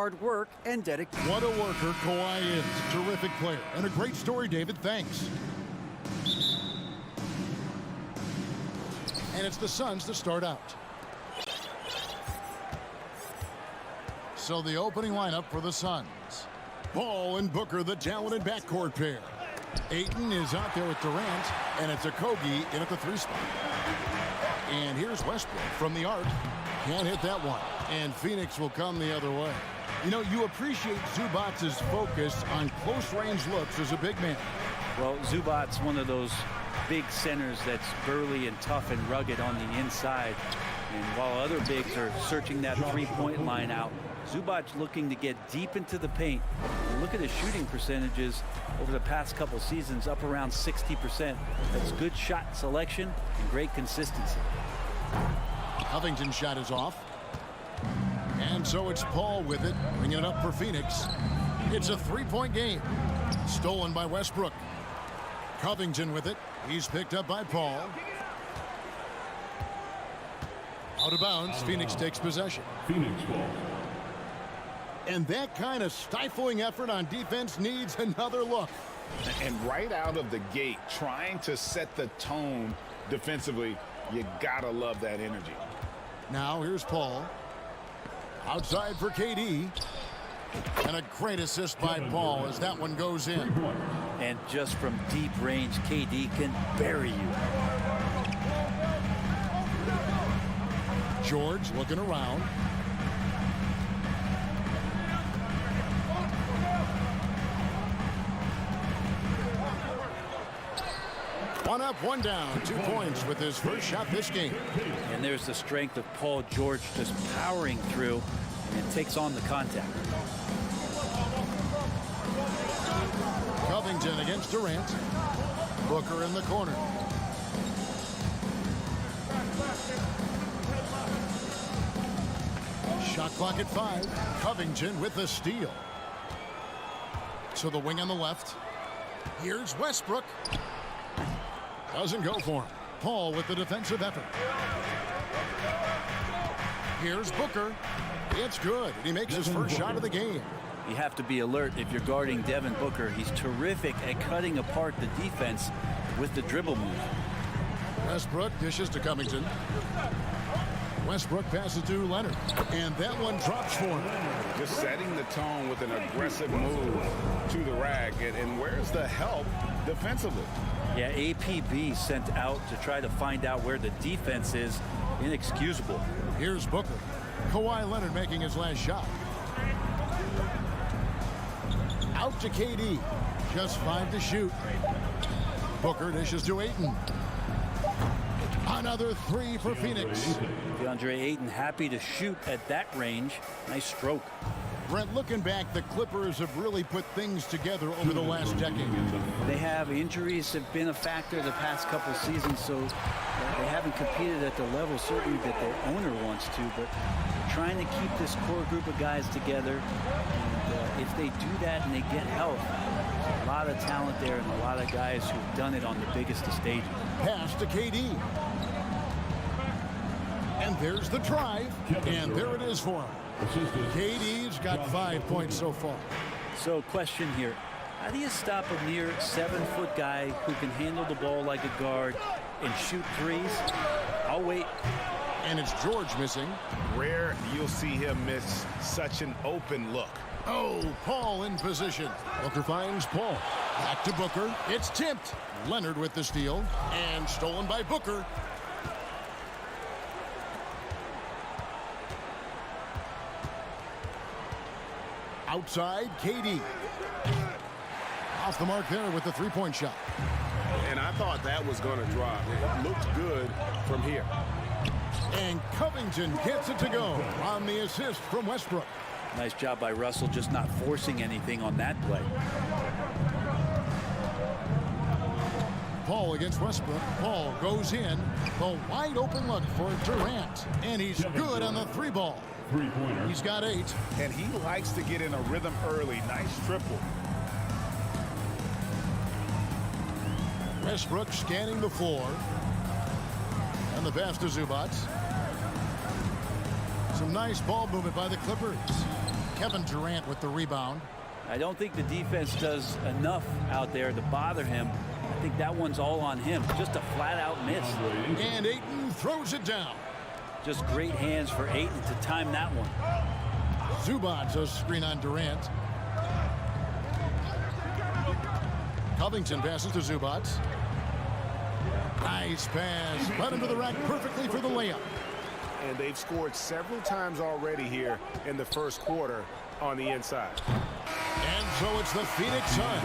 hard work and dedication. What a worker Kawhi is. Terrific player. And a great story, David. Thanks. And it's the Suns to start out. So the opening lineup for the Suns. Paul and Booker, the talented backcourt pair. Ayton is out there with Durant, and it's Okogie in at the 3 spot. And here's Westbrook from the arc. Can't hit that one. And Phoenix will come the other way. You know, you appreciate Zubac's focus on close-range looks as a big man. Well, Zubac's one of those big centers that's burly and tough and rugged on the inside. And while other bigs are searching that three-point line out, Zubac looking to get deep into the paint. And look at his shooting percentages over the past couple seasons, up around 60%. That's good shot selection and great consistency. Covington's shot is off. And so it's Paul with it, bringing it up for Phoenix. It's a 3-point game. Stolen by Westbrook. Covington with it. He's picked up by Paul. Out of bounds. Phoenix takes possession. Phoenix ball. And that kind of stifling effort on defense needs another look. And right out of the gate, trying to set the tone defensively, you gotta love that energy. Now here's Paul. Outside for KD. And a great assist by Paul as that one goes in. And just from deep range, KD can bury you. George looking around. One up, one down. 2 points with his first shot this game. And there's the strength of Paul George just powering through, and it takes on the contact. Covington against Durant. Booker in the corner. Shot clock at 5. Covington with the steal. To the wing on the left. Here's Westbrook. Doesn't go for him. Paul with the defensive effort. Here's Booker. It's good. He makes his first shot of the game. You have to be alert if you're guarding Devin Booker. He's terrific at cutting apart the defense with the dribble move. Westbrook dishes to Covington. Westbrook passes to Leonard. And that one drops for him. Just setting the tone with an aggressive move to the rack. And where's the help defensively? Yeah, APB sent out to try to find out where the defense is. Inexcusable. Here's Booker. Kawhi Leonard making his last shot. Out to KD. Just 5 to shoot. Booker dishes to Ayton. Another 3 for Phoenix. DeAndre Ayton happy to shoot at that range. Nice stroke. Brent, looking back, the Clippers have really put things together over the last decade. They have. Injuries have been a factor the past couple seasons, so they haven't competed at the level certainly that their owner wants to, but they're trying to keep this core group of guys together. And if they do that and they get health, there's a lot of talent there and a lot of guys who've done it on the biggest of stages. Pass to KD. And there's the drive, and there it is for him. KD's got 5 points so far. So question here, how do you stop a near 7-foot guy who can handle the ball like a guard and shoot threes? I'll wait. And it's George missing. Rare you'll see him miss such an open look. Oh, Paul in position. Booker finds Paul. Back to Booker. It's tipped. Leonard with the steal. And stolen by Booker. Outside, KD. Off the mark there with the 3-point shot. And I thought that was going to drop. It looked good from here. And Covington gets it to go on the assist from Westbrook. Nice job by Russell just not forcing anything on that play. Paul against Westbrook. Paul goes in. The wide open look for Durant. And he's good on the 3-ball. He's got 8. And he likes to get in a rhythm early. Nice triple. Westbrook scanning the floor. And the pass to Zubac. Some nice ball movement by the Clippers. Kevin Durant with the rebound. I don't think the defense does enough out there to bother him. I think that one's all on him. Just a flat-out miss. And Ayton throws it down. Just great hands for Ayton to time that one. Zubac a screen on Durant. Covington passes to Zubac. Nice pass. Put into the rack perfectly for the layup. And they've scored several times already here in the first quarter on the inside. And so it's the Phoenix Suns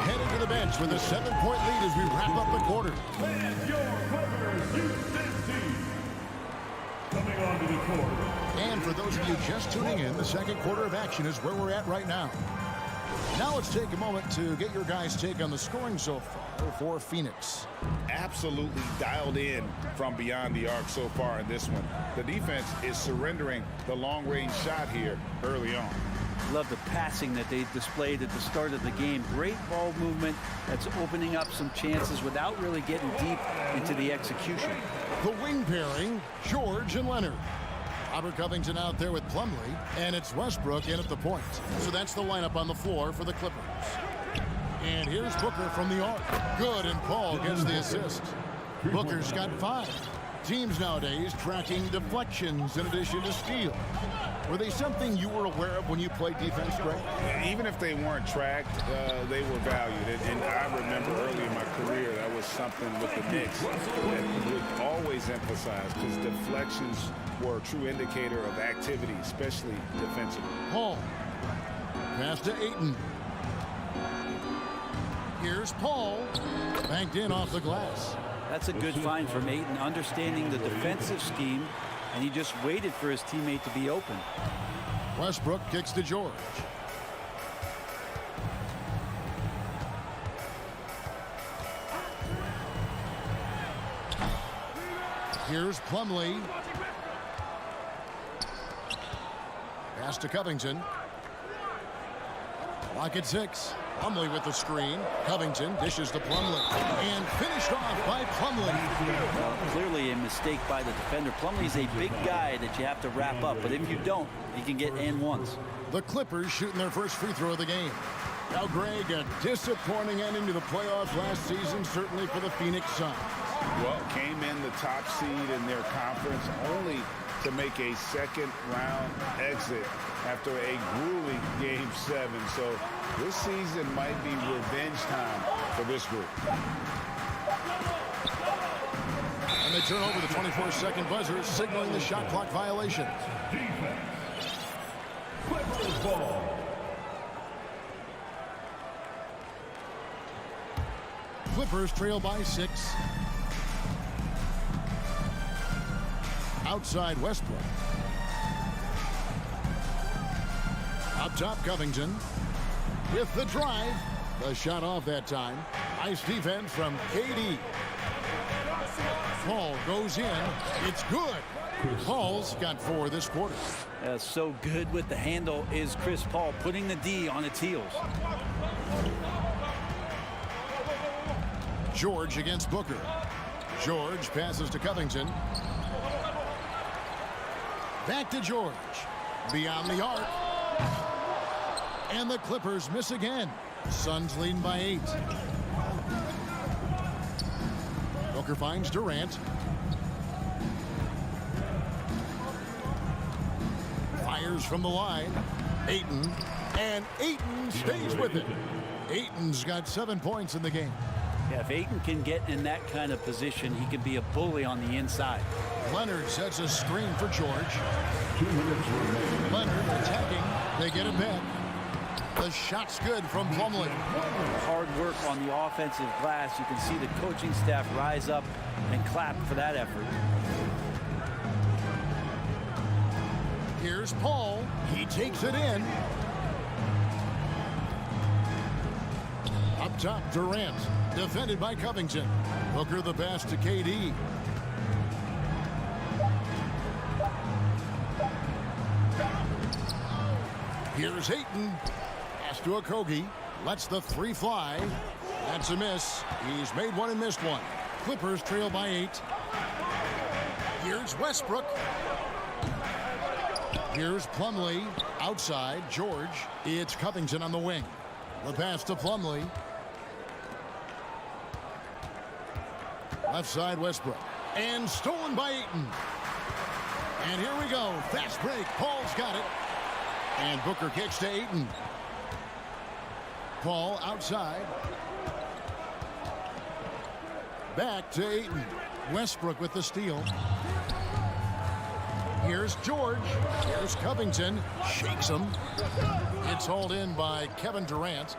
heading to the bench with a 7-point lead as we wrap up the quarter. And your Clippers Houston team coming onto the court. And for those of you just tuning in, the second quarter of action is where we're at right now. Now let's take a moment to get your guys' take on the scoring so far for Phoenix. Absolutely dialed in from beyond the arc so far in this one. The defense is surrendering the long-range shot here early on. Love the passing that they displayed at the start of the game. Great ball movement that's opening up some chances without really getting deep into the execution. The wing pairing, George and Leonard. Robert Covington out there with Plumlee, and it's Westbrook in at the point. So that's the lineup on the floor for the Clippers. And here's Booker from the arc. Good, and Paul gets the assist. Booker's got 5. Teams nowadays tracking deflections in addition to steals. Were they something you were aware of when you played defense, Greg? Even if they weren't tracked, they were valued. And I remember early in my career, that was something with the Knicks that would always emphasize, because deflections were a true indicator of activity, especially defensively. Paul. Pass to Ayton. Here's Paul. Banked in off the glass. That's a good find from Ayton, understanding the defensive scheme, and he just waited for his teammate to be open. Westbrook kicks to George. Here's Plumlee. Pass to Covington. Lock at 6. Plumlee with the screen. Covington dishes to Plumlee. And finished off by Plumlee. Clearly a mistake by the defender. Plumlee's a big guy that you have to wrap up, but if you don't, you can get and ones. The Clippers shooting their first free throw of the game. Now, Greg, a disappointing ending to the playoffs last season, certainly for the Phoenix Suns. Well, came in the top seed in their conference, only to make a second-round exit after a grueling Game 7. So this season might be revenge time for this group. And they turn over the 24-second buzzer, signaling the shot clock violation. Defense. Clippers ball. Clippers trail by 6. Outside Westbrook. Up top, Covington. With the drive. The shot off that time. Nice defense from KD. Paul goes in. It's good. Paul's got 4 this quarter. So good with the handle is Chris Paul, putting the D on its heels. George against Booker. George passes to Covington. Back to George. Beyond the arc. And the Clippers miss again. Suns leading by 8. Booker finds Durant. Fires from the line. Ayton. And Ayton stays with it. Ayton's got 7 points in the game. Yeah, if Ayton can get in that kind of position, he can be a bully on the inside. Leonard sets a screen for George. Leonard attacking. They get it back. The shot's good from Plumlee. Hard work on the offensive glass. You can see the coaching staff rise up and clap for that effort. Here's Paul. He takes it in. Up top, Durant. Defended by Covington. Booker the pass to KD. Here's Ayton. Pass to Okogie. Lets the 3 fly. That's a miss. He's made 1 and missed 1. Clippers trail by 8. Here's Westbrook. Here's Plumlee outside. George. It's Covington on the wing. The pass to Plumlee. Left side Westbrook. And stolen by Ayton. And here we go. Fast break. Paul's got it. And Booker kicks to Ayton. Paul outside. Back to Ayton. Westbrook with the steal. Here's George. Here's Covington. Shakes him. It's hauled in by Kevin Durant.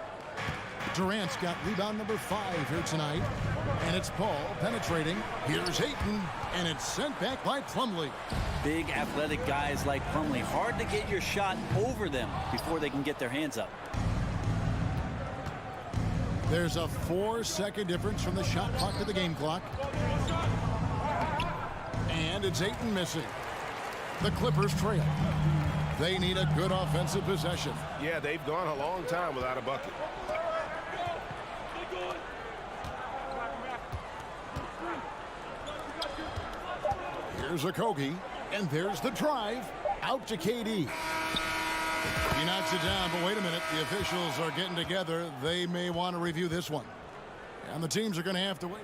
Durant's got rebound number 5 here tonight. And it's Paul penetrating. Here's Ayton. And it's sent back by Plumlee. Big athletic guys like Plumlee. Hard to get your shot over them before they can get their hands up. There's a 4-second difference from the shot clock to the game clock. And it's Ayton missing. The Clippers trail. They need a good offensive possession. Yeah, they've gone a long time without a bucket. Here's Okogie, and there's the drive. Out to KD. He knocks it down, but wait a minute. The officials are getting together. They may want to review this one. And the teams are going to have to wait.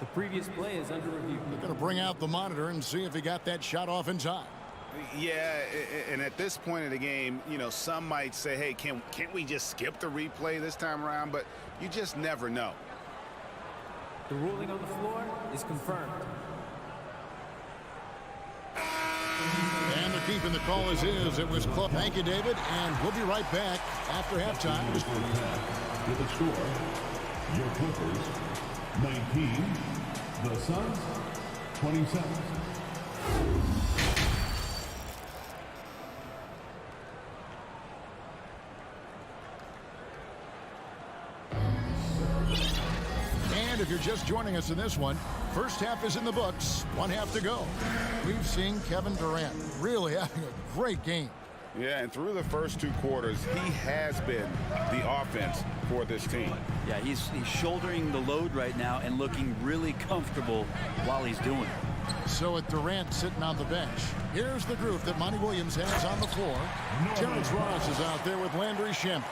The previous play is under review. They're going to bring out the monitor and see if he got that shot off in time. Yeah, and at this point in the game, you know, some might say, hey, can't we just skip the replay this time around? But you just never know. The ruling on the floor is confirmed. And they're keeping the call as is. It was close. Thank you, David. And we'll be right back after halftime. With the score, your Clippers 19, the Suns 27. And if you're just joining us in this one, first half is in the books. 1 half to go. We've seen Kevin Durant really having a great game. Yeah, and through the first 2 quarters, he has been the offense for this team. Yeah, he's shouldering the load right now and looking really comfortable while he's doing it. So with Durant sitting on the bench, here's the group that Monty Williams has on the floor. Terrence Ross is out there with Landry Shamet.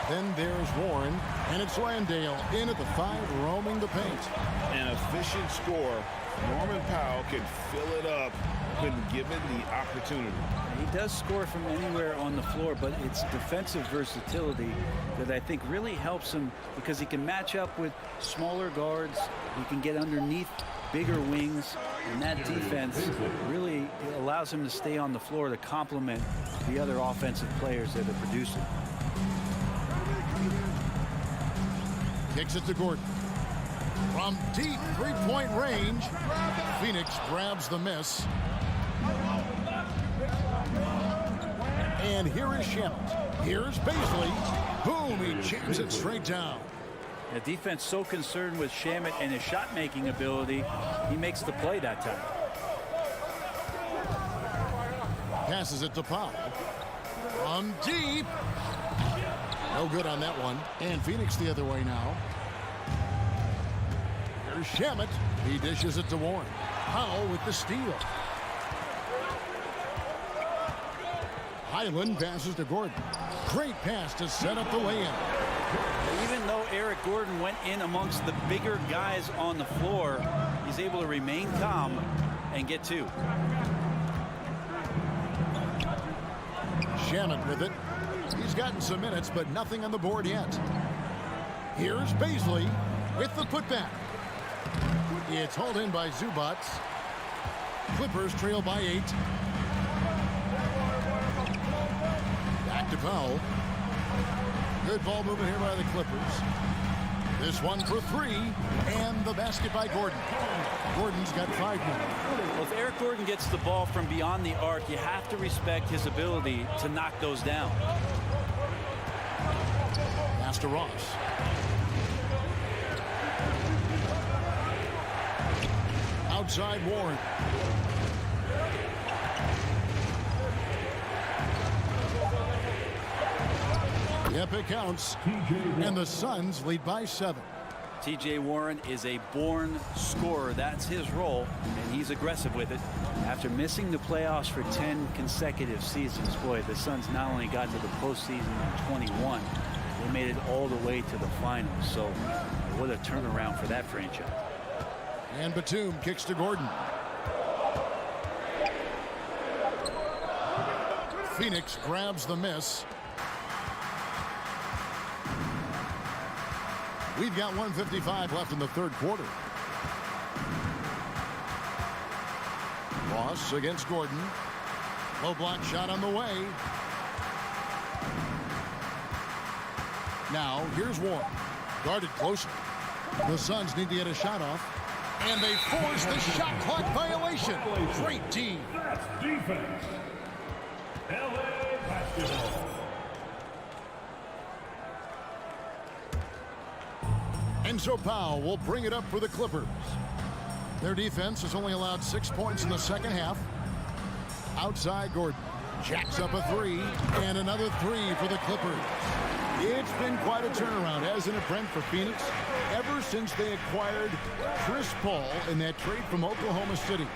Then there's Warren, and it's Landale in at the 5, roaming the paint. An efficient scorer. Norman Powell can fill it up when given the opportunity. He does score from anywhere on the floor, but it's defensive versatility that I think really helps him because he can match up with smaller guards. He can get underneath bigger wings, and that defense really allows him to stay on the floor to complement the other offensive players that are producing. Kicks it to Gordon. From deep three-point range, Phoenix grabs the miss. And here is Shamet. Here's Baisley. Boom, he jams it straight down. The defense so concerned with Shamet and his shot-making ability, he makes the play that time. Passes it to Powell. From deep. No good on that one. And Phoenix the other way now. Here's Shamet. He dishes it to Warren. Powell with the steal. Highland passes to Gordon. Great pass to set up the lay-in. Even though Eric Gordon went in amongst the bigger guys on the floor, he's able to remain calm and get 2. Shamet with it. He's gotten some minutes, but nothing on the board yet. Here's Baisley with the putback. It's hauled in by Zubac. Clippers trail by 8. Back to Powell. Good ball movement here by the Clippers. This one for 3, and the basket by Gordon. Gordon's got 5 now. Well, if Eric Gordon gets the ball from beyond the arc, you have to respect his ability to knock those down. Pass to Ross. Outside Warren. Yep, it counts. And the Suns lead by 7. T.J. Warren is a born scorer. That's his role, and he's aggressive with it. After missing the playoffs for 10 consecutive seasons, boy, the Suns not only got to the postseason in 21, they made it all the way to the finals. So what a turnaround for that franchise. And Batum kicks to Gordon. Phoenix grabs the miss. We've got 1:55 left in the third quarter. Ross against Gordon. Low block shot on the way. Now here's Warren. Guarded closer. The Suns need to get a shot off. And they force the shot clock violation. Great team. That's defense. LA basketball. Enzo Powell will bring it up for the Clippers. Their defense has only allowed 6 points in the second half. Outside, Gordon jacks up a three, and another three for the Clippers. It's been quite a turnaround, hasn't it, Brent, for Phoenix? Ever since they acquired Chris Paul in that trade from Oklahoma City,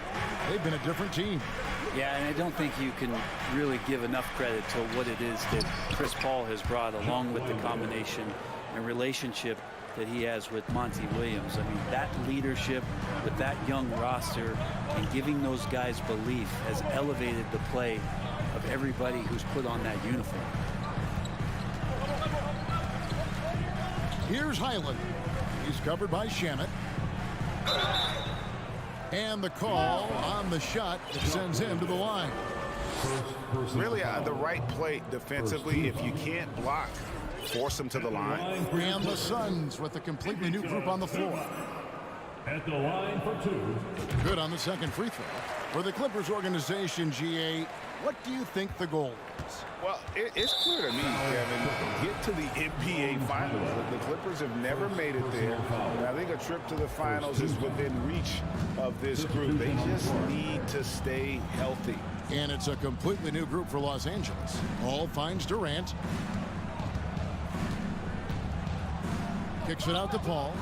they've been a different team. Yeah, and I don't think you can really give enough credit to what it is that Chris Paul has brought, along with the combination and relationship that he has with Monty Williams. I mean, that leadership with that young roster and giving those guys belief has elevated the play of everybody who's put on that uniform. Here's Highland. He's covered by Shamet. And the call on the shot that sends him to the line. Really, the right play defensively. If you can't block, force him to the line. And the Suns with a completely new group on the floor. At the line for two. Good on the second free throw. For the Clippers organization, GA, what do you think the goal is? Well, it's clear to me, Kevin, get to the NBA Finals. The Clippers have never made it there. And I think a trip to the Finals is within reach of this group. They just need to stay healthy. And it's a completely new group for Los Angeles. Hall finds Durant. Kicks it out to Paul.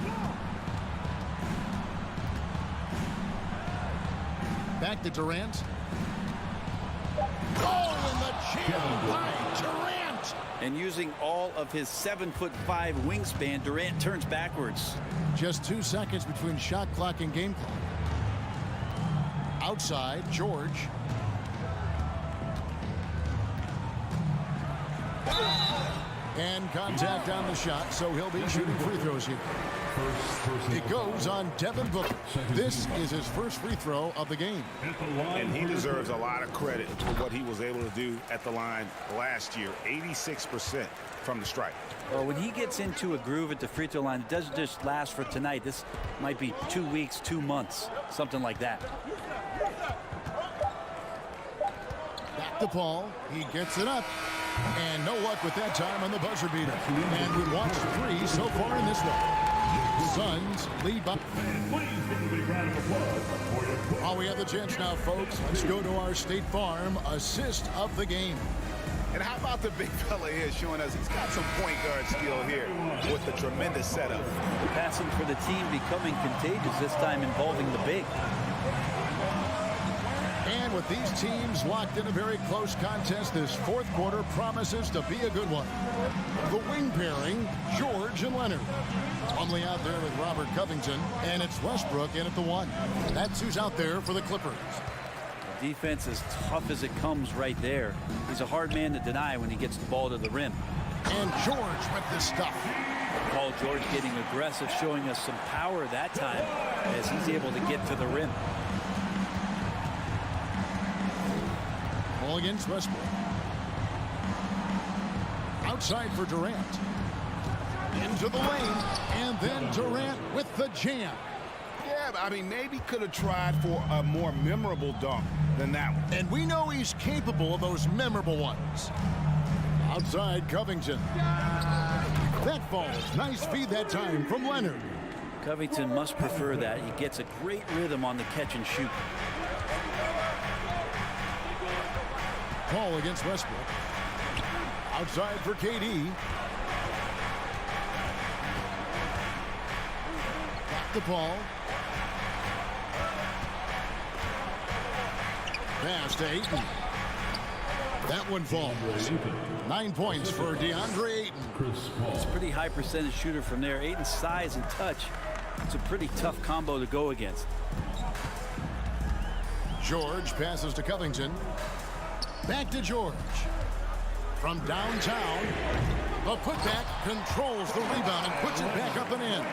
Back to Durant. Oh, and the jam by Durant. And using all of his 7'5" wingspan, Durant turns backwards. Just 2 seconds between shot clock and game clock. Outside, George. And contact on the shot, so he'll be shooting free throws here. It goes on Devin Booker. This is his first free throw of the game. And he deserves a lot of credit for what he was able to do at the line last year. 86% from the stripe. Well, when he gets into a groove at the free throw line, it doesn't just last for tonight. This might be 2 weeks, 2 months, something like that. Back to Paul. He gets it up. And no luck with that time on the buzzer beater. And we watched 3 so far in this one. Suns lead by. Oh, we have the chance now, folks. Let's go to our State Farm assist of the game. And how about the big fella here showing us he's got some point guard skill here with the tremendous setup. Passing for the team becoming contagious, this time involving the big. And with these teams locked in a very close contest, this fourth quarter promises to be a good one. The wing pairing, George and Leonard. Plumlee out there with Robert Covington, and it's Westbrook in at the 1. That's who's out there for the Clippers. Defense as tough as it comes right there. He's a hard man to deny when he gets the ball to the rim. And George with the stuff. Paul George getting aggressive, showing us some power that time as he's able to get to the rim. Ball against Westbrook. Outside for Durant. Into the lane. And then Durant with the jam. Yeah, I mean, maybe could have tried for a more memorable dunk than that one. And we know he's capable of those memorable ones. Outside Covington. That falls. Nice feed that time from Leonard. Covington must prefer that. He gets a great rhythm on the catch and shoot. Paul against Westbrook. Outside for KD. Back to Paul. Pass to Ayton. That one falls. 9 points for DeAndre Ayton. It's a pretty high percentage shooter from there. Ayton's size and touch. It's a pretty tough combo to go against. George passes to Covington. Back to George. From downtown, the putback controls the rebound and puts it back up and in.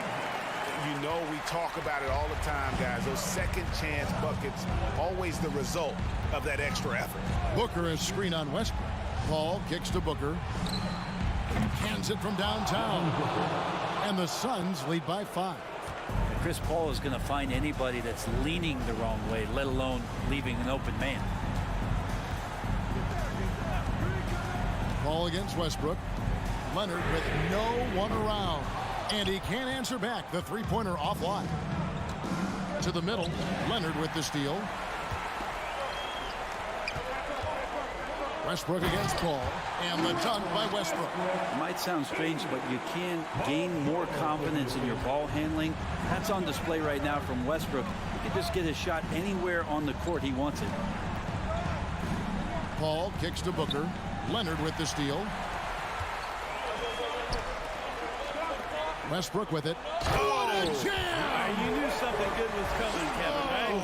You know, we talk about it all the time, guys. Those second chance buckets, always the result of that extra effort. Booker is screen on Westbrook. Paul kicks to Booker. Cans it from downtown. And the Suns lead by 5. Chris Paul is going to find anybody that's leaning the wrong way, let alone leaving an open man. Paul against Westbrook. Leonard with no one around. And he can't answer back. The three-pointer offline. To the middle. Leonard with the steal. Westbrook against Paul. And the dunk by Westbrook. It might sound strange, but you can gain more confidence in your ball handling. That's on display right now from Westbrook. He can just get his shot anywhere on the court he wants it. Paul kicks to Booker. Leonard with the steal. Westbrook with it. Oh, jam! You knew something good was coming, Kevin, right?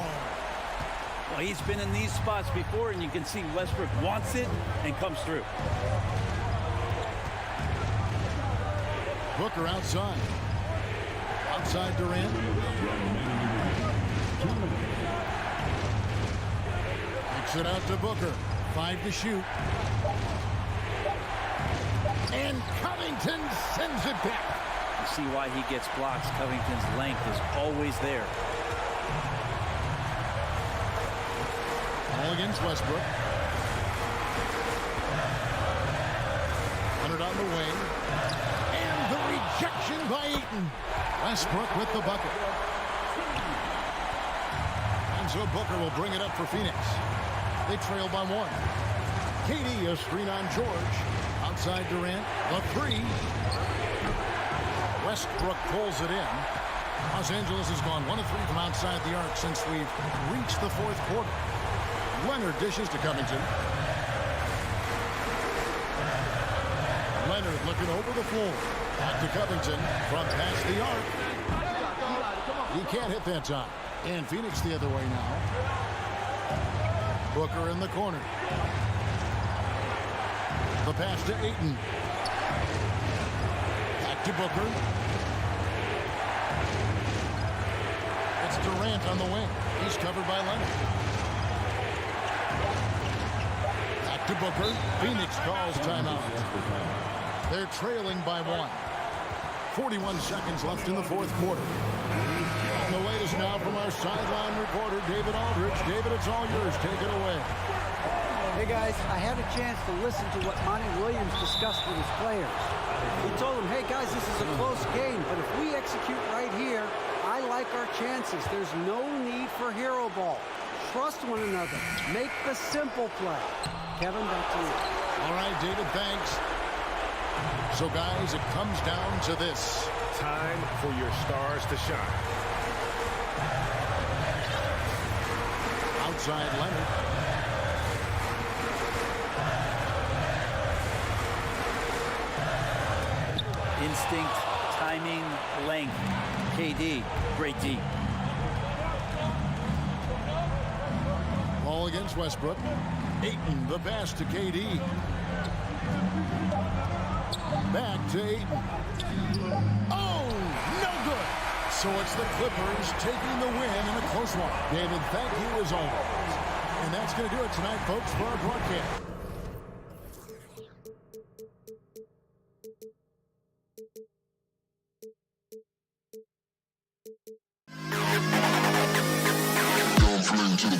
Well, he's been in these spots before, and you can see Westbrook wants it and comes through. Booker outside. Outside Durant. Kicks it out to Booker. 5 to shoot. And Covington sends it back. You see why he gets blocks. Covington's length is always there. All against Westbrook. Leonard on the wing. And the rejection by Ayton. Westbrook with the bucket. And so Booker will bring it up for Phoenix. They trail by 1. KD a screen on George. Outside Durant. The 3. Westbrook pulls it in. Los Angeles has gone 1 of 3 from outside the arc since we've reached the 4th quarter. Leonard dishes to Covington. Leonard looking over the floor. Back to Covington from past the arc. He can't hit that time. And Phoenix the other way now. Booker in the corner. The pass to Ayton. Back to Booker. It's Durant on the wing. He's covered by Leonard. Back to Booker. Phoenix calls timeout. They're trailing by 1. 41 seconds left in the 4th quarter. And the latest now from our sideline reporter, David Aldridge. David, it's all yours. Take it away. Hey guys, I had a chance to listen to what Monty Williams discussed with his players. He told them, hey guys, this is a close game, but if we execute right here, I like our chances. There's no need for hero ball. Trust one another. Make the simple play. Kevin, back to you. All right, David, thanks. So guys, it comes down to this. Time for your stars to shine. Outside Leonard. Instinct, timing, length. KD, great D. Ball against Westbrook. Ayton, the pass to KD. Back to Ayton. Oh, no good. So it's the Clippers taking the win in a close one. David, thank you as always. And that's going to do it tonight, folks, for our broadcast. To the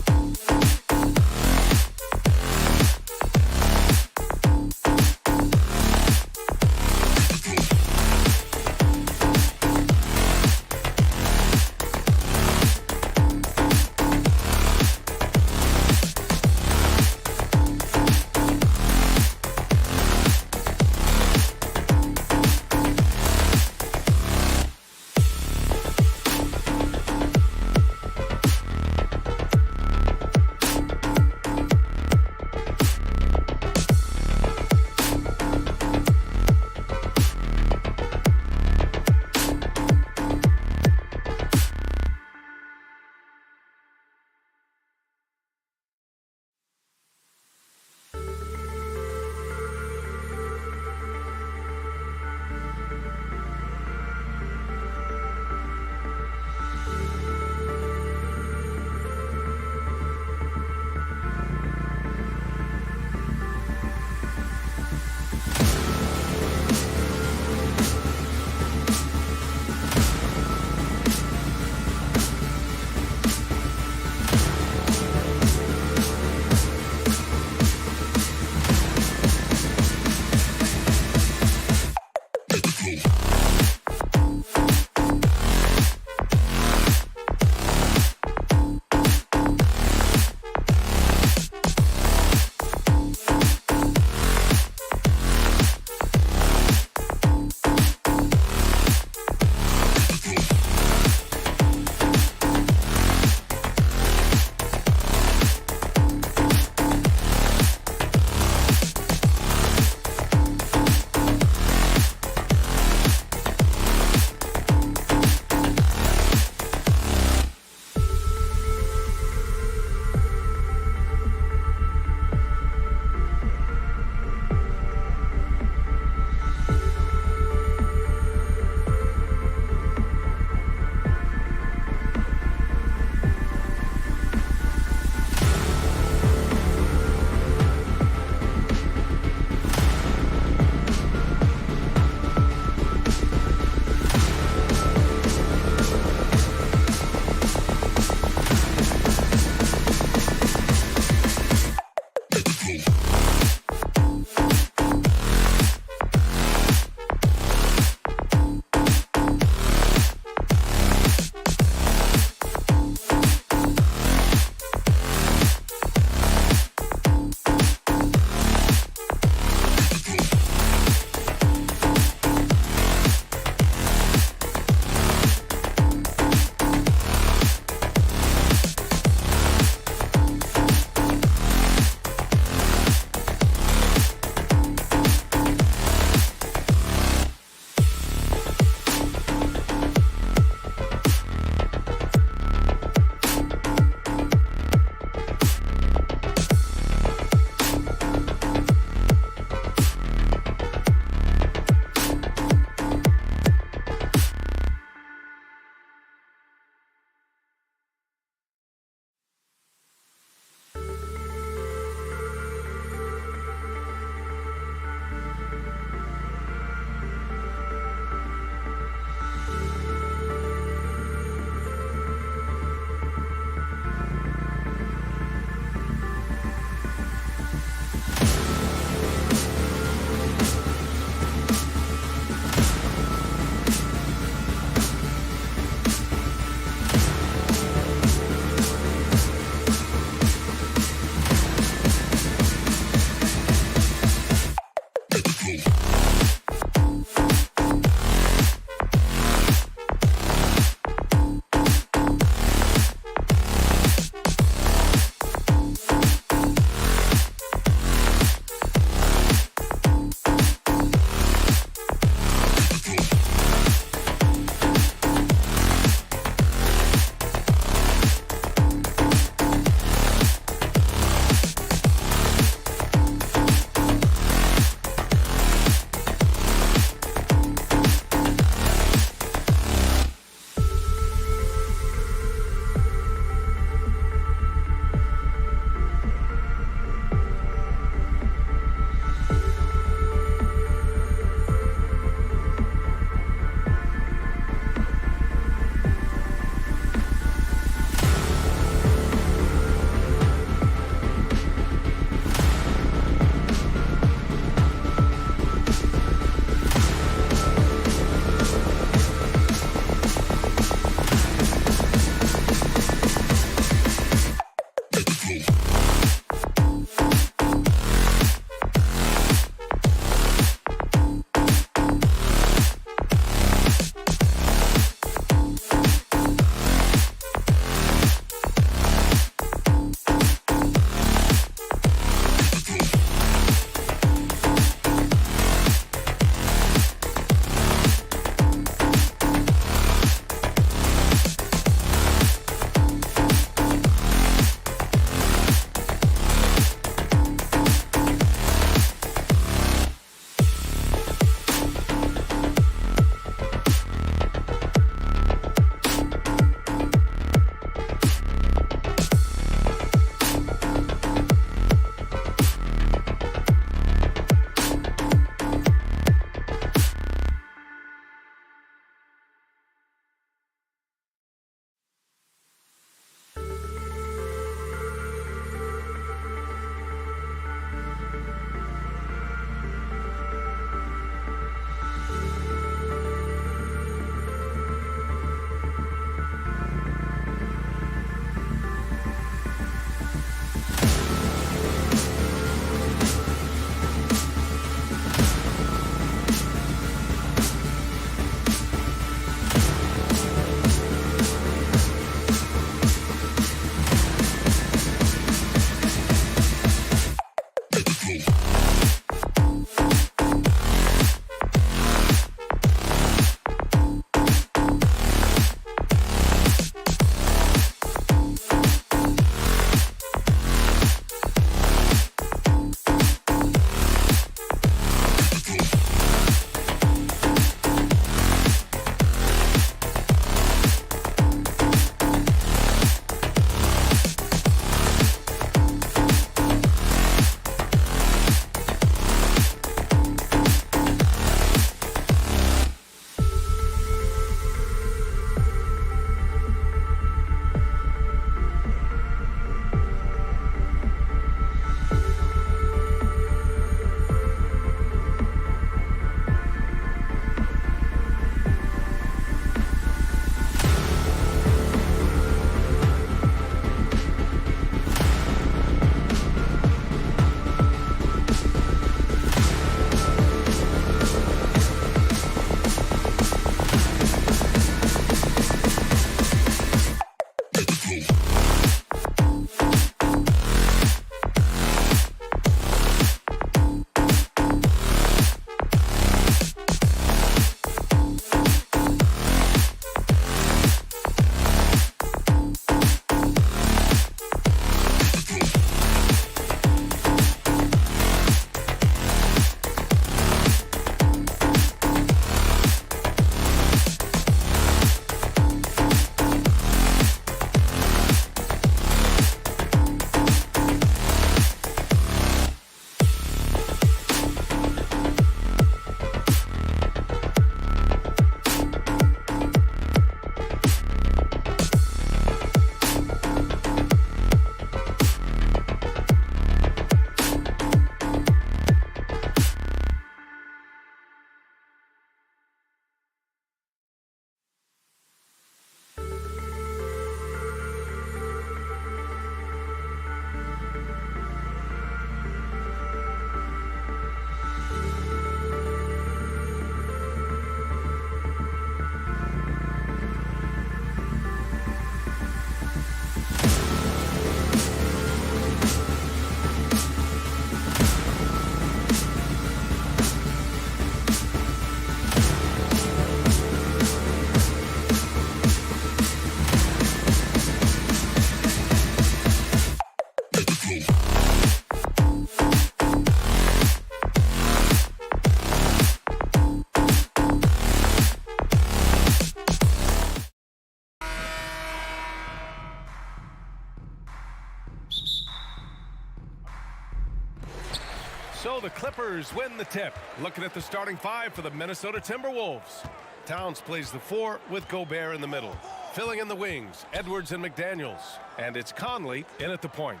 So the Clippers win the tip. Looking at the starting five for the Minnesota Timberwolves. Towns plays the 4 with Gobert in the middle. Filling in the wings, Edwards and McDaniels. And it's Conley in at the point.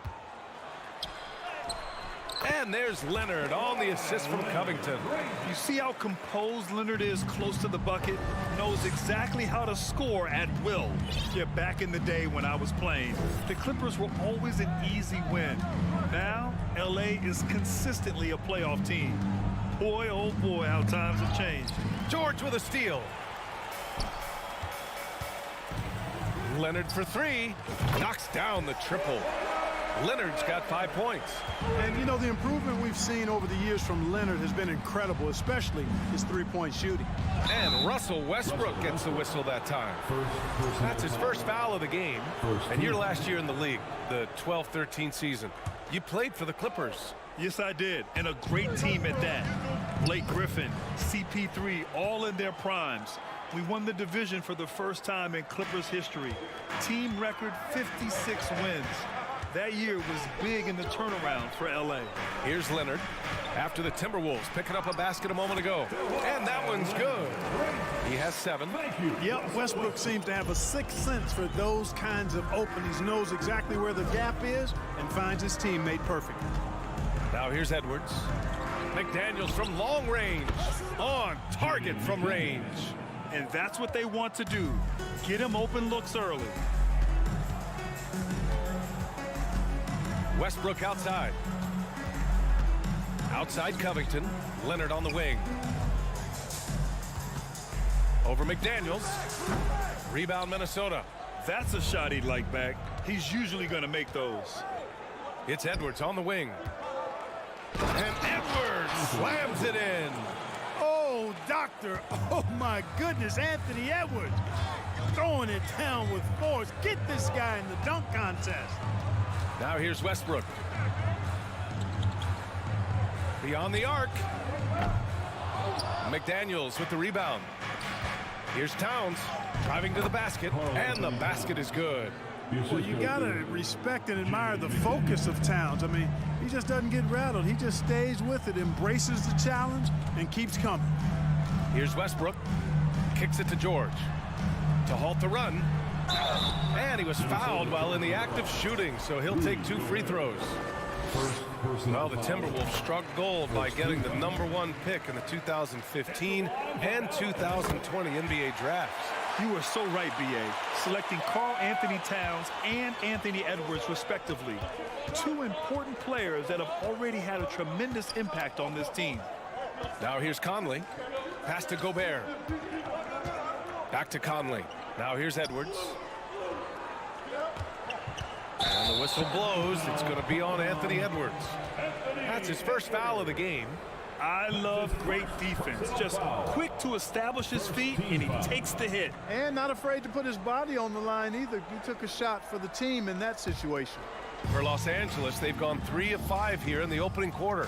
And there's Leonard on the assist from Covington. You see how composed Leonard is close to the bucket? Knows exactly how to score at will. Yeah, back in the day when I was playing, the Clippers were always an easy win. Now, LA is consistently a playoff team. Boy, oh boy, how times have changed. George with a steal. Leonard for 3. Knocks down the triple. Leonard's got 5 points. And, you know, the improvement we've seen over the years from Leonard has been incredible, especially his three-point shooting. And Russell Westbrook gets the whistle that time. That's his first foul of the game. And your last year in the league, the 12-13 season, you played for the Clippers. Yes, I did, and a great team at that. Blake Griffin, CP3, all in their primes. We won the division for the first time in Clippers history. Team record 56 wins. That year was big in the turnaround for LA. Here's Leonard after the Timberwolves picking up a basket a moment ago. And that one's good. He has 7. Yep, Westbrook seems to have a sixth sense for those kinds of openings. Knows exactly where the gap is and finds his teammate perfect. Now here's Edwards. McDaniels from long range. On target from range. And that's what they want to do. Get him open looks early. Westbrook outside. Outside Covington. Leonard on the wing. Over McDaniels. Rebound Minnesota. That's a shot he'd like back. He's usually going to make those. It's Edwards on the wing. And Edwards slams it in. Oh, doctor. Oh, my goodness. Anthony Edwards throwing it down with force. Get this guy in the dunk contest. Now here's Westbrook. Beyond the arc. McDaniels with the rebound. Here's Towns driving to the basket, and the basket is good. Well, you got to respect and admire the focus of Towns. I mean, he just doesn't get rattled. He just stays with it, embraces the challenge, and keeps coming. Here's Westbrook. Kicks it to George. To halt the run. And he was fouled while in the act of shooting, so he'll take 2 free throws. Well, the Timberwolves struck gold by getting the #1 pick in the 2015 and 2020 NBA drafts. You are so right, B.A. Selecting Karl Anthony Towns and Anthony Edwards, respectively. 2 important players that have already had a tremendous impact on this team. Now here's Conley. Pass to Gobert. Back to Conley. Now here's Edwards. whistle blows. It's going to be on Anthony Edwards. That's his first foul of the game. I love great defense. Just quick to establish his feet, and he takes the hit. And not afraid to put his body on the line either. He took a shot for the team in that situation. For Los Angeles, they've gone 3 of 5 here in the opening quarter.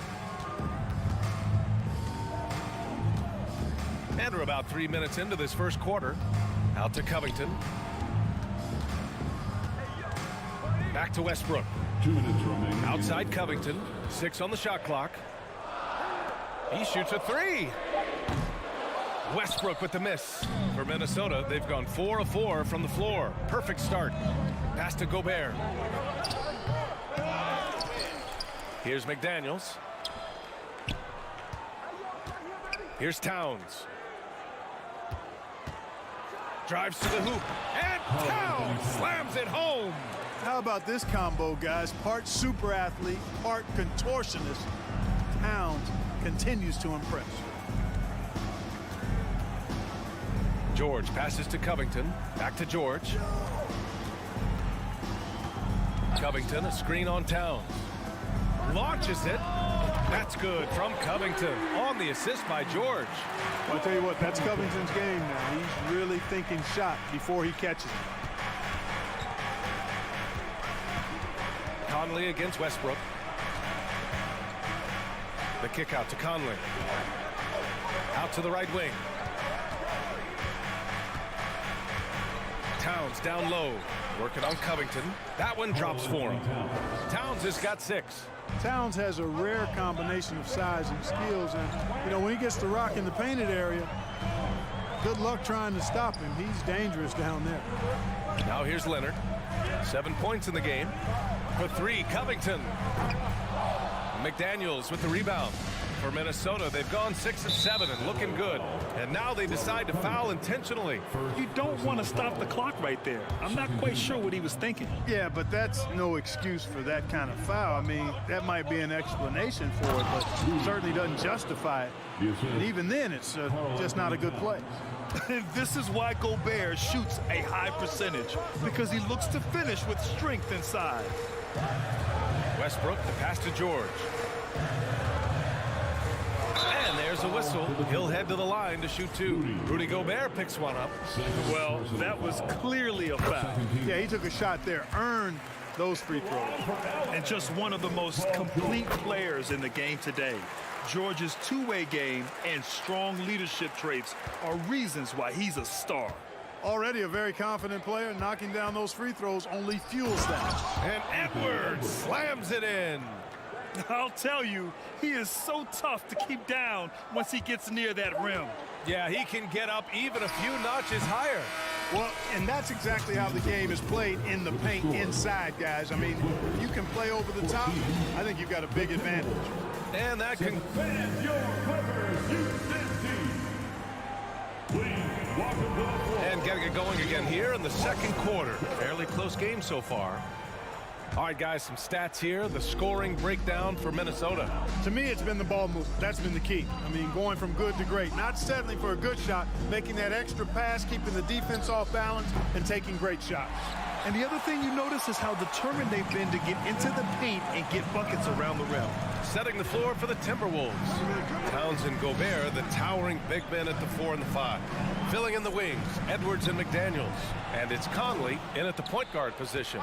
And we're about 3 minutes into this first quarter. Out to Covington. Back to Westbrook. 2 minutes remaining. Outside Covington. 6 on the shot clock. He shoots a 3. Westbrook with the miss. For Minnesota, they've gone 4 of 4 from the floor. Perfect start. Pass to Gobert. Here's McDaniels. Here's Towns. Drives to the hoop. And Towns slams it home. How about this combo, guys? Part super athlete, part contortionist. Towns continues to impress. George passes to Covington. Back to George. Covington, a screen on Towns. Launches it. That's good from Covington on the assist by George. I'll tell you what, that's Covington's game now. He's really thinking shot before he catches it. Conley against Westbrook. The kick out to Conley. Out to the right wing. Towns down low. Working on Covington. That one drops for him. Towns has got 6. Towns has a rare combination of size and skills, and you know, when he gets the rock in the painted area, good luck trying to stop him. He's dangerous down there. Now here's Leonard. 7 points in the game. For 3, Covington. McDaniels with the rebound. For Minnesota, they've gone 6 of 7 and looking good. And now they decide to foul intentionally. You don't want to stop the clock right there. I'm not quite sure what he was thinking. Yeah, but that's no excuse for that kind of foul. I mean, that might be an explanation for it, but certainly doesn't justify it. And even then, it's just not a good play. This is why Gobert shoots a high percentage, because he looks to finish with strength inside. Westbrook, the pass to George. And there's a whistle. He'll head to the line to shoot 2. Rudy Gobert picks one up. Well, that was clearly a foul. Yeah, he took a shot there, earned those free throws. And just one of the most complete players in the game today. George's two-way game and strong leadership traits are reasons why he's a star. Already a very confident player, knocking down those free throws only fuels that. And Edwards slams it in. I'll tell you, he is so tough to keep down once he gets near that rim. Yeah, he can get up even a few notches higher. Well, and that's exactly how the game is played in the paint inside, guys. I mean, if you can play over the top, I think you've got a big advantage. And that can... And getting it going again here in the second quarter. Fairly close game so far. All right, guys, some stats here. The scoring breakdown for Minnesota. To me, it's been the ball movement. That's been the key. I mean, going from good to great. Not settling for a good shot, making that extra pass, keeping the defense off balance, and taking great shots. And the other thing you notice is how determined they've been to get into the paint and get buckets around the rim. Setting the floor for the Timberwolves. Towns and Gobert, the towering big men at the 4 and the 5. Filling in the wings, Edwards and McDaniels. And it's Conley in at the point guard position.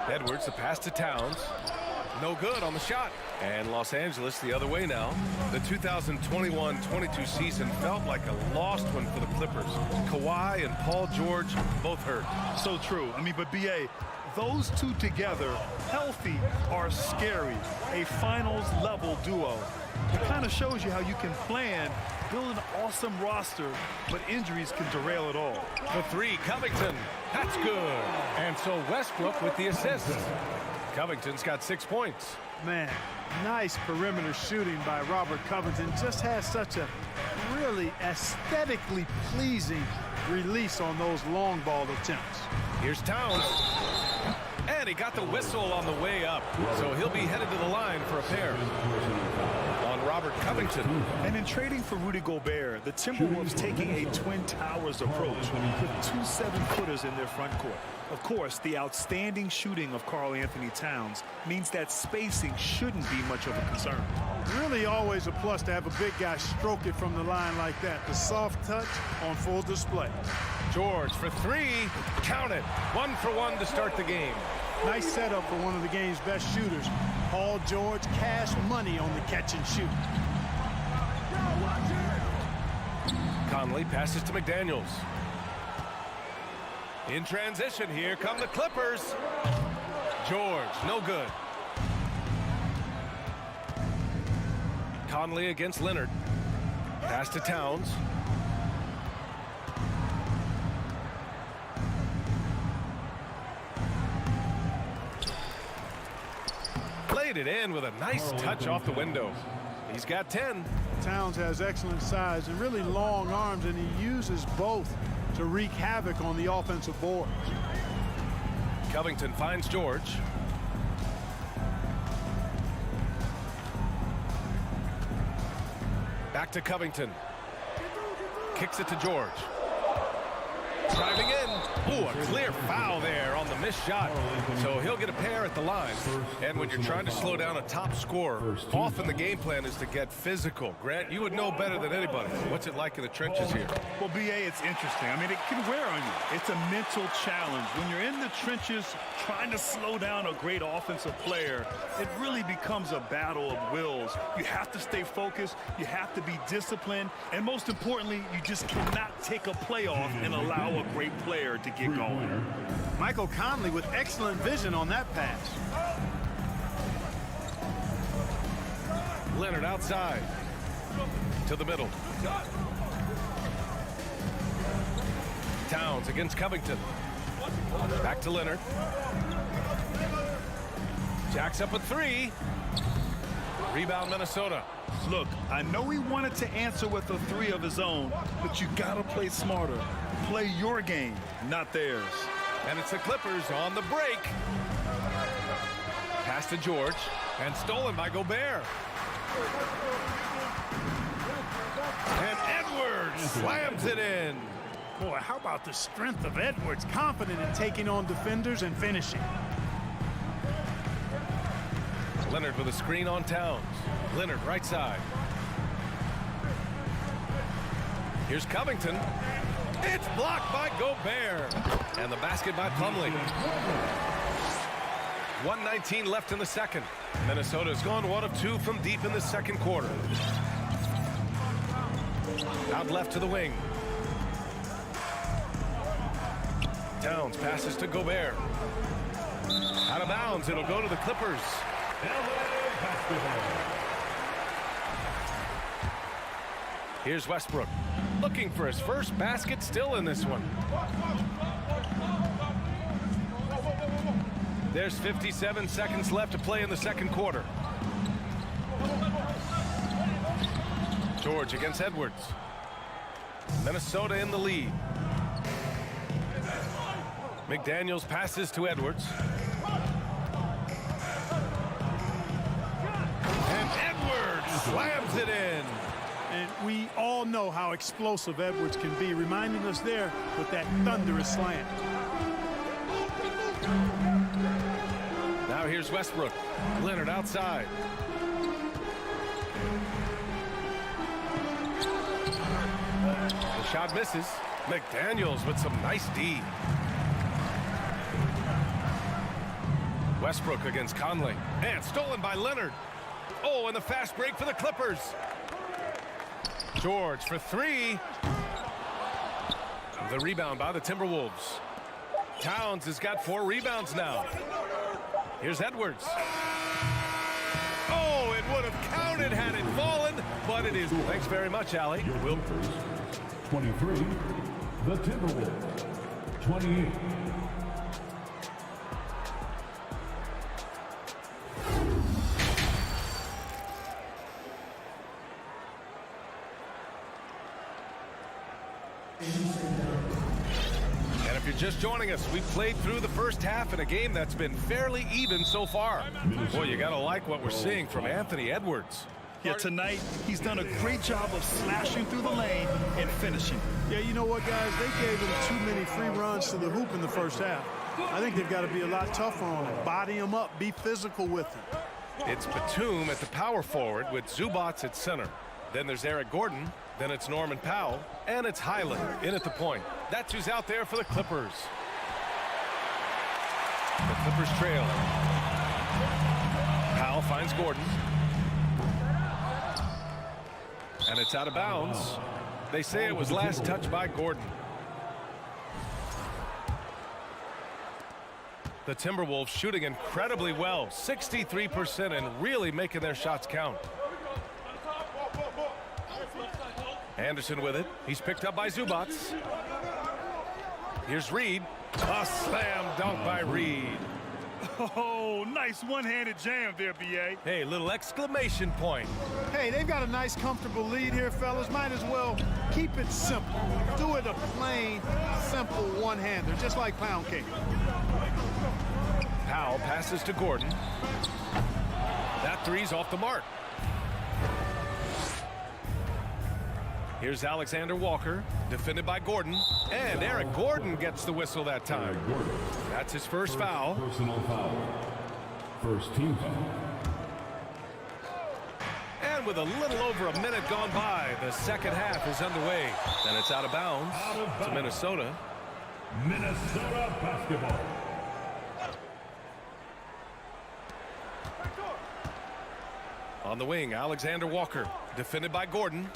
Edwards, the pass to Towns. No good on the shot. And Los Angeles the other way now. The 2021-22 season felt like a lost one for the Clippers. Kawhi and Paul George both hurt. So true. I mean, but B.A., those two together, healthy, are scary. A finals-level duo. It kind of shows you how you can plan, build an awesome roster, but injuries can derail it all. For 3, Covington. That's good. And so Westbrook with the assist. Covington's got 6 points. Man, nice perimeter shooting by Robert Covington. Just has such a really aesthetically pleasing release on those long ball attempts. Here's Towns. And he got the whistle on the way up. So he'll be headed to the line for a pair. On Robert Covington. And in trading for Rudy Gobert, the Timberwolves taking a Twin Towers approach with 2 7-footers in their front court. Of course, the outstanding shooting of Karl Anthony Towns means that spacing shouldn't be much of a concern. Really always a plus to have a big guy stroke it from the line like that. The soft touch on full display. George for 3. Count it. 1 for 1 to start the game. Nice setup for one of the game's best shooters. Paul George, cash money on the catch and shoot. Conley passes to McDaniels. In transition, here come the Clippers. George, no good. Conley against Leonard. Pass to Towns. Played it in with a nice touch off the window. He's got 10. Towns has excellent size and really long arms, and he uses both to wreak havoc on the offensive board. Covington finds George. Back to Covington. Kicks it to George. Driving in. Ooh, a clear foul there on the missed shot. So he'll get a pair at the line. And when you're trying to slow down a top scorer, often the game plan is to get physical. Grant, you would know better than anybody. What's it like in the trenches here? Well, B.A., it's interesting. I mean, it can wear on you. It's a mental challenge. When you're in the trenches trying to slow down a great offensive player, it really becomes a battle of wills. You have to stay focused. You have to be disciplined. And most importantly, you just cannot take a play off and allow a great player to get going. Michael Conley with excellent vision on that pass. Leonard outside. To the middle. Towns against Covington. Back to Leonard. Jacks up a 3. Rebound Minnesota. Look, I know he wanted to answer with a 3 of his own, but you gotta play smarter. Play your game, not theirs. And it's the Clippers on the break. Pass to George, and stolen by Gobert. And Edwards slams it in. Boy, how about the strength of Edwards, confident in taking on defenders and finishing. Leonard with a screen on Towns. Leonard right side. Here's Covington. It's blocked by Gobert. And the basket by Plumlee. 1:19 left in the second. Minnesota's gone 1 of 2 from deep in the second quarter. Out left to the wing. Towns passes to Gobert. Out of bounds, it'll go to the Clippers. Here's Westbrook, looking for his first basket, still in this one. There's 57 seconds left to play in the second quarter. George against Edwards. Minnesota in the lead. McDaniels passes to Edwards. And Edwards slams it in. And we all know how explosive Edwards can be, reminding us there with that thunderous slam. Now here's Westbrook. Leonard outside. The shot misses. McDaniels with some nice D. Westbrook against Conley. And stolen by Leonard. Oh, and the fast break for the Clippers. George for 3. The rebound by the Timberwolves. Towns has got 4 rebounds now. Here's Edwards. Oh, it would have counted had it fallen, but it is. Thanks very much, Allie. Your Clippers, 23. The Timberwolves, 28. And if you're just joining us, we've played through the first half in a game that's been fairly even so far. Boy, you got to like what we're seeing from Anthony Edwards. Yeah, tonight he's done a great job of slashing through the lane and finishing. Yeah, you know what, guys? They gave him too many free runs to the hoop in the first half. I think they've got to be a lot tougher on him. Body him up. Be physical with him. It's Batum at the power forward with Zubac at center. Then there's Eric Gordon. Then it's Norman Powell. And it's Highland in at the point. That's who's out there for the Clippers. The Clippers trail. Powell finds Gordon. And it's out of bounds. They say it was last touched by Gordon. The Timberwolves shooting incredibly well, 63%, and really making their shots count. Anderson with it. He's picked up by Zubac. Here's Reed. A slam dunk by Reed. Oh, nice one-handed jam there, B.A. Hey, little exclamation point. Hey, they've got a nice, comfortable lead here, fellas. Might as well keep it simple. Do it a plain, simple one-hander, just like pound cake. Powell passes to Gordon. That three's off the mark. Here's Alexander Walker, defended by Gordon. And Eric Gordon gets the whistle that time. That's his first foul. Personal foul. First team foul. And with a little over a minute gone by, the second half is underway. And it's out of bounds to Minnesota. Minnesota basketball. On the wing, Alexander Walker, defended by Gordon.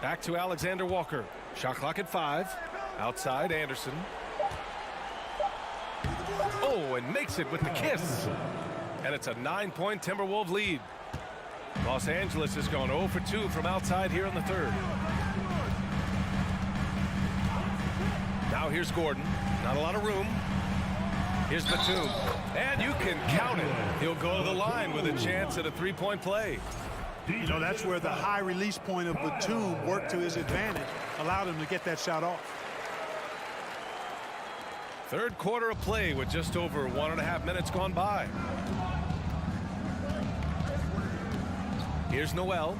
Back to Alexander Walker. Shot clock at 5. Outside, Anderson. Oh, and makes it with the kiss. And it's a 9-point Timberwolves lead. Los Angeles has gone 0 for 2 from outside here in the third. Now here's Gordon. Not a lot of room. Here's Batum. And you can count it. He'll go to the line with a chance at a three-point play. You know, that's where the high release point of Batum worked to his advantage, allowed him to get that shot off. Third quarter of play with just over 1.5 minutes gone by. Here's Noel.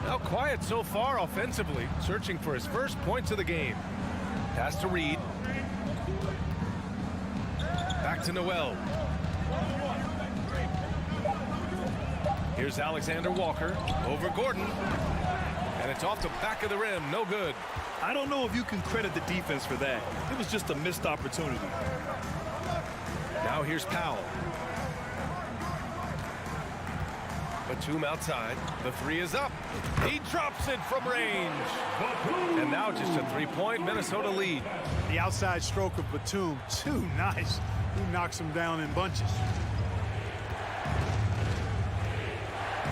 Now quiet so far offensively, searching for his first points of the game. Pass to Reed. Back to Noel. Here's Alexander Walker over Gordon. And it's off the back of the rim. No good. I don't know if you can credit the defense for that. It was just a missed opportunity. Now here's Powell. Batum outside. The three is up. He drops it from range. And now just a three-point Minnesota lead. The outside stroke of Batum, too nice. He knocks him down in bunches.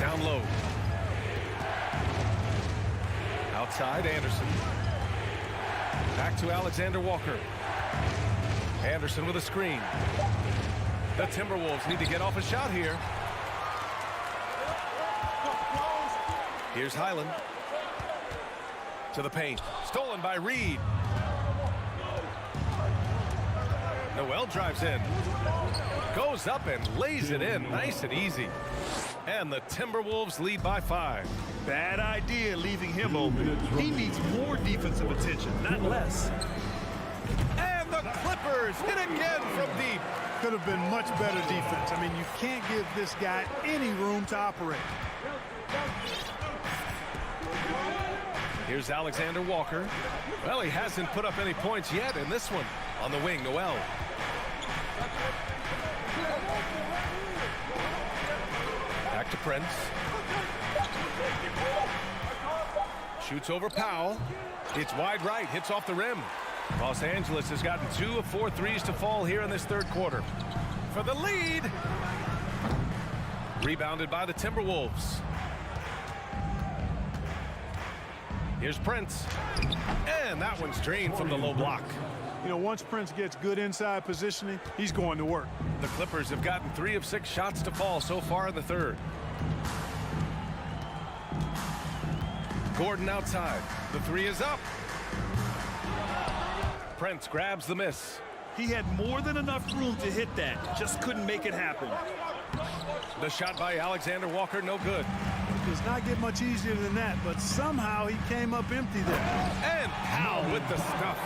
Down low. Outside, Anderson. Back to Alexander Walker. Anderson with a screen. The Timberwolves need to get off a shot here. Here's Highland. To the paint. Stolen by Reed. Noel drives in. Goes up and lays it in nice and easy. And the Timberwolves lead by 5. Bad idea leaving him open. He needs more defensive attention, not less. And the Clippers hit again from deep. Could have been much better defense. I mean, you can't give this guy any room to operate. Here's Alexander Walker. Well, he hasn't put up any points yet in this one. On the wing, Noel. Back to Prince. Shoots over Powell. It's wide right, hits off the rim. Los Angeles has gotten 2 of 4 threes to fall here in this third quarter. For the lead. Rebounded by the Timberwolves. Here's Prince. And that one's drained from the low block. You know, once Prince gets good inside positioning, he's going to work. The Clippers have gotten 3 of 6 shots to fall so far in the third. Gordon outside. The 3 is up. Prince grabs the miss. He had more than enough room to hit that. Just couldn't make it happen. The shot by Alexander Walker, no good. does not get much easier than that, but somehow he came up empty there. And Powell with the stuff.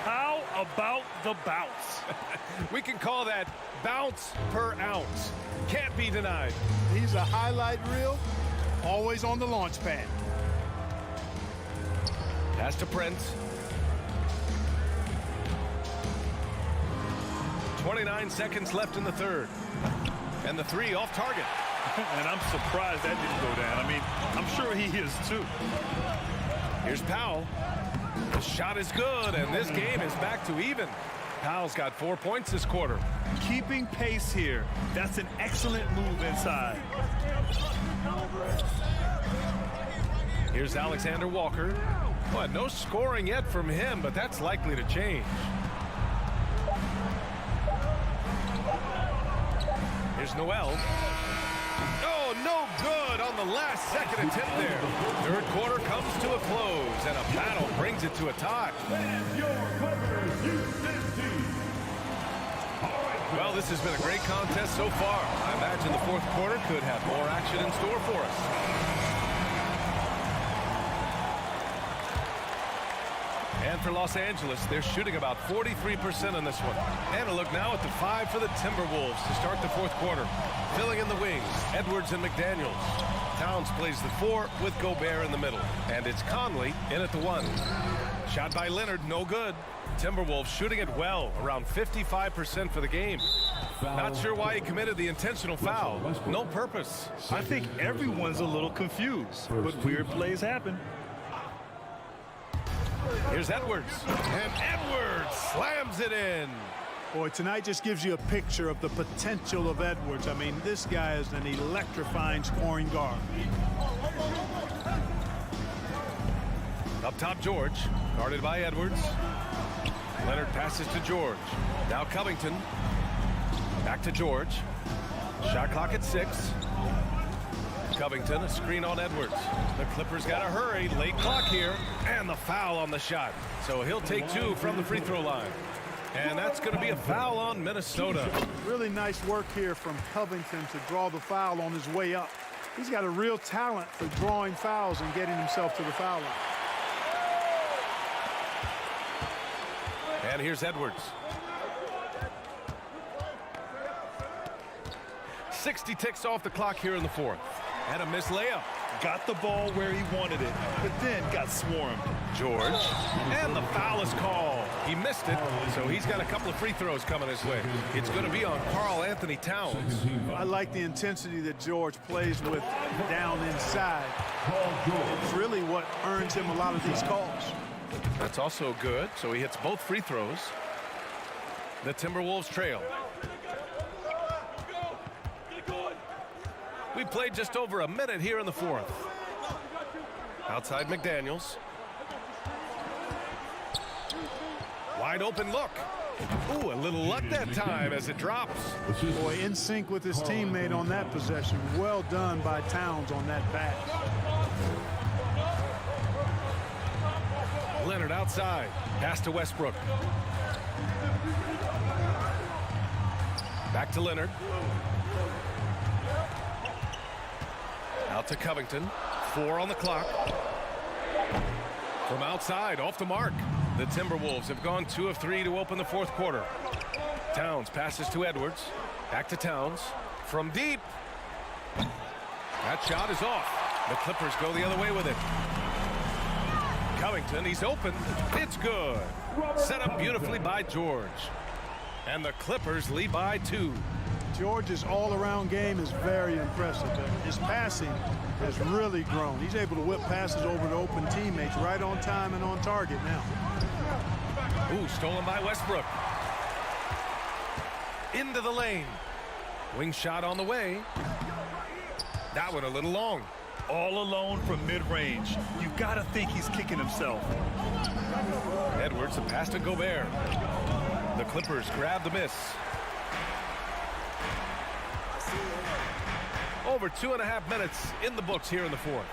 How about the bounce? We can call that bounce per ounce. Can't be denied. He's a highlight reel, always on the launch pad. Pass to Prince. 29 seconds left in the third. And the three off target. And I'm surprised that didn't go down. I mean, I'm sure he is too. Here's Powell. The shot is good, and this game is back to even. Powell's got 4 points this quarter. Keeping pace here. That's an excellent move inside. Here's Alexander Walker. Well, no scoring yet from him, but that's likely to change. Here's Noel. Oh, no good on the last second attempt there. Third quarter comes to a close, and a battle brings it to a tie. Well, this has been a great contest so far. I imagine the fourth quarter could have more action in store for us. And for Los Angeles, they're shooting about 43% on this one. And a look now at the 5 for the Timberwolves to start the fourth quarter. Filling in the wings, Edwards and McDaniels. Towns plays the 4 with Gobert in the middle. And it's Conley in at the 1. Shot by Leonard, no good. Timberwolves shooting it well, around 55% for the game. Not sure why he committed the intentional foul. No purpose. I think everyone's a little confused, but weird plays happen. Here's Edwards, and Edwards slams it in. Boy, tonight just gives you a picture of the potential of Edwards. I mean, this guy is an electrifying scoring guard. Up top, George, guarded by Edwards. Leonard passes to George. Now Covington. Back to George. Shot clock at 6. Covington, a screen on Edwards. The Clippers got to hurry. Late clock here. And the foul on the shot. So he'll take 2 from the free throw line. And that's going to be a foul on Minnesota. Really nice work here from Covington to draw the foul on his way up. He's got a real talent for drawing fouls and getting himself to the foul line. And here's Edwards. 60 ticks off the clock here in the fourth. And a missed layup. Got the ball where he wanted it, but then got swarmed. George. And the foul is called. He missed it, so he's got a couple of free throws coming his way. It's going to be on Karl Anthony Towns. I like the intensity that George plays with down inside. It's really what earns him a lot of these calls. That's also good, so he hits both free throws. The Timberwolves trail. We played just over a minute here in the fourth. Outside McDaniels. Wide open look. Ooh, a little luck that time as it drops. Boy, in sync with his teammate on that possession. Well done by Towns on that pass. Leonard outside. Pass to Westbrook. Back to Leonard. Out to Covington. 4 on the clock. From outside, off the mark. The Timberwolves have gone 2 of 3 to open the fourth quarter. Towns passes to Edwards. Back to Towns. From deep. That shot is off. The Clippers go the other way with it. Covington, he's open. It's good. Set up beautifully by George. And the Clippers lead by 2. George's all-around game is very impressive. His passing has really grown. He's able to whip passes over to open teammates right on time and on target now. Ooh, stolen by Westbrook. Into the lane. Wing shot on the way. That one a little long. All alone from mid-range. You gotta think he's kicking himself. Edwards, a pass to Gobert. The Clippers grab the miss. Over 2.5 minutes in the books here in the fourth.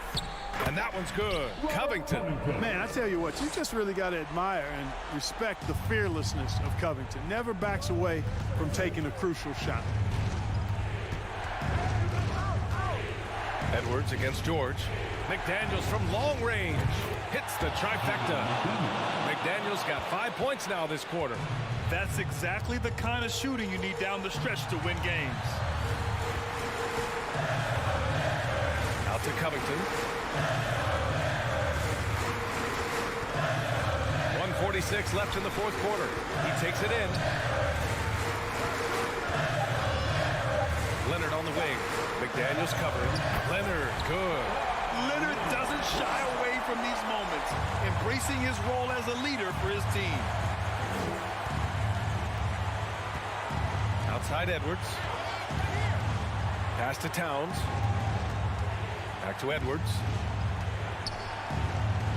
And that one's good. Covington. Man, I tell you what, you just really got to admire and respect the fearlessness of Covington. Never backs away from taking a crucial shot. Edwards against George. McDaniels from long range hits the trifecta. McDaniels got 5 points now this quarter. That's exactly the kind of shooting you need down the stretch to win games. Out to Covington. 1:46 left in the fourth quarter. He takes it in. Leonard on the wing. McDaniels covering. Leonard, good. Leonard doesn't shy away from these moments, embracing his role as a leader for his team. Outside Edwards. Pass to Towns. Back to Edwards.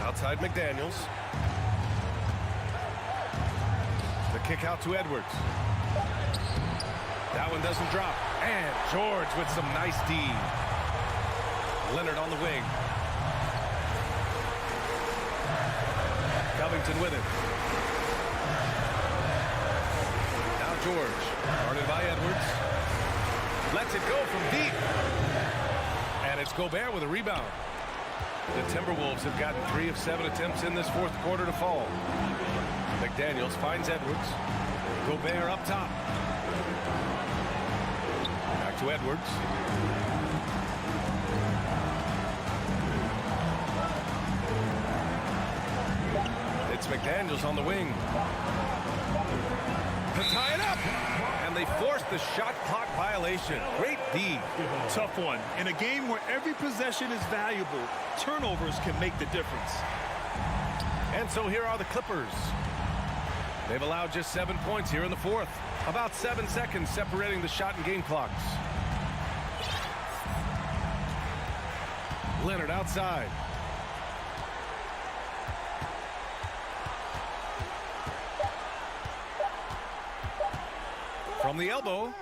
Outside McDaniels. The kick out to Edwards. That one doesn't drop. And George with some nice D. Leonard on the wing. Covington with it. Now George. Guarded by Edwards. Lets it go from deep. And it's Gobert with a rebound. The Timberwolves have gotten 3 of 7 attempts in this fourth quarter to fall. McDaniels finds Edwards. Gobert up top. Back to Edwards. It's McDaniels on the wing. To tie it up. And they force the shot clock violation. Great D. Tough one. In a game where every possession is valuable, turnovers can make the difference. And so here are the Clippers. They've allowed just 7 points here in the fourth. About 7 seconds separating the shot and game clocks. Leonard outside. From the elbow.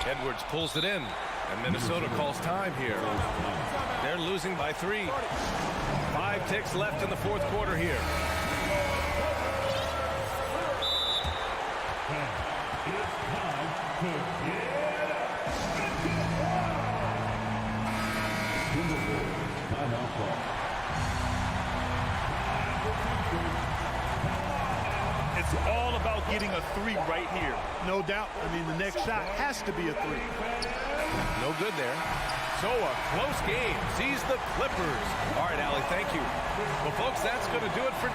Edwards pulls it in. And Minnesota calls time here. They're losing by 3. 5 ticks left in the fourth quarter here. It's all about getting a 3 right here. No doubt. I mean, the next shot has to be a 3. No good there. So a close game sees the Clippers. All right, Allie, thank you. Well, folks, that's going to do it for...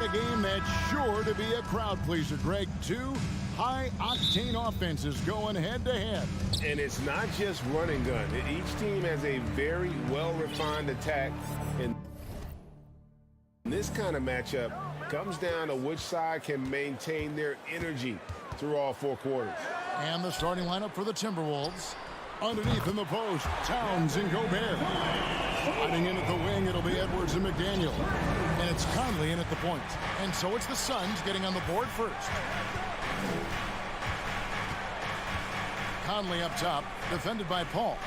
got a game that's sure to be a crowd pleaser, Greg. Two high-octane offenses going head-to-head. And it's not just run and gun. Each team has a very well-refined attack. And this kind of matchup comes down to which side can maintain their energy through all 4 quarters. And the starting lineup for the Timberwolves. Underneath in the post, Towns and Gobert. Sliding in at the wing, it'll be Edwards and McDaniel. And it's Conley in at the point. And so it's the Suns getting on the board first. Conley up top, defended by Paul.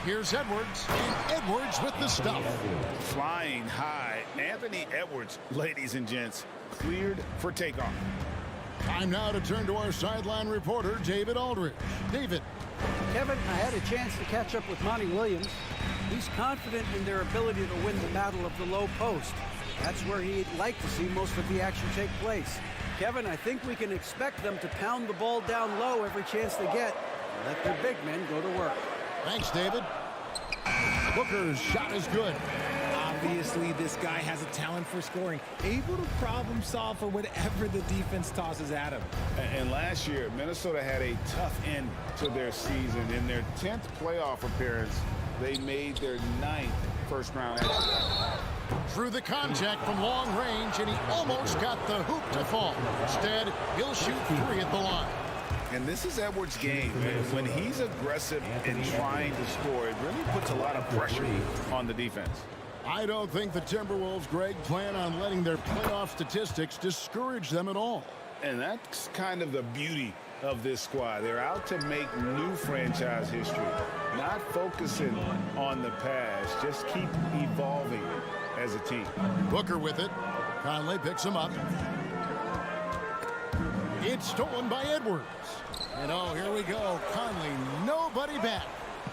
Here's Edwards, and Edwards with the stuff. Flying high, Anthony Edwards, ladies and gents, cleared for takeoff. Time now to turn to our sideline reporter, David Aldridge. David. Kevin, I had a chance to catch up with Monty Williams. He's confident in their ability to win the battle of the low post. That's where he'd like to see most of the action take place. Kevin, I think we can expect them to pound the ball down low every chance they get and let their big men go to work. Thanks, David. Booker's shot is good. Obviously, this guy has a talent for scoring, able to problem solve for whatever the defense tosses at him. And last year, Minnesota had a tough end to their season. In their 10th playoff appearance, they made their 9th first-round exit. Through the contact from long range, and he almost got the hoop to fall. Instead, he'll shoot 3 at the line. And this is Edwards' game. When he's aggressive and trying to score, it really puts a lot of pressure on the defense. I don't think the Timberwolves, Greg, plan on letting their playoff statistics discourage them at all. And that's kind of the beauty of this squad. They're out to make new franchise history, not focusing on the past, just keep evolving as a team. Booker with it. Conley picks him up. It's stolen by Edwards. And oh, here we go. Conley, nobody back.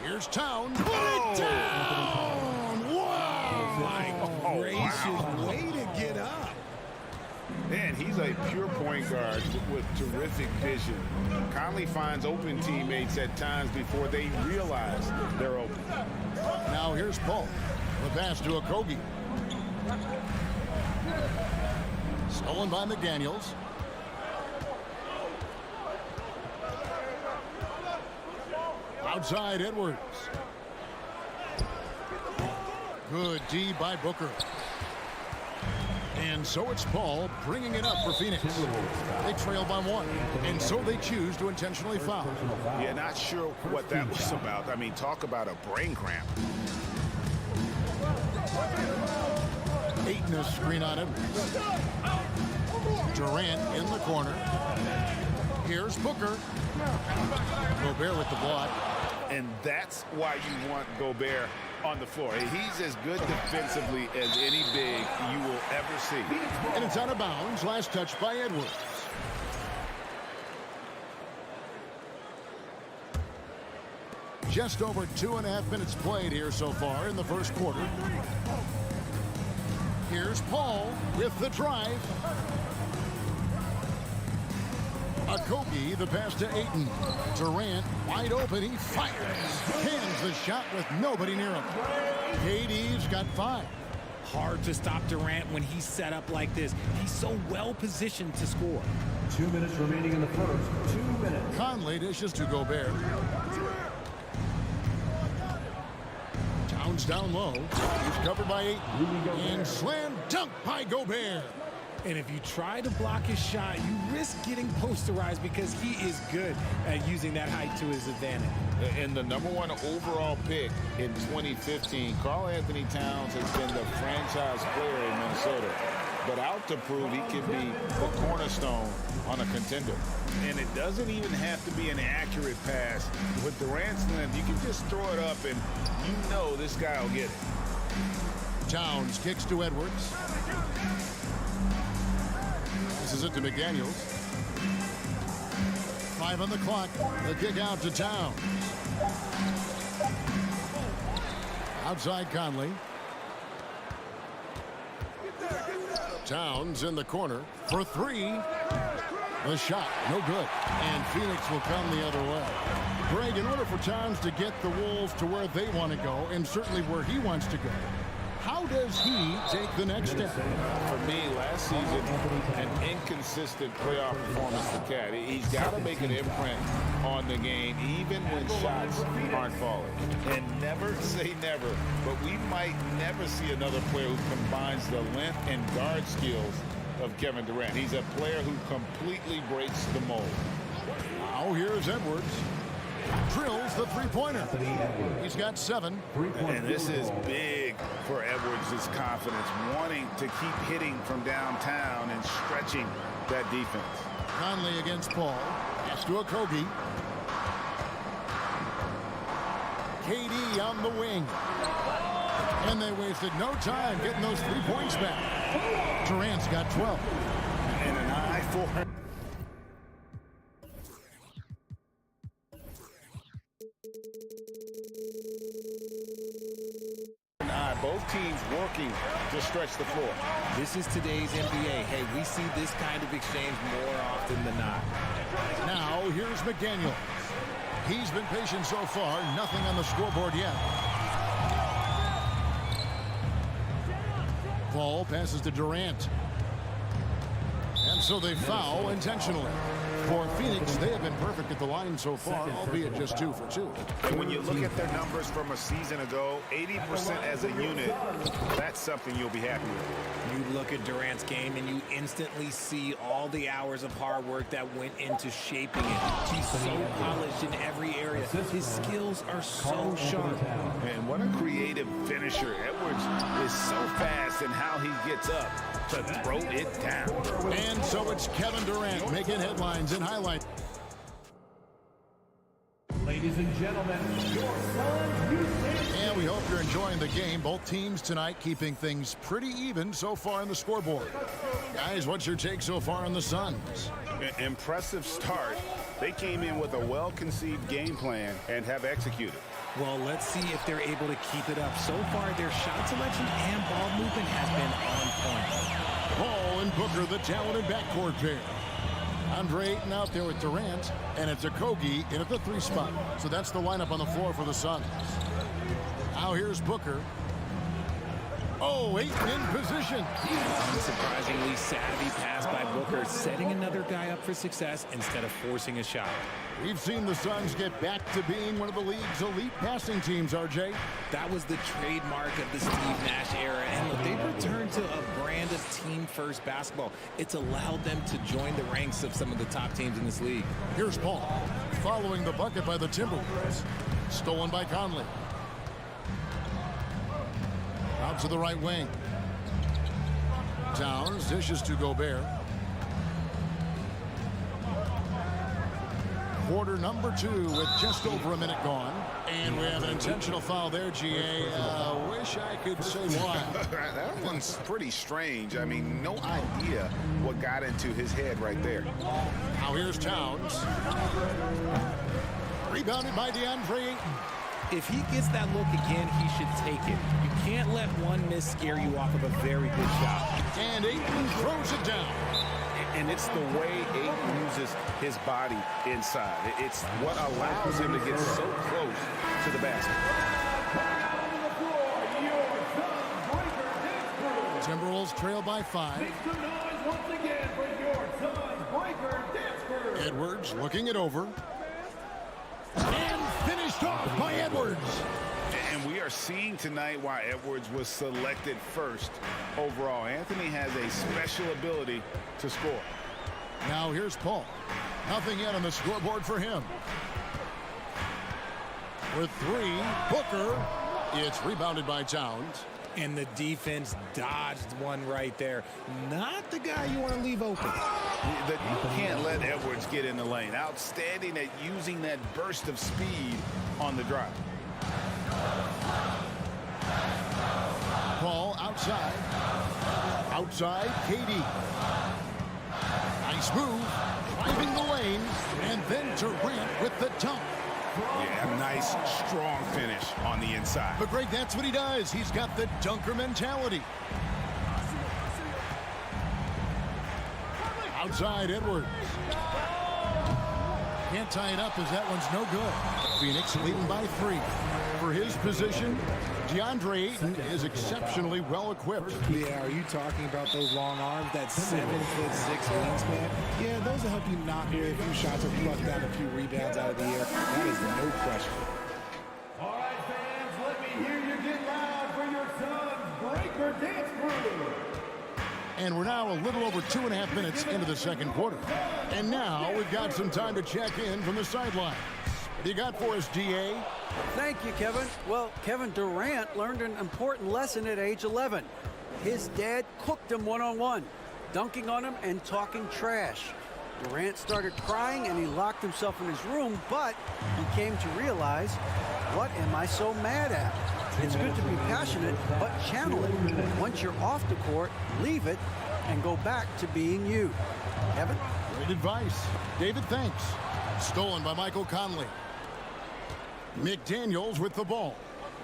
Here's Towns. Put it down! Wow! My gracious, way to get up. Man, he's a pure point guard with terrific vision. Conley finds open teammates at times before they realize they're open. Now here's Paul. The pass to Okogie. Stolen by McDaniels. Outside Edwards. Good D by Booker. And so it's Paul bringing it up for Phoenix. They trail by 1, and so they choose to intentionally foul. Yeah, not sure what that was about. I mean, talk about a brain cramp. Ayton a screen on him. Durant in the corner. Here's Booker. Gobert with the block. And that's why you want Gobert on the floor. He's as good defensively as any big you will ever see. And it's out of bounds. Last touch by Edwards. Just over 2.5 minutes played here so far in the first quarter. Here's Paul with the drive. Okogie, the pass to Ayton. Durant, wide open, he fires. Cans the shot with nobody near him. KD's got 5. Hard to stop Durant when he's set up like this. He's so well positioned to score. 2 minutes remaining in the first. 2 minutes. Conley dishes to Gobert. Towns down low. He's covered by Ayton. And slam dunk by Gobert. And if you try to block his shot, you risk getting posterized because he is good at using that height to his advantage. And the #1 overall pick in 2015, Karl Anthony Towns has been the franchise player in Minnesota, but out to prove he can be the cornerstone on a contender. And it doesn't even have to be an accurate pass. With Durant's length, you can just throw it up and you know this guy will get it. Towns kicks to Edwards. This is it to McDaniels. 5 on the clock. The kick out to Towns. Outside Conley. Towns in the corner for 3. The shot, no good. And Phoenix will come the other way. Greg, in order for Towns to get the Wolves to where they want to go, and certainly where he wants to go, how does he take the next step? For me, last season, an inconsistent playoff performance for Cat. He's got to make an imprint on the game, even when shots aren't falling. And never say never, but we might never see another player who combines the length and guard skills of Kevin Durant. He's a player who completely breaks the mold. Now here's Edwards. Drills the three-pointer. He's got 7. And this is big for Edwards' confidence, wanting to keep hitting from downtown and stretching that defense. Conley against Paul. Pass to Okogie. KD on the wing. And they wasted no time getting those 3 points back. Durant's got 12. And an eye for him. Both teams working to stretch the floor. This is today's NBA. Hey, we see this kind of exchange more often than not. Now, here's McDaniel. He's been patient so far. Nothing on the scoreboard yet. Ball passes to Durant. And so they foul intentionally. For Phoenix, they have been perfect at the line so far, albeit just 2 for 2. And when you look at their numbers from a season ago, 80% as a unit, that's something you'll be happy with. You look at Durant's game and you instantly see all the hours of hard work that went into shaping it. He's so polished in every area. His skills are so sharp. And what a creative finisher. Edwards is so fast in how he gets up to throw it down. And so it's Kevin Durant making headlines and highlights. Ladies and gentlemen, your Suns UConn. And we hope you're enjoying the game. Both teams tonight keeping things pretty even so far on the scoreboard. Guys, what's your take so far on the Suns? Impressive start. They came in with a well-conceived game plan and have executed. Well, let's see if they're able to keep it up. So far, their shot selection and ball movement has been on point. Paul and Booker, the talented backcourt pair. Andre Ayton out there with Durant, and it's Okogie in at the 3 spot. So that's the lineup on the floor for the Suns. Now here's Booker. Oh, Ayton in position. Unsurprisingly savvy pass by Booker, setting another guy up for success instead of forcing a shot. We've seen the Suns get back to being one of the league's elite passing teams, RJ. That was the trademark of the Steve Nash era, and look, they've returned to a brand of team-first basketball. It's allowed them to join the ranks of some of the top teams in this league. Here's Paul, following the bucket by the Timberwolves. Stolen by Conley. Out to the right wing. Towns dishes to Gobert. Quarter number 2 with just over a minute gone. And we have an intentional foul there, GA. Wish I could say why. That one's pretty strange. I mean, no idea what got into his head right there. Now here's Towns. Rebounded by DeAndre Ayton. If he gets that look again, he should take it. You can't let one miss scare you off of a very good shot. And Ayton throws it down. And it's the way Ayton uses his body inside. It's what allows him to get so close to the basket. Timberwolves trail by 5. Make some noise once again for your Suns breaker dance. Edwards looking it over. And finished off by Edwards. And we are seeing tonight why Edwards was selected first overall. Anthony has a special ability to score. Now here's Paul. Nothing yet on the scoreboard for him. With 3, Booker. It's rebounded by Towns. And the defense dodged one right there. Not the guy you want to leave open. You can't let Edwards get in the lane. Outstanding at using that burst of speed on the drive. Paul outside. Outside, KD. Nice move. Driving the lane. And then Durant with the dunk. Yeah, nice, strong finish on the inside. But Greg, that's what he does. He's got the dunker mentality. Outside, Edwards. Can't tie it up as that one's no good. Phoenix leading by 3. For his position, DeAndre Ayton is exceptionally well equipped. Yeah, are you talking about those long arms, that 7'6" wingspan? Yeah, those will help you knock away a few shots or pluck down a few rebounds out of the air. That is no question. All right, fans, let me hear you get loud for your son's breaker dance crew. And we're now a little over 2.5 minutes into the second quarter. And now we've got some time to check in from the sidelines. What do you got for us, DA? Thank you, Kevin. Well, Kevin Durant learned an important lesson at age 11. His dad cooked him one-on-one, dunking on him and talking trash. Durant started crying and he locked himself in his room, but he came to realize, what am I so mad at? It's good to be passionate, but channel it. Once you're off the court, leave it and go back to being you. Kevin? Great advice. David, thanks. Stolen by Michael Conley. McDaniels with the ball.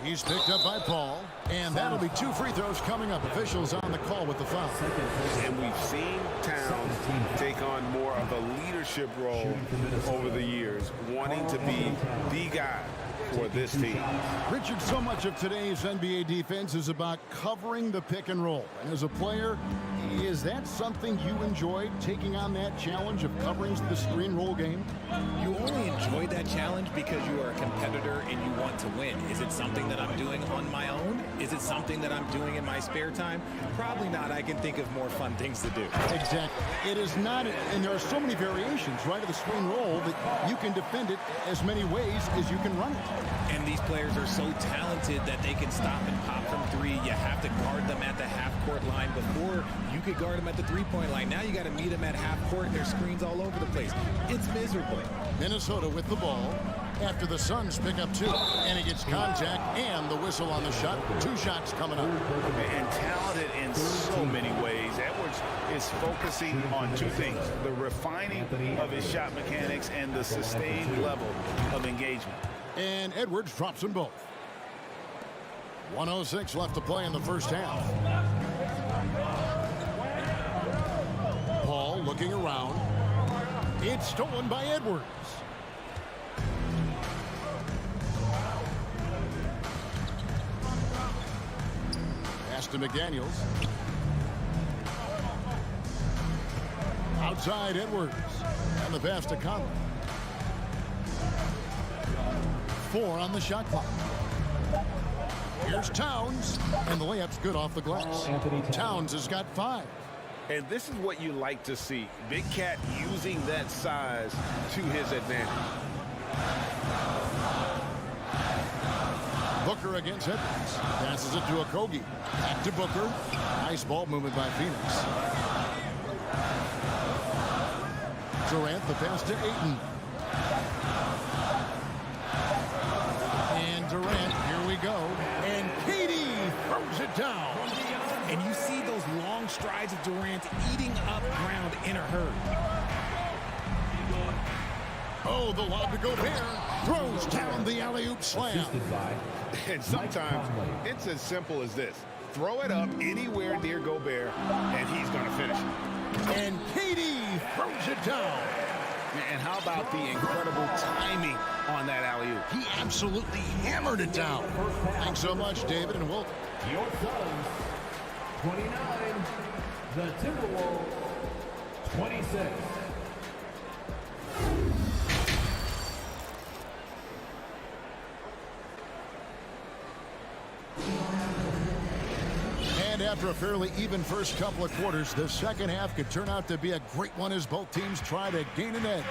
He's picked up by Paul, and that'll be 2 free throws coming up. Officials on the call with the foul. And we've seen Towns take on more of a leadership role over the years, wanting to be the guy for this team. Richard, so much of today's NBA defense is about covering the pick and roll. And as a player, is that something you enjoyed, taking on that challenge of covering the screen roll game? You only enjoy that challenge because you are a competitor and you want to win. Is it something that I'm doing on my own? Is it something that I'm doing in my spare time? Probably not. I can think of more fun things to do. Exactly. It is not, and there are so many variations, right, of the screen roll that you can defend it as many ways as you can run it. And these players are so talented that they can stop and pop from three. You have to guard them at the half-court line. Before, you could guard them at the three-point line. Now you got to meet them at half-court, and there's screens all over the place. It's miserable. Minnesota with the ball after the Suns pick up 2. And he gets contact and the whistle on the shot. 2 shots coming up. And talented in so many ways. Edwards is focusing on 2 things: the refining of his shot mechanics and the sustained level of engagement. And Edwards drops them both. 1:06 left to play in the first half. Paul looking around. It's stolen by Edwards. Pass to McDaniels. Outside Edwards. And the pass to Conley. 4 on the shot clock. Here's Towns, and the layup's good off the glass. Towns has got 5. And this is what you like to see. Big Cat using that size to his advantage. Booker against Edwards. Passes it to Okogie. Back to Booker. Nice ball movement by Phoenix. Durant, the pass to Ayton. And Durant, here we go. And Katie throws it down. And you see those long strides of Durant eating up ground in a hurry. Oh, the lob to Gobert. Throws down the alley-oop slam. And sometimes it's as simple as this. Throw it up anywhere near Gobert, and he's going to finish it. And Katie throws it down. And how about the incredible timing on that alley-oop? He absolutely hammered it down. Thanks so much, David and Wilt. Your Suns, 29. The Timberwolves, 26. And after a fairly even first couple of quarters, the second half could turn out to be a great one as both teams try to gain an edge.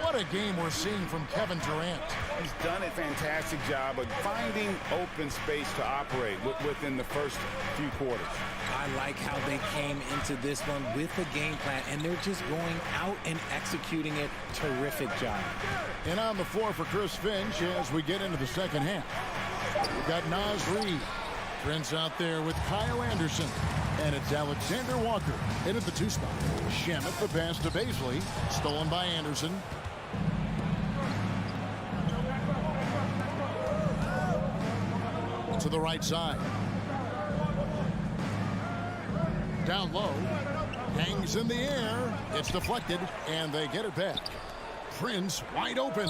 What a game we're seeing from Kevin Durant. He's done a fantastic job of finding open space to operate within the first few quarters. I like how they came into this one with a game plan, and they're just going out and executing it. Terrific job. And on the floor for Chris Finch as we get into the second half. We've got Naz Reid. Prince out there with Kyle Anderson. And it's Alexander Walker into the 2 spot. Shamet the pass to Baisley. Stolen by Anderson. To the right side. Down low. Hangs in the air. It's deflected, and they get it back. Prince wide open.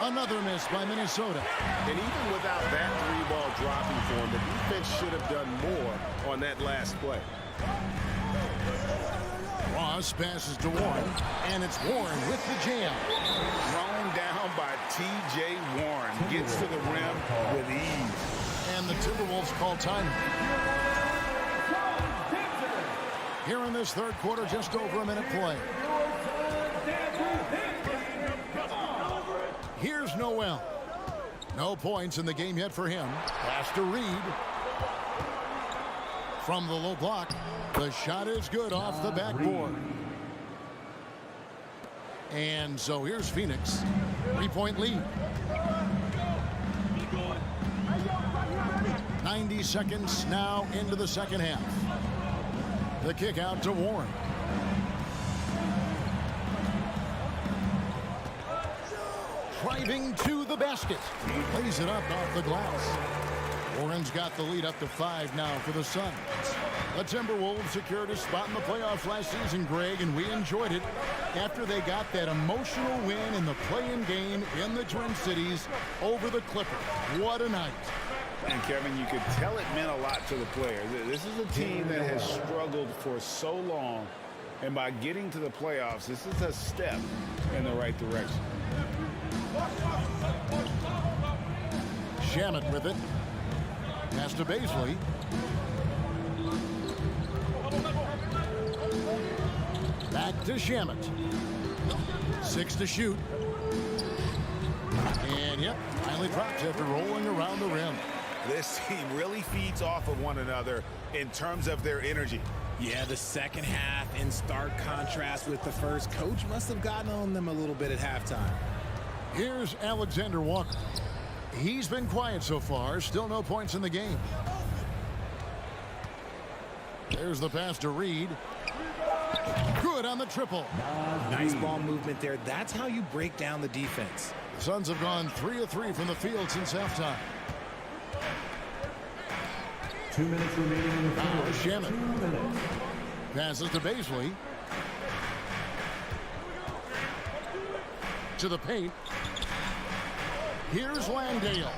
Another miss by Minnesota. And even without that three-ball dropping for him, the defense should have done more on that last play. Ross passes to Warren, and it's Warren with the jam. Thrown down by T.J. Warren. Gets to the rim with ease. And the Timberwolves call time. Here in this third quarter, just over a minute play. Here's Noel. No points in the game yet for him. Pass to Reed. From the low block, the shot is good off the backboard. And so here's Phoenix. 3-point lead. 90 seconds now into the second half. The kick out to Warren. Driving to the basket. Lays it up off the glass. Warren's got the lead up to 5 now for the Suns. The Timberwolves secured a spot in the playoffs last season, Greg, and we enjoyed it after they got that emotional win in the play-in game in the Twin Cities over the Clippers. What a night. And Kevin, you could tell it meant a lot to the players. This is a team that has struggled for so long, and by getting to the playoffs, this is a step in the right direction. Shamet with it. Pass to Baisley. Back to Shamet. 6 to shoot. And yep, finally drops after rolling around the rim. This team really feeds off of one another in terms of their energy. Yeah, the second half in stark contrast with the first. Coach must have gotten on them a little bit at halftime. Here's Alexander Walker. He's been quiet so far. Still no points in the game. There's the pass to Reed. Good on the triple. Nice ball movement there. That's how you break down the defense. The Suns have gone 3 of 3 from the field since halftime. 2 minutes remaining in the Now fourth. Shamet. 2 minutes. Passes to Baisley. To the paint. Here's Landale.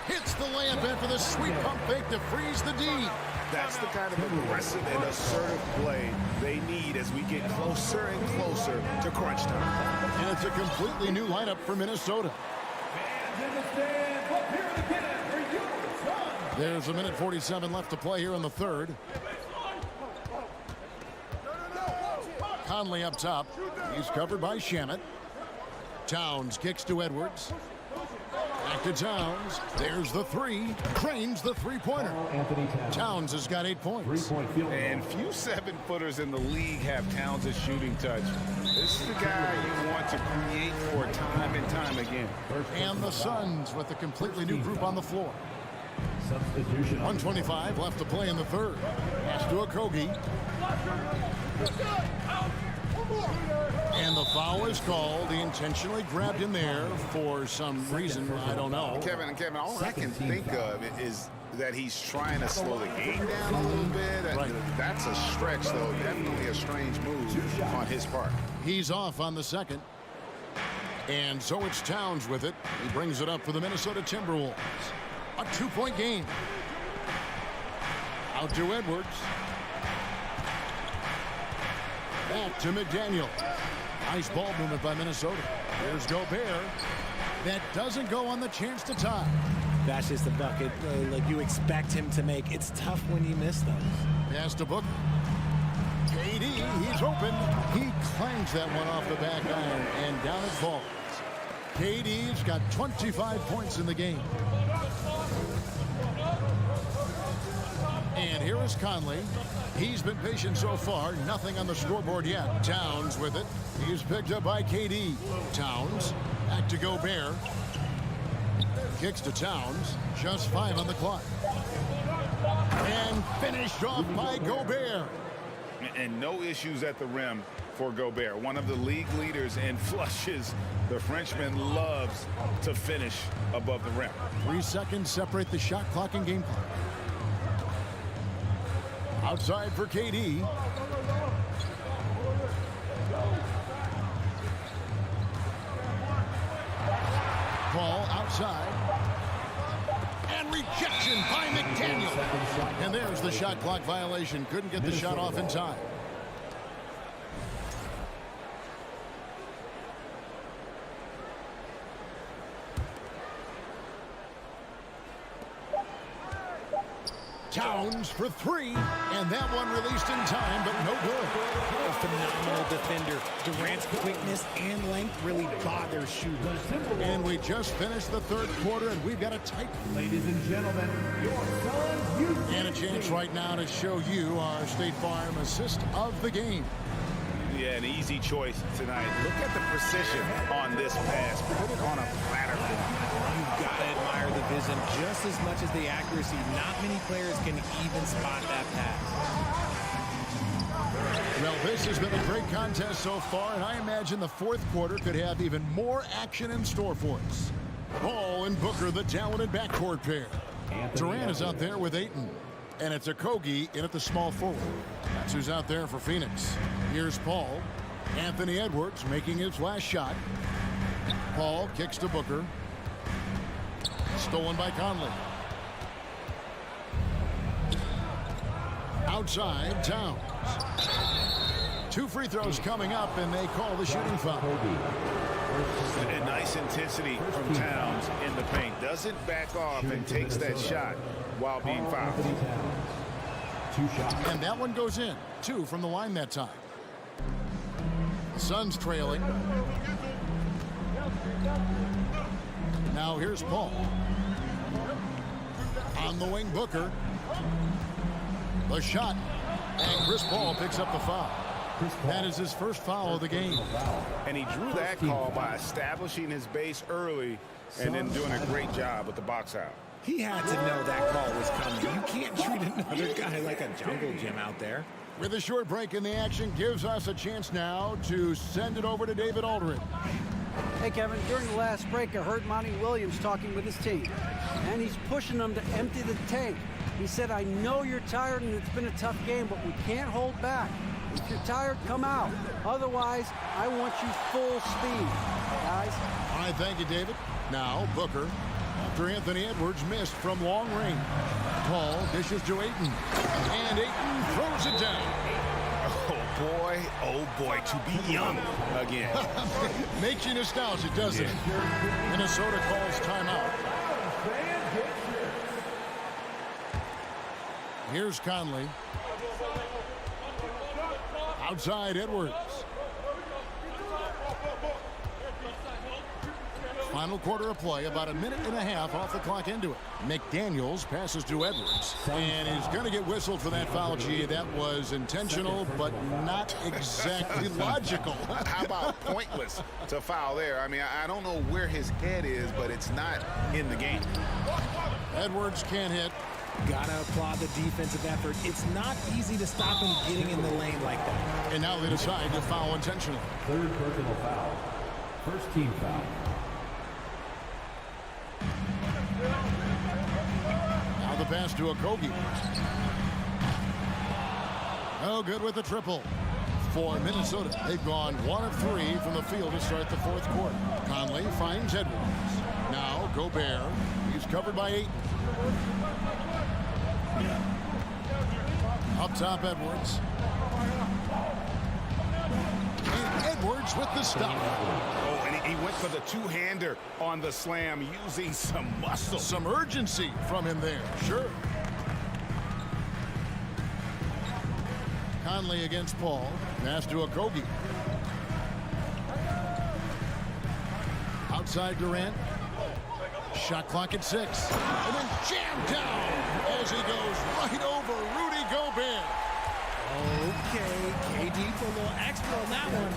Hits the layup after the sweet pump fake to freeze the D. That's the kind of aggressive and assertive play they need as we get closer and closer to crunch time. And it's a completely new lineup for Minnesota. Fans in the stands, let's hear it again for your Suns. There's 1:47 left to play here in the third. Conley up top. He's covered by Shamet. Towns kicks to Edwards. Back to Towns. There's the three. Cranes the three-pointer. Anthony Towns has got 8 points. 3-point field goal. And few 7-footers in the league have Towns' shooting touch. This is the guy you want to create for time and time again. And the Suns with a completely new group on the floor. Substitution. 1:25 left to play in the third. Pass to Okogie. And the foul is called. He intentionally grabbed him there for some reason. I don't know. Kevin, all I can think of is that he's trying to slow the game down a little bit. Right. That's a stretch, though. Definitely a strange move on his part. He's off on the second. And so it's Towns with it. He brings it up for the Minnesota Timberwolves. A 2-point game. Out to Edwards. Back to McDaniel. Nice ball movement by Minnesota. Here's Gobert. That doesn't go on the chance to tie. That's just a bucket like you expect him to make. It's tough when you miss those. Pass to Booker. KD, he's open. He clangs that one off the back iron, and down it falls. KD's got 25 points in the game. And here is Conley. He's been patient so far. Nothing on the scoreboard yet. Towns with it. He's picked up by KD. Towns. Back to Gobert. Kicks to Towns. Just 5 on the clock. And finished off by Gobert. And no issues at the rim for Gobert. One of the league leaders in flushes. The Frenchman loves to finish above the rim. 3 seconds separate the shot clock and game clock. Outside for KD. outside. And rejection by McDaniel. And there's the shot clock violation. Couldn't get the shot off in time. Towns for three, and that one released in time, but no good. A phenomenal defender. Durant's quickness and length really bother shooters. And we just finished the third quarter, and we've got a tight. Ladies and gentlemen, your son's And a chance right now to show you our State Farm assist of the game. Yeah, an easy choice tonight. Look at the precision on this pass. Put it on a platter. You've got to admire the vision just as much as the accuracy. Not many players can even spot that pass. Well, this has been a great contest so far, and I imagine the fourth quarter could have even more action in store for us. Ball and Booker, the talented backcourt pair. Durant is out there with Ayton, and it's Okogie in at the small forward. That's who's out there for Phoenix. Here's Paul. Anthony Edwards making his last shot. Paul kicks to Booker. Stolen by Conley. Outside, Towns. 2 free throws coming up, and they call the shooting foul. And nice intensity from Towns in the paint. Doesn't back off and takes that shot while being fouled. And that one goes in. 2 from the line that time. The Suns trailing. Now here's Paul. On the wing, Booker. The shot. And Chris Paul picks up the foul. That is his first foul of the game. And he drew that call by establishing his base early and then doing a great job with the box out. He had to know that call was coming. You can't treat another guy like a jungle gym out there. With a short break in the action, gives us a chance now to send it over to David Aldridge. Hey, Kevin, during the last break, I heard Monty Williams talking with his team, and he's pushing them to empty the tank. He said, I know you're tired and it's been a tough game, but we can't hold back. If you're tired, come out. Otherwise, I want you full speed, guys. All right, thank you, David. Now, Booker, after Anthony Edwards missed from long range. Paul dishes to Ayton, and Ayton throws it down. Oh boy, to be young again. Makes you nostalgic, doesn't it? Minnesota calls timeout. Here's Conley. Outside, Edwards. Final quarter of play, about a minute and a half off the clock into it. McDaniels passes to Edwards, and he's going to get whistled for that foul. Gee, that was intentional, but not exactly logical. How about pointless to foul there? I mean, I don't know where his head is, but it's not in the game. Edwards can't hit. Gotta applaud the defensive effort. It's not easy to stop him getting in the lane like that. And now they decide to foul intentionally. Third personal foul. First team foul. Now the pass to Okogie. Oh, good with the triple. For Minnesota, they've gone 1 of 3 from the field to start the fourth quarter. Conley finds Edwards. Now Gobert. He's covered by Ayton. Up top, Edwards. And Edwards with the stop. Oh, and he went for the two-hander on the slam, using some muscle. Some urgency from him there, sure. Conley against Paul. Pass to Okogie. Outside Durant. Shot clock at 6. And then jammed down as he goes right over Rudy Gobert. Okay, KD for a little extra on that one.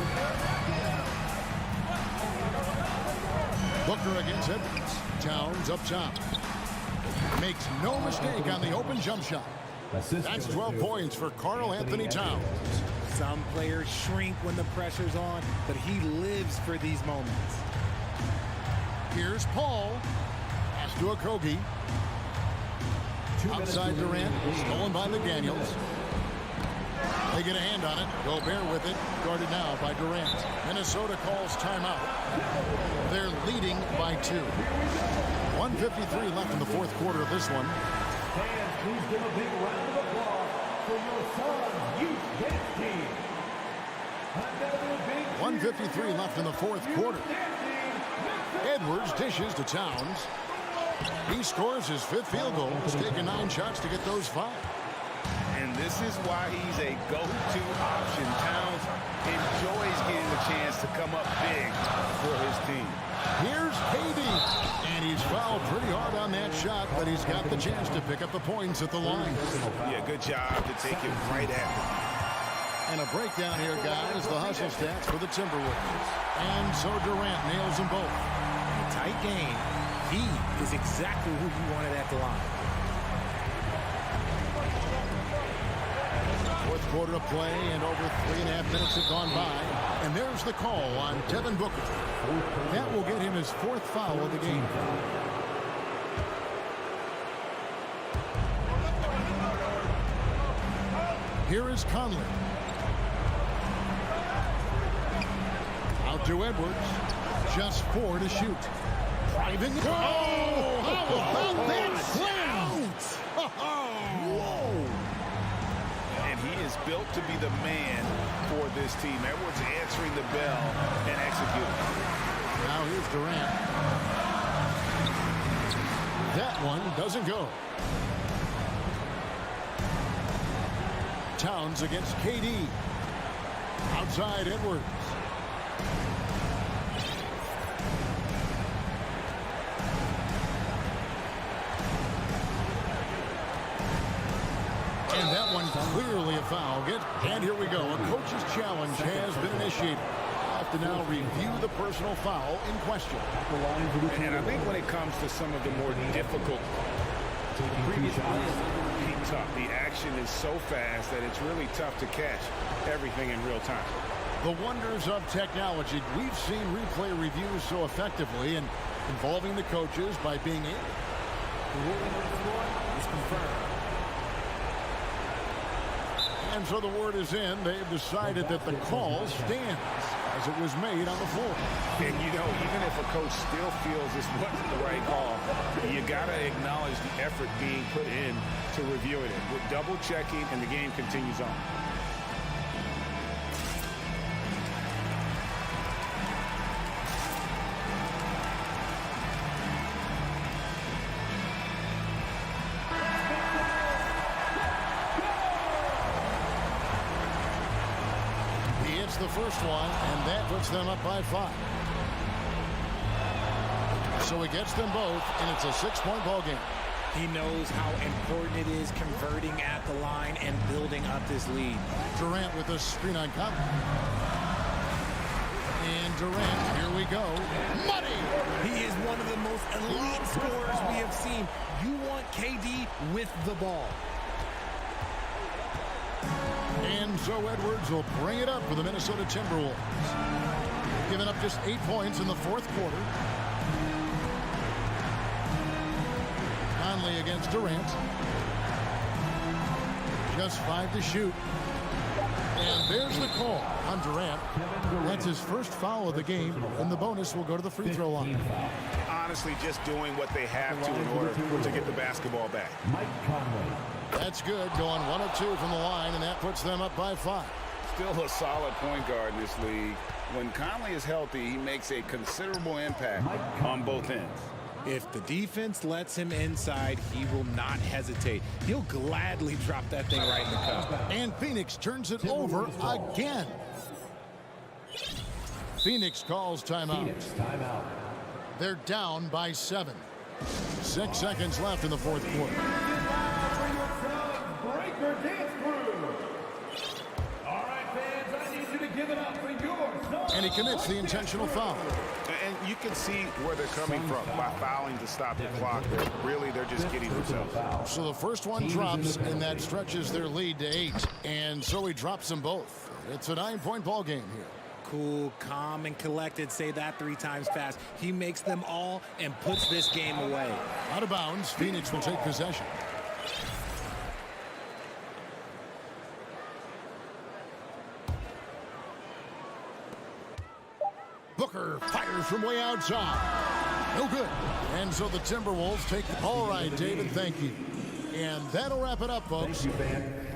Booker against Edwards. Towns up top. Makes no mistake on the open jump shot. That's 12 points for Karl Anthony Towns. Some players shrink when the pressure's on, but he lives for these moments. Here's Paul. Pass to Okogie. Outside Durant. Stolen by McDaniels. They get a hand on it. Gobert with it. Guarded now by Durant. Minnesota calls timeout. They're leading by 2. 1:53 left in the fourth quarter of this one. Fans, please give a big round of applause for your son's youth dance team. Another big 1:53 left in the fourth quarter. Edwards dishes to Towns. He scores his 5th field goal. He's taken 9 shots to get those 5. And this is why he's a go-to option. Towns enjoys getting the chance to come up big for his team. Here's KD. And he's fouled pretty hard on that shot, but he's got the chance to pick up the points at the line. Yeah, good job to take it right at him. And a breakdown here, guys. The hustle stats for the Timberwolves. And so Durant nails them both. Tight game. He is exactly who you wanted at the line. Fourth quarter of play, and over 3.5 minutes have gone by. And there's the call on Devin Booker. That will get him his 4th foul of the game. Here is Conley. Out to Edwards. Just 4 to shoot. Driving. Oh, how about that slam? Whoa. And he is built to be the man for this team. Edwards answering the bell and executing. Now here's Durant. That one doesn't go. Towns against KD. Outside Edwards. And that one clearly a foul. And here we go. A coach's challenge has been initiated. Have to now review the personal foul in question. And I think when it comes to some of the more difficult previous plays, tough. The action is so fast that it's really tough to catch everything in real time. The wonders of technology. We've seen replay reviews so effectively and involving the coaches by being able. The ruling on the floor is confirmed. And so the word is in. They've decided that the call stands as it was made on the floor. And, you know, even if a coach still feels this wasn't the right call, you got to acknowledge the effort being put in to reviewing it. With double-checking, and the game continues on. The first one, and that puts them up by 5. So he gets them both, and it's a 6-point ball game. He knows how important it is converting at the line and building up this lead. Durant with a screen on Conley. And Durant, here we go. Money! He is one of the most elite scorers we have seen. You want KD with the ball. And so Edwards will bring it up for the Minnesota Timberwolves. Giving up just 8 points in the fourth quarter. Conley against Durant. Just 5 to shoot. And there's the call on Durant. That's his first foul of the game, and the bonus will go to the free throw line. Honestly, just doing what they have to in order to get the basketball back. That's good, going 1 of 2 from the line, and that puts them up by 5. Still a solid point guard in this league. When Conley is healthy, he makes a considerable impact on both ends. If the defense lets him inside, he will not hesitate. He'll gladly drop that thing right in the cup. And Phoenix turns it over again. Phoenix calls timeout. They're down by 7. 6 seconds left in the fourth quarter. And he commits the intentional foul. And you can see where they're coming from by fouling to stop the clock. Really, they're just getting themselves out. So the first one drops, and that stretches their lead to 8. And so he drops them both. It's a 9-point ball game here. Cool, calm, and collected. Say that 3 times fast. He makes them all and puts this game away. Out of bounds, Phoenix will take possession. Booker fires from way outside. No good. And so the Timberwolves take the... All right, David, thank you. And that'll wrap it up, folks. Thank you, man.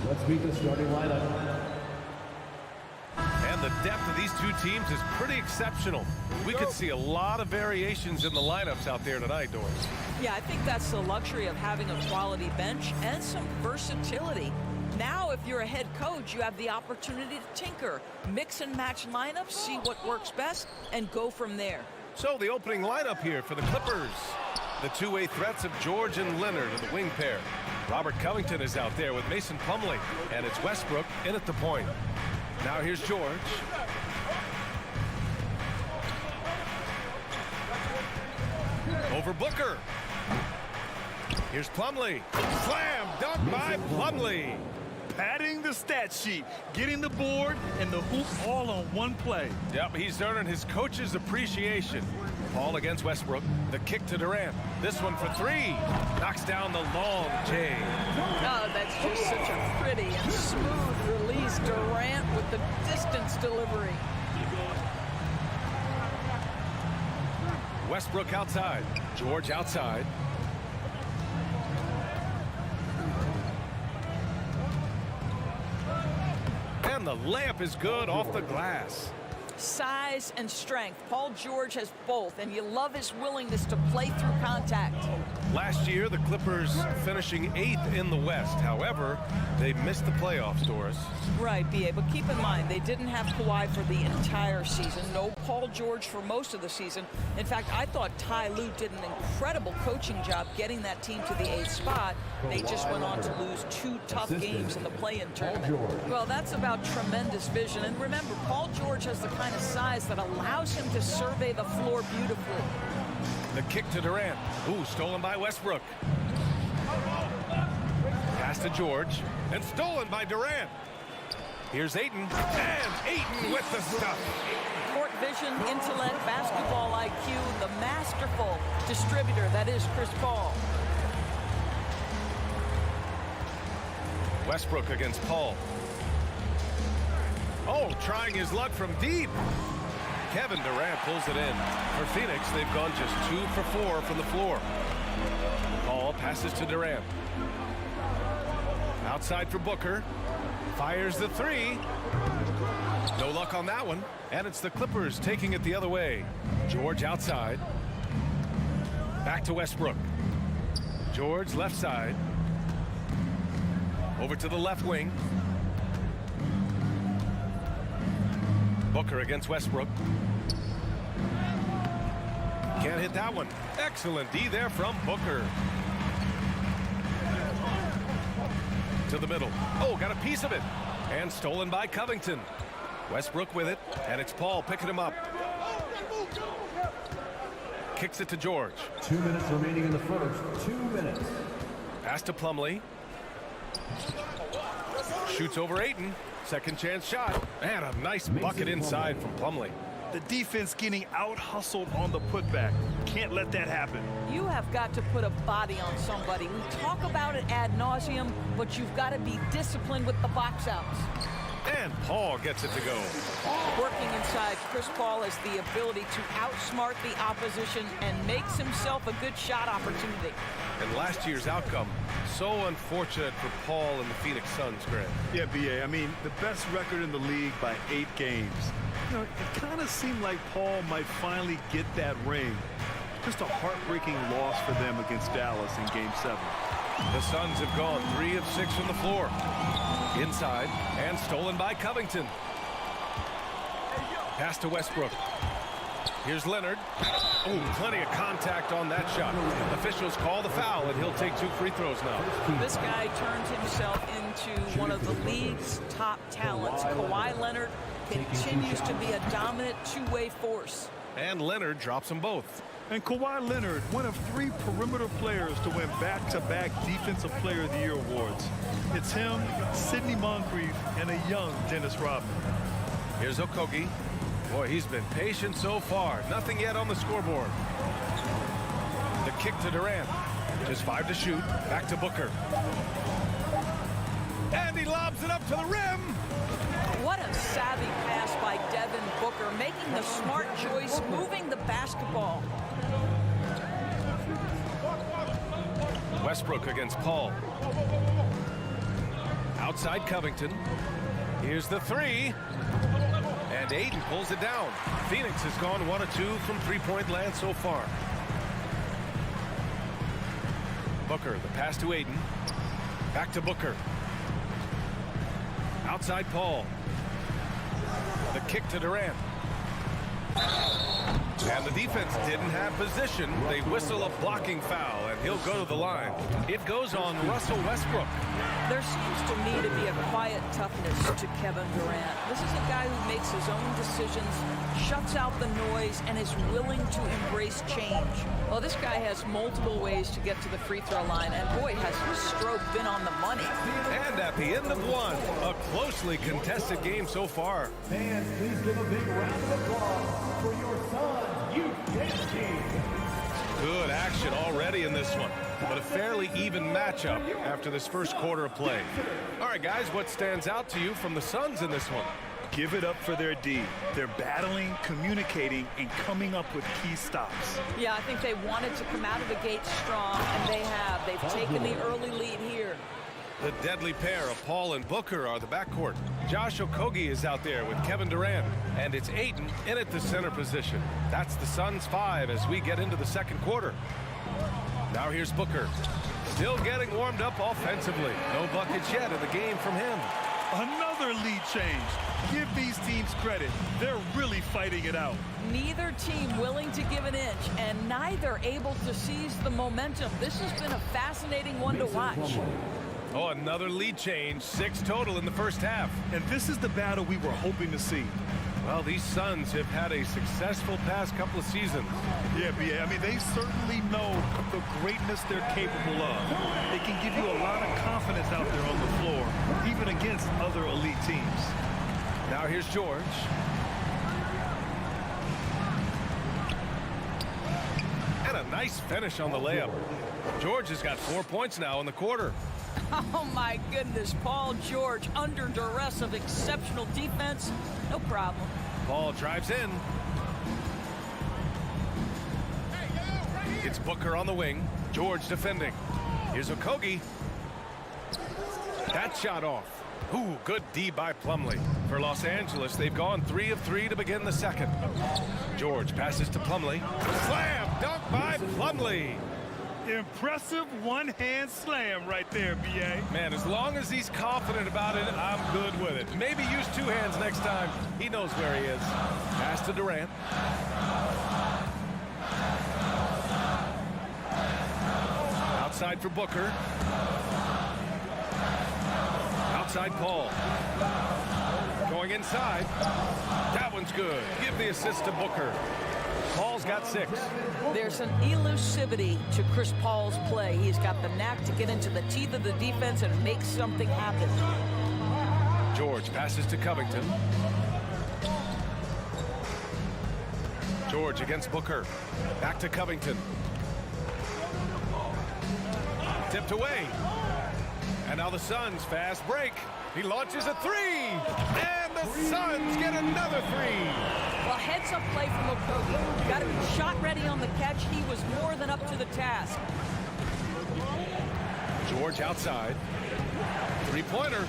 Let's meet the starting lineup. And the depth of these two teams is pretty exceptional. We could see a lot of variations in the lineups out there tonight, Doris. Yeah, I think that's the luxury of having a quality bench and some versatility. Now, if you're a head coach, you have the opportunity to tinker, mix and match lineups, see what works best, and go from there. So the opening lineup here for the Clippers. The two-way threats of George and Leonard are the wing pair. Robert Covington is out there with Mason Plumlee, and it's Westbrook in at the point. Now here's George. Over Booker. Here's Plumlee. Slam dunk by Plumlee. Padding the stat sheet, getting the board and the hoop all on one play. Yep, he's earning his coach's appreciation. Paul against Westbrook. The kick to Durant. This one for three. Knocks down the long J. Oh, that's just such a pretty and smooth release. Durant with the distance delivery. Westbrook outside. George outside. And the layup is good off the glass. Size and strength. Paul George has both, and you love his willingness to play through contact. Last year, the Clippers finishing 8th in the West. However, they missed the playoffs, Doris. Right, B.A., but keep in mind, they didn't have Kawhi for the entire season. No Paul George for most of the season. In fact, I thought Ty Lue did an incredible coaching job getting that team to the 8th spot. They just went on to lose 2 tough games in the play-in tournament. Well, that's about tremendous vision. And remember, Paul George has the kind of size that allows him to survey the floor beautifully. The kick to Durant. Ooh, stolen by Westbrook. Pass to George. And stolen by Durant. Here's Ayton. And Ayton with the stuff. Court vision, intellect, basketball IQ, the masterful distributor that is Chris Paul. Westbrook against Paul. Oh, trying his luck from deep. Kevin Durant pulls it in. For Phoenix, they've gone just 2 for 4 from the floor. Paul passes to Durant. Outside for Booker. Fires the 3. No luck on that one. And it's the Clippers taking it the other way. George outside. Back to Westbrook. George left side. Over to the left wing. Booker against Westbrook. Can't hit that one. Excellent D there from Booker. To the middle. Oh, got a piece of it. And stolen by Covington. Westbrook with it. And it's Paul picking him up. Kicks it to George. 2 minutes remaining in the first. 2 minutes. Pass to Plumlee. Shoots over Ayton. Second chance shot. And a nice bucket inside from Plumlee. The defense getting out-hustled on the putback. Can't let that happen. You have got to put a body on somebody. We talk about it ad nauseum, but you've got to be disciplined with the box outs. And Paul gets it to go. Working inside, Chris Paul has the ability to outsmart the opposition and makes himself a good shot opportunity. And last year's outcome, so unfortunate for Paul and the Phoenix Suns, Grant. Yeah, B.A., I mean, the best record in the league by 8 games. You know, it kind of seemed like Paul might finally get that ring. Just a heartbreaking loss for them against Dallas in Game 7. The Suns have gone 3 of 6 from the floor. Inside, and stolen by Covington. Pass to Westbrook. Here's Leonard. Oh, plenty of contact on that shot. Officials call the foul, and he'll take 2 free throws now. This guy turned himself into one of the league's top talents. Kawhi Leonard continues to be a dominant two-way force. And Leonard drops them both. And Kawhi Leonard, one of 3 perimeter players to win back-to-back Defensive Player of the Year awards. It's him, Sidney Moncrief, and a young Dennis Rodman. Here's Okogie. Boy, he's been patient so far. Nothing yet on the scoreboard. The kick to Durant. Just 5 to shoot. Back to Booker. And he lobs it up to the rim. What a savvy pass by Devin Booker, making the smart choice, moving the basketball. Westbrook against Paul. Outside Covington. Here's the three. And Ayton pulls it down. Phoenix has gone 1 of 2 from three-point land so far. Booker, the pass to Ayton. Back to Booker. Outside Paul. The kick to Durant. And the defense didn't have position. They whistle a blocking foul, and he'll go to the line. It goes on Russell Westbrook. There seems to me to be a quiet toughness to Kevin Durant. This is a guy who makes his own decisions, shuts out the noise, and is willing to embrace change. Well, this guy has multiple ways to get to the free throw line, and boy, has his stroke been on the money. And at the end of one, a closely contested game so far. Fans, please give a big round of applause for your Suns Youth Dance Team. Good action already in this one, but a fairly even matchup after this first quarter of play. All right, guys, what stands out to you from the Suns in this one? Give it up for their D. They're battling, communicating, and coming up with key stops. Yeah, I think they wanted to come out of the gate strong, and they have. They've taken the early lead here. The deadly pair of Paul and Booker are the backcourt. Josh Okogie is out there with Kevin Durant, and it's Ayton in at the center position. That's the Suns' 5 as we get into the second quarter. Now here's Booker, still getting warmed up offensively. No buckets yet in the game from him. Another lead change. Give these teams credit. They're really fighting it out. Neither team willing to give an inch, and neither able to seize the momentum. This has been a fascinating one to watch. Oh, another lead change, 6 total in the first half. And this is the battle we were hoping to see. Well, these Suns have had a successful past couple of seasons. Yeah, I mean, they certainly know the greatness they're capable of. They can give you a lot of confidence out there on the floor, even against other elite teams. Now here's George. And a nice finish on the layup. George has got 4 points now in the quarter. Oh, my goodness. Paul George under duress of exceptional defense. No problem. Paul drives in. It's Booker on the wing. George defending. Here's Okogie. That shot off. Ooh, good D by Plumlee. For Los Angeles, they've gone 3 of 3 to begin the second. George passes to Plumlee. Slam dunk by Plumlee. Impressive one-hand slam right there, B.A. Man, as long as he's confident about it, I'm good with it. Maybe use 2 hands next time. He knows where he is. Pass to Durant. Outside for Booker. Outside Paul. Going inside. That one's good. Give the assist to Booker. Paul's got 6. There's an elusivity to Chris Paul's play. He's got the knack to get into the teeth of the defense and make something happen. George passes to Covington. George against Booker. Back to Covington. Tipped away. And now the Suns fast break. He launches a 3. And the Suns get another 3. Well, heads-up play from Okogie. Got to be shot ready on the catch. He was more than up to the task. George outside. 3-pointer.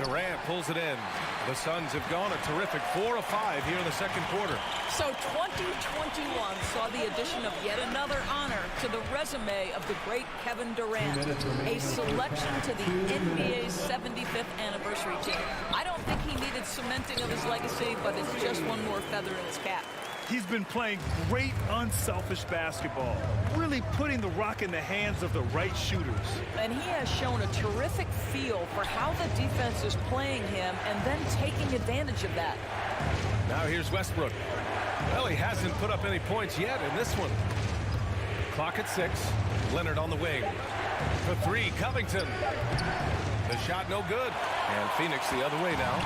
Durant pulls it in. The Suns have gone a terrific 4 of 5 here in the second quarter. So 2021 saw the addition of yet another honor to the resume of the great Kevin Durant, a selection to the NBA's 75th anniversary team. I don't think he needed cementing of his legacy, but it's just one more feather in his cap. He's been playing great, unselfish basketball, really putting the rock in the hands of the right shooters. And he has shown a terrific feel for how the defense is playing him and then taking advantage of that. Now here's Westbrook. Well, he hasn't put up any points yet in this one. Clock at 6. Leonard on the wing. For 3, Covington. The shot no good. And Phoenix the other way now.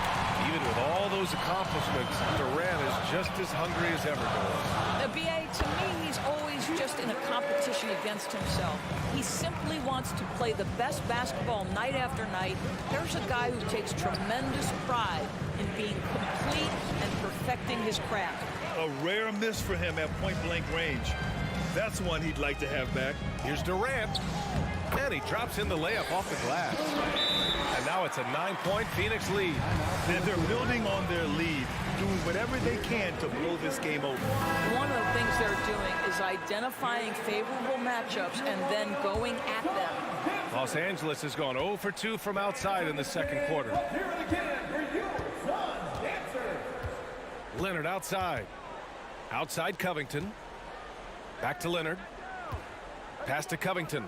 Even with all those accomplishments, Durant is just as hungry as ever goes. BA, to me, he's always just in a competition against himself. He simply wants to play the best basketball night after night. There's a guy who takes tremendous pride in being complete and perfecting his craft. A rare miss for him at point-blank range. That's one he'd like to have back. Here's Durant. And he drops in the layup off the glass. And now it's a 9-point Phoenix lead. And they're building on their lead, doing whatever they can to blow this game open. One of the things they're doing is identifying favorable matchups and then going at them. Los Angeles has gone 0 for 2 from outside in the second quarter. Leonard outside. Outside Covington. Back to Leonard. Pass to Covington.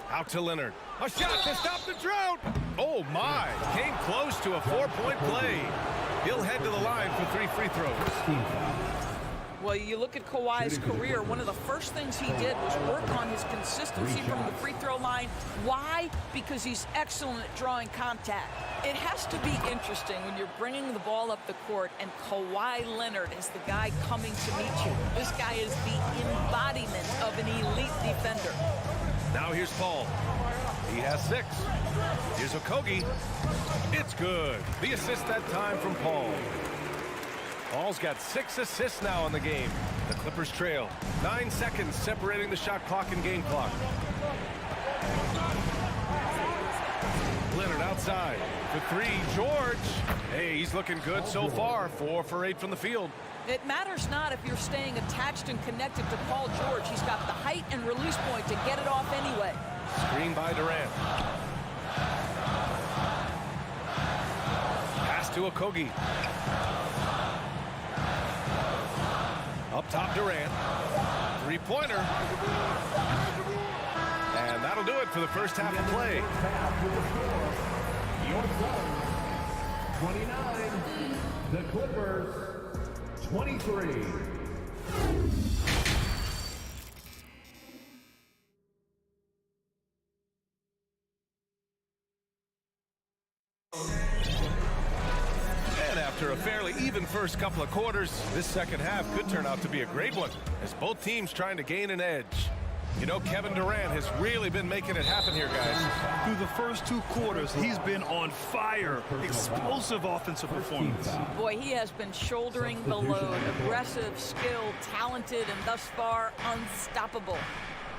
Out to Leonard. A shot to stop the drought. Oh, my. Came close to a 4-point play. He'll head to the line for 3 free throws. Well, you look at Kawhi's career, one of the first things he did was work on his consistency from the free throw line. Why? Because he's excellent at drawing contact. It has to be interesting when you're bringing the ball up the court and Kawhi Leonard is the guy coming to meet you. This guy is the embodiment of an elite defender. Now here's Paul. He has 6. Here's Okogie. It's good. The assist that time from Paul. Paul's got 6 assists now in the game. The Clippers trail. 9 seconds separating the shot clock and game clock. Leonard outside. The 3, George. Hey, he's looking good so far. 4 for 8 from the field. It matters not if you're staying attached and connected to Paul George. He's got the height and release point to get it off anyway. Screen by Durant. Pass to Okogie. Up top, Durant. 3-pointer. And that'll do it for the first half of play. Your Suns, 29. The Clippers, 23. And after a fairly even first couple of quarters, this second half could turn out to be a great one as both teams trying to gain an edge. You know, Kevin Durant has really been making it happen here, guys. Through the first 2 quarters, he's been on fire. Explosive offensive performance. Boy, he has been shouldering the load. Aggressive, skilled, talented, and thus far unstoppable.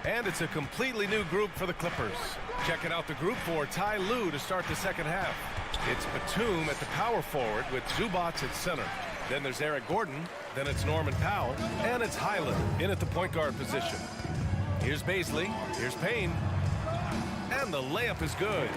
And it's a completely new group for the Clippers. Checking out the group for Ty Lue to start the second half. It's Batum at the power forward with Zubac at center. Then there's Eric Gordon. Then it's Norman Powell. And it's Highland in at the point guard position. Here's Baisley. Here's Payne. And the layup is good.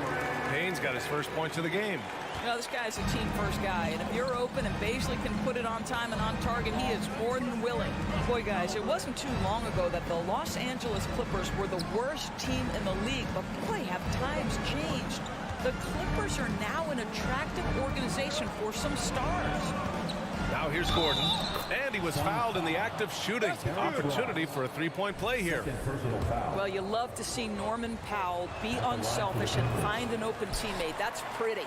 Payne's got his first points of the game. You know, this guy's a team-first guy, and if you're open and Baisley can put it on time and on target, he is more than willing. Boy, guys, it wasn't too long ago that the Los Angeles Clippers were the worst team in the league, but boy, have times changed. The Clippers are now an attractive organization for some stars. Now here's Gordon, and he was fouled in the act of shooting. Opportunity for a 3-point play here. Well, you love to see Norman Powell be unselfish and find an open teammate. That's pretty.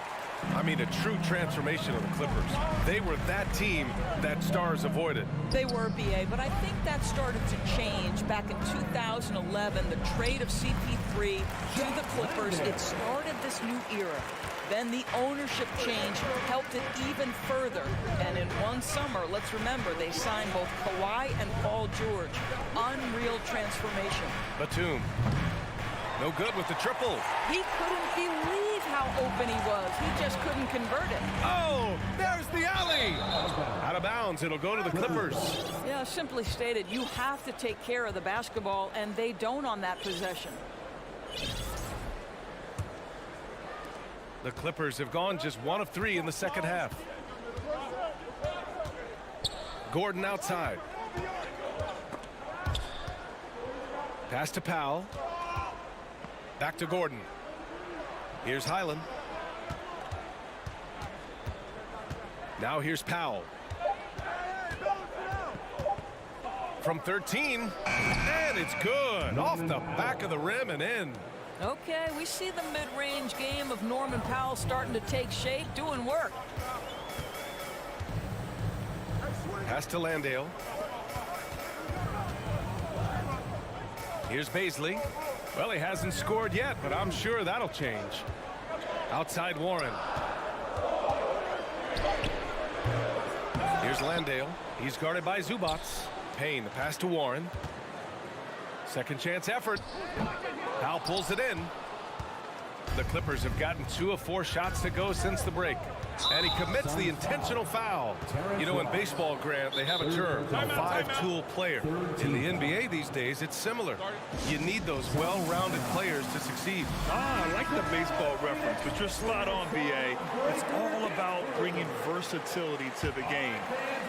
I mean, a true transformation of the Clippers. They were that team that stars avoided. They were, BA, but I think that started to change back in 2011. The trade of CP3 to the Clippers, it started this new era. Then the ownership change helped it even further. And in one summer, let's remember, they signed both Kawhi and Paul George. Unreal transformation. Batum. No good with the triple. He couldn't believe how open he was. He just couldn't convert it. Oh, there's the alley. Out of bounds, it'll go to the Clippers. Yeah, simply stated, you have to take care of the basketball, and they don't on that possession. The Clippers have gone just 1 of 3 in the second half. Gordon outside. Pass to Powell. Back to Gordon. Here's Highland. Now here's Powell. From 13, and it's good. Off the back of the rim and in. Okay, we see the mid-range game of Norman Powell starting to take shape, doing work. Pass to Landale. Here's Baisley. Well, he hasn't scored yet, but I'm sure that'll change. Outside Warren. Here's Landale. He's guarded by Zubac. Payne, the pass to Warren. Second chance effort. Powell pulls it in. The Clippers have gotten 2 of 4 shots to go since the break. And he commits the intentional foul. You know, in baseball, Grant, they have a term, a 5-tool player. In the NBA these days, it's similar. You need those well-rounded players to succeed. I like the baseball reference, but you're spot on, BA. It's all about bringing versatility to the game.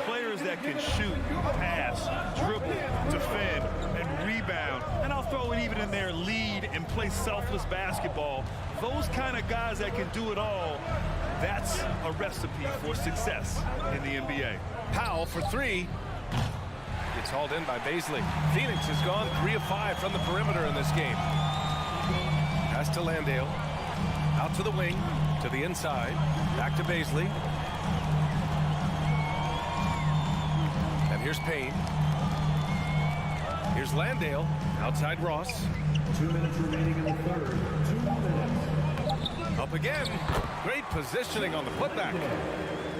Players that can shoot, pass, dribble, defend, and rebound. And I'll throw it even in there, lead and play selfless basketball. Those kind of guys that can do it all, that's a recipe for success in the NBA. Powell for 3. It's hauled in by Baisley. Phoenix has gone 3 of 5 from the perimeter in this game. Pass to Landale. Out to the wing, to the inside. Back to Baisley. And here's Payne. Here's Landale. Outside Ross. 2 minutes remaining in the third. 2 minutes. Up again. Great positioning on the putback.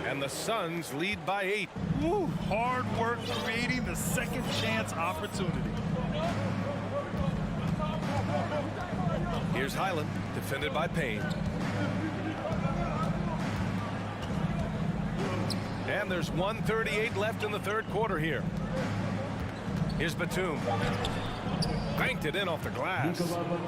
And the Suns lead by 8. Woo, hard work creating the second chance opportunity. Here's Highland, defended by Payne. And there's 1:38 left in the third quarter here. Here's Batum. Banked it in off the glass.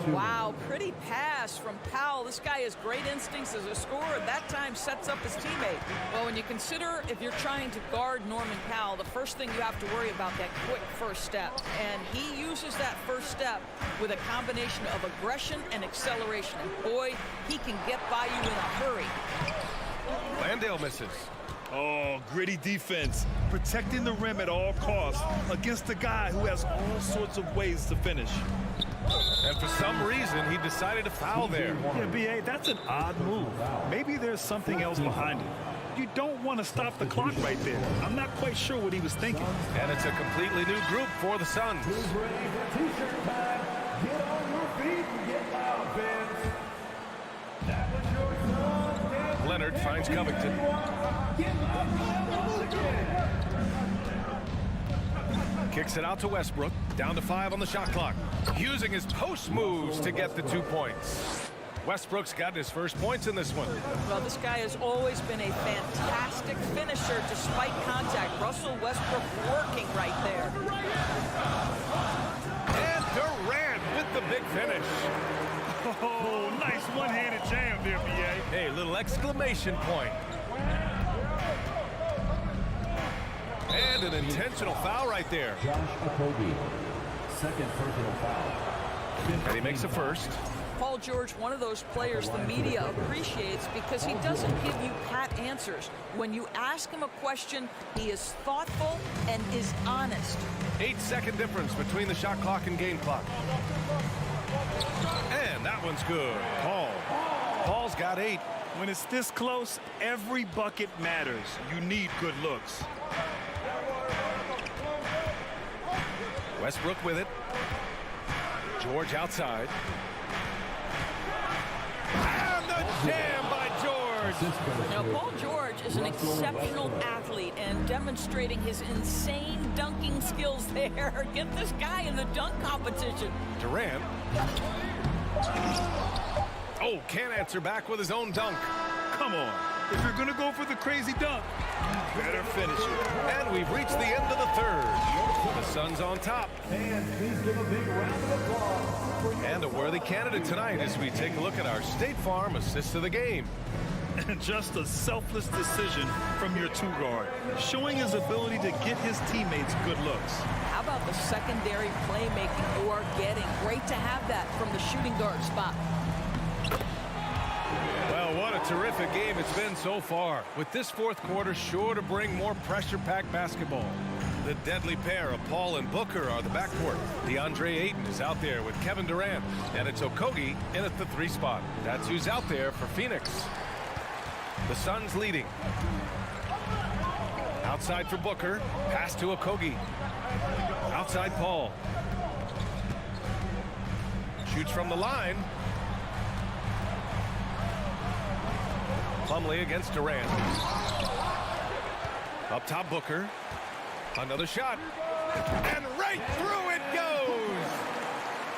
Wow, pretty pass from Powell. This guy has great instincts as a scorer. That time sets up his teammate. Well, when you consider if you're trying to guard Norman Powell, the first thing you have to worry about that quick first step. And he uses that first step with a combination of aggression and acceleration. And boy, he can get by you in a hurry. Landale misses. Oh, gritty defense, protecting the rim at all costs against a guy who has all sorts of ways to finish. And for some reason, he decided to foul there. Yeah, B.A., that's an odd move. Maybe there's something else behind it. You don't want to stop the clock right there. I'm not quite sure what he was thinking. And it's a completely new group for the Suns. Who's ready for T-shirt time? Get on your feet and get loud, fans. That was your son. Leonard finds Covington. Kicks it out to Westbrook. Down to 5 on the shot clock. Using his post moves to get the 2 points. Westbrook's got his first points in this one. Well, this guy has always been a fantastic finisher despite contact. Russell Westbrook working right there. And Durant with the big finish. Oh, nice one-handed jam there, B.A. Hey, little exclamation point. And an intentional foul right there. Josh Okogie, second personal foul. And he makes a first. Paul George, one of those players the media appreciates because he doesn't give you pat answers. When you ask him a question, he is thoughtful and is honest. 8-second difference between the shot clock and game clock. And that one's good. Paul's got 8. When it's this close, every bucket matters. You need good looks. Westbrook with it. George outside. And the jam by George. Now, Paul George is an exceptional athlete and demonstrating his insane dunking skills there. Get this guy in the dunk competition. Durant. Oh, can't answer back with his own dunk. Come on. If you're going to go for the crazy dunk, you better finish it. And we've reached the end of the third. The Suns on top. And please give a big round of applause. And a worthy candidate tonight as we take a look at our State Farm assist of the game. And just a selfless decision from your 2-guard, showing his ability to get his teammates good looks. How about the secondary playmaking you are getting? Great to have that from the shooting guard spot. Well, what a terrific game it's been so far. With this fourth quarter sure to bring more pressure-packed basketball. The deadly pair of Paul and Booker are the backcourt. DeAndre Ayton is out there with Kevin Durant. And it's Okogie in at the 3 spot. That's who's out there for Phoenix. The Suns leading. Outside for Booker. Pass to Okogie. Outside Paul. Shoots from the line. Plumlee against Durant. Up top Booker. Another shot. And right through it goes.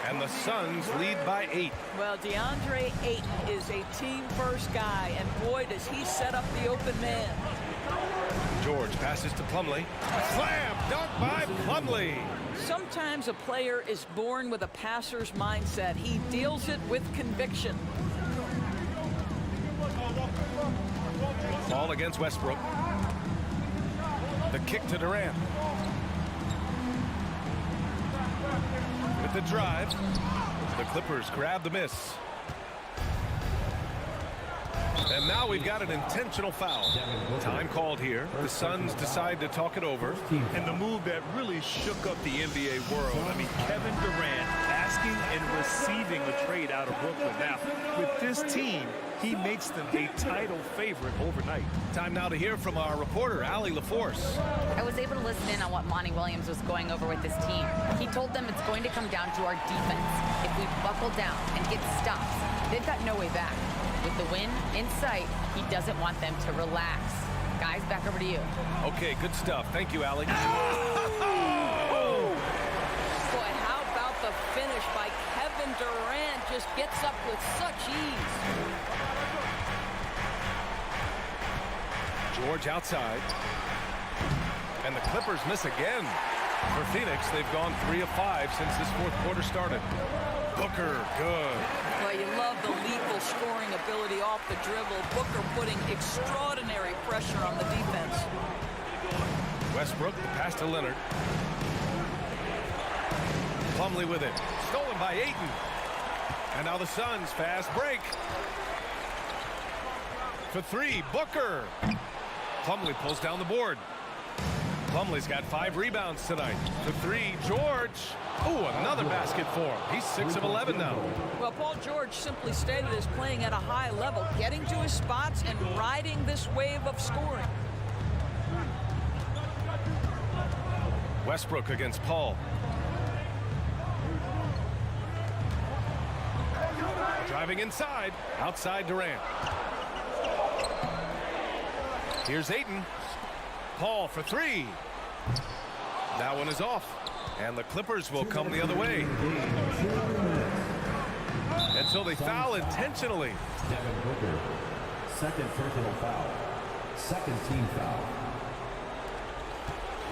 And the the Suns lead by 8. Well, DeAndre Ayton is a team-first guy, and boy, does he set up the open man. George passes to Plumlee. Slam dunk by Plumlee. Sometimes a player is born with a passer's mindset. He deals it with conviction. Ball against Westbrook. The kick to Durant. With the drive, the Clippers grab the miss. And now we've got an intentional foul. Time called here. The Suns decide to talk it over. And the move that really shook up the NBA world. I mean, Kevin Durant asking and receiving a trade out of Brooklyn. Now, with this team, he makes them a title favorite overnight. Time now to hear from our reporter, Allie LaForce. I was able to listen in on what Monty Williams was going over with this team. He told them it's going to come down to our defense. If we buckle down and get stops, they've got no way back. With the win in sight, he doesn't want them to relax. Guys, back over to you. Okay, good stuff. Thank you, Allie. Boy, how about the finish by Kevin Durant? Just gets up with such ease. George outside. And the Clippers miss again. For Phoenix, they've gone 3 of 5 since this fourth quarter started. Booker, good. Well, you love the lethal scoring ability off the dribble. Booker putting extraordinary pressure on the defense. Westbrook, the pass to Leonard. Plumlee with it. Stolen by Ayton. And now the Suns fast break. For 3, Booker. Plumlee pulls down the board. Plumlee's got 5 rebounds tonight. For 3, George. Oh, another basket for him. He's 6 of 11 now. Well, Paul George simply stated as playing at a high level, getting to his spots and riding this wave of scoring. Westbrook against Paul. Driving inside. Outside Durant. Here's Ayton. Paul for 3. That one is off. And the Clippers will come the other way. And so they foul intentionally. Devin Booker, second personal foul. Second team foul.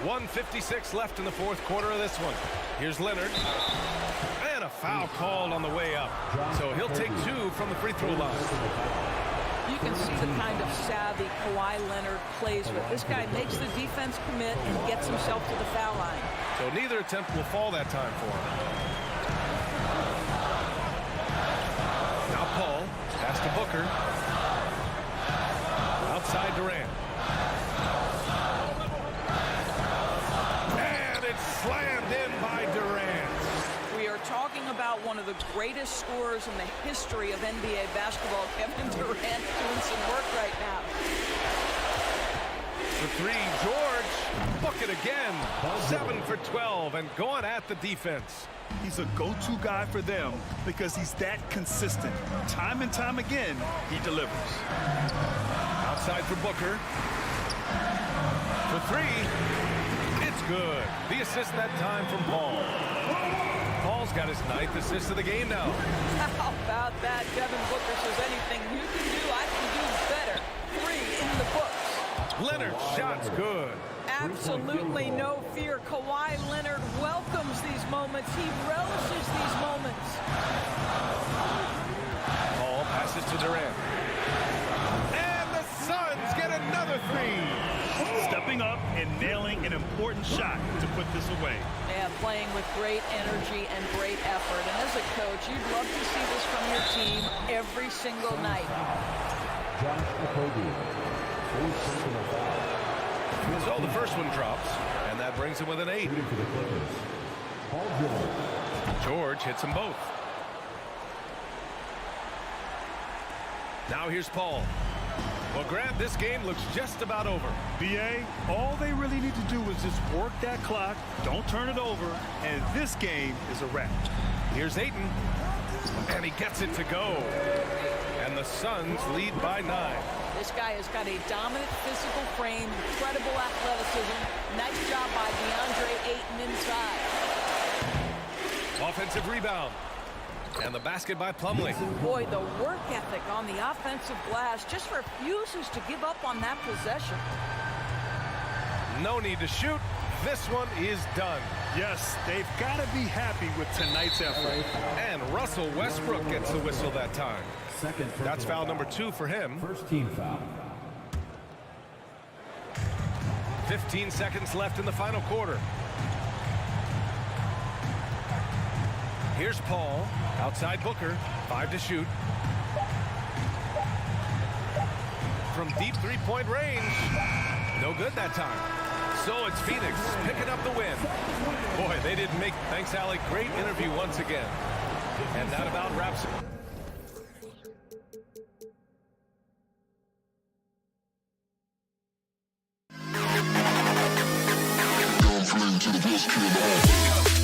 1:56 left in the fourth quarter of this one. Here's Leonard. And a foul called on the way up. So he'll take 2 from the free throw line. You can see the kind of savvy Kawhi Leonard plays with. This guy makes the defense commit and gets himself to the foul line. So neither attempt will fall that time for him. Now Paul, pass to Booker. Outside Durant. And it's slammed in by Durant. We are talking about one of the greatest scorers in the history of NBA basketball, Kevin Durant, doing some work right now. For 3, George. Book it again. 7 for 12 and going at the defense. He's a go-to guy for them because he's that consistent. Time and time again, he delivers. Outside for Booker. For 3. It's good. The assist that time from Paul. Paul's got his 9th assist of the game now. How about that? Devin Booker says anything you can do, I can do better. 3 in the books. Leonard, shot's good. Absolutely no fear. Kawhi Leonard welcomes these moments. He relishes these moments. Paul passes to Durant. And the Suns get another 3. Stepping up and nailing an important shot to put this away. Yeah, playing with great energy and great effort. And as a coach, you'd love to see this from your team every single night. Josh Okogie. So the first one drops, and that brings him with an 8. George hits them both. Now here's Paul. Well, Grant, this game looks just about over. BA, all they really need to do is just work that clock, don't turn it over, and this game is a wrap. Here's Ayton, and he gets it to go. And the Suns lead by 9. This guy has got a dominant physical frame, incredible athleticism. Nice job by DeAndre Ayton inside. Offensive rebound. And the basket by Plumlee. Boy, the work ethic on the offensive glass just refuses to give up on that possession. No need to shoot. This one is done. Yes, they've got to be happy with tonight's effort. And Russell Westbrook gets the whistle that time. That's foul number 2 for him. First team foul. 15 seconds left in the final quarter. Here's Paul. Outside Booker. 5 to shoot. From deep three-point range. No good that time. So it's Phoenix picking up the win. Boy, they didn't make... Thanks, Alec. Great interview once again. And that about wraps it. To the best kid of all.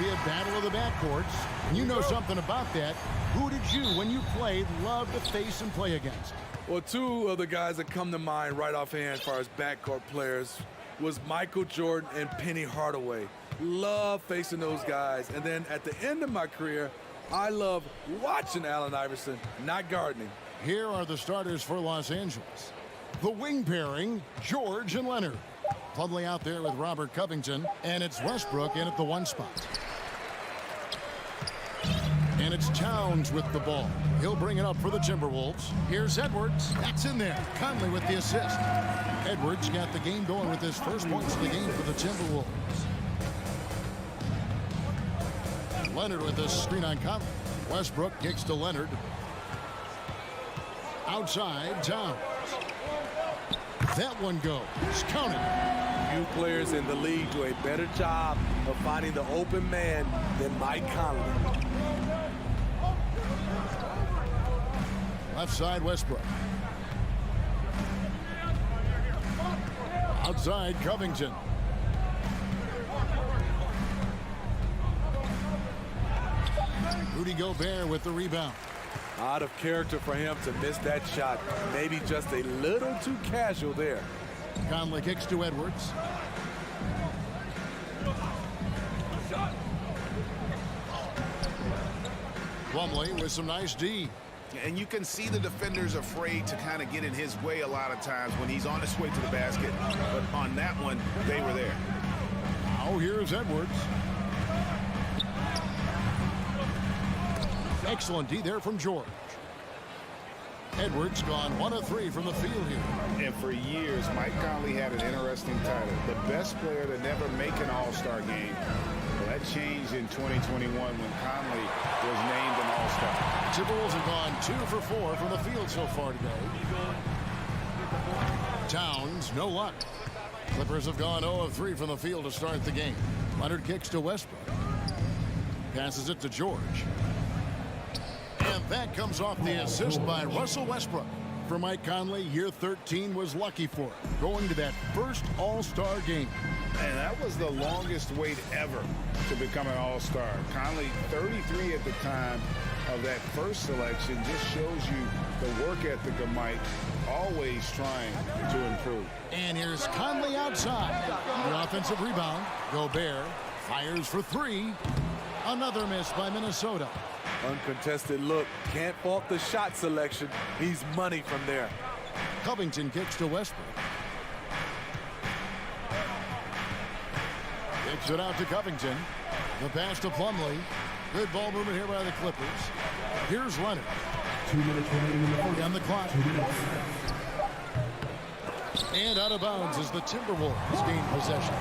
be a battle of the backcourts. And you know something about that. Who did you, when you played, love to face and play against? Well, two of the guys that come to mind right offhand as far as backcourt players was Michael Jordan and Penny Hardaway. Love facing those guys. And then at the end of my career, I love watching Allen Iverson, not gardening. Here are the starters for Los Angeles. The wing pairing, George and Leonard. Plumlee out there with Robert Covington, and it's Westbrook in at the 1 spot. And it's Towns with the ball. He'll bring it up for the Timberwolves. Here's Edwards. That's in there. Conley with the assist. Edwards got the game going with his first points of the game for the Timberwolves. Leonard with this screen on Conley. Westbrook kicks to Leonard. Outside, Towns. That one goes. Counted. Few players in the league do a better job of finding the open man than Mike Conley. Left side, Westbrook. Outside, Covington. Rudy Gobert with the rebound. Out of character for him to miss that shot. Maybe just a little too casual there. Conley kicks to Edwards. Plumlee with some nice D. And you can see the defenders afraid to kind of get in his way a lot of times when he's on his way to the basket. But on that one, they were there. Now here's Edwards. Excellent D there from George. Edwards gone 1 of 3 from the field here. And for years, Mike Conley had an interesting title. The best player to never make an All-Star game. Well, that changed in 2021 when Conley was named an All-Star. Timberwolves have gone 2 for 4 from the field so far today. Towns, no luck. Clippers have gone 0 of 3 from the field to start the game. Leonard kicks to Westbrook. Passes it to George. And that comes off the assist by Russell Westbrook. For Mike Conley, year 13 was lucky for him, going to that first All-Star game. And that was the longest wait ever to become an All-Star. Conley, 33 at the time of that first selection, just shows you the work ethic of Mike, always trying to improve. And here's Conley outside. The offensive rebound. Gobert fires for 3. Another miss by Minnesota. Uncontested look. Can't fault the shot selection. He's money from there. Covington kicks to Westbrook. Kicks it out to Covington. The pass to Plumlee. Good ball movement here by the Clippers. Here's Leonard. 2 minutes remaining on the clock. 2 minutes. And out of bounds as the Timberwolves gain possession.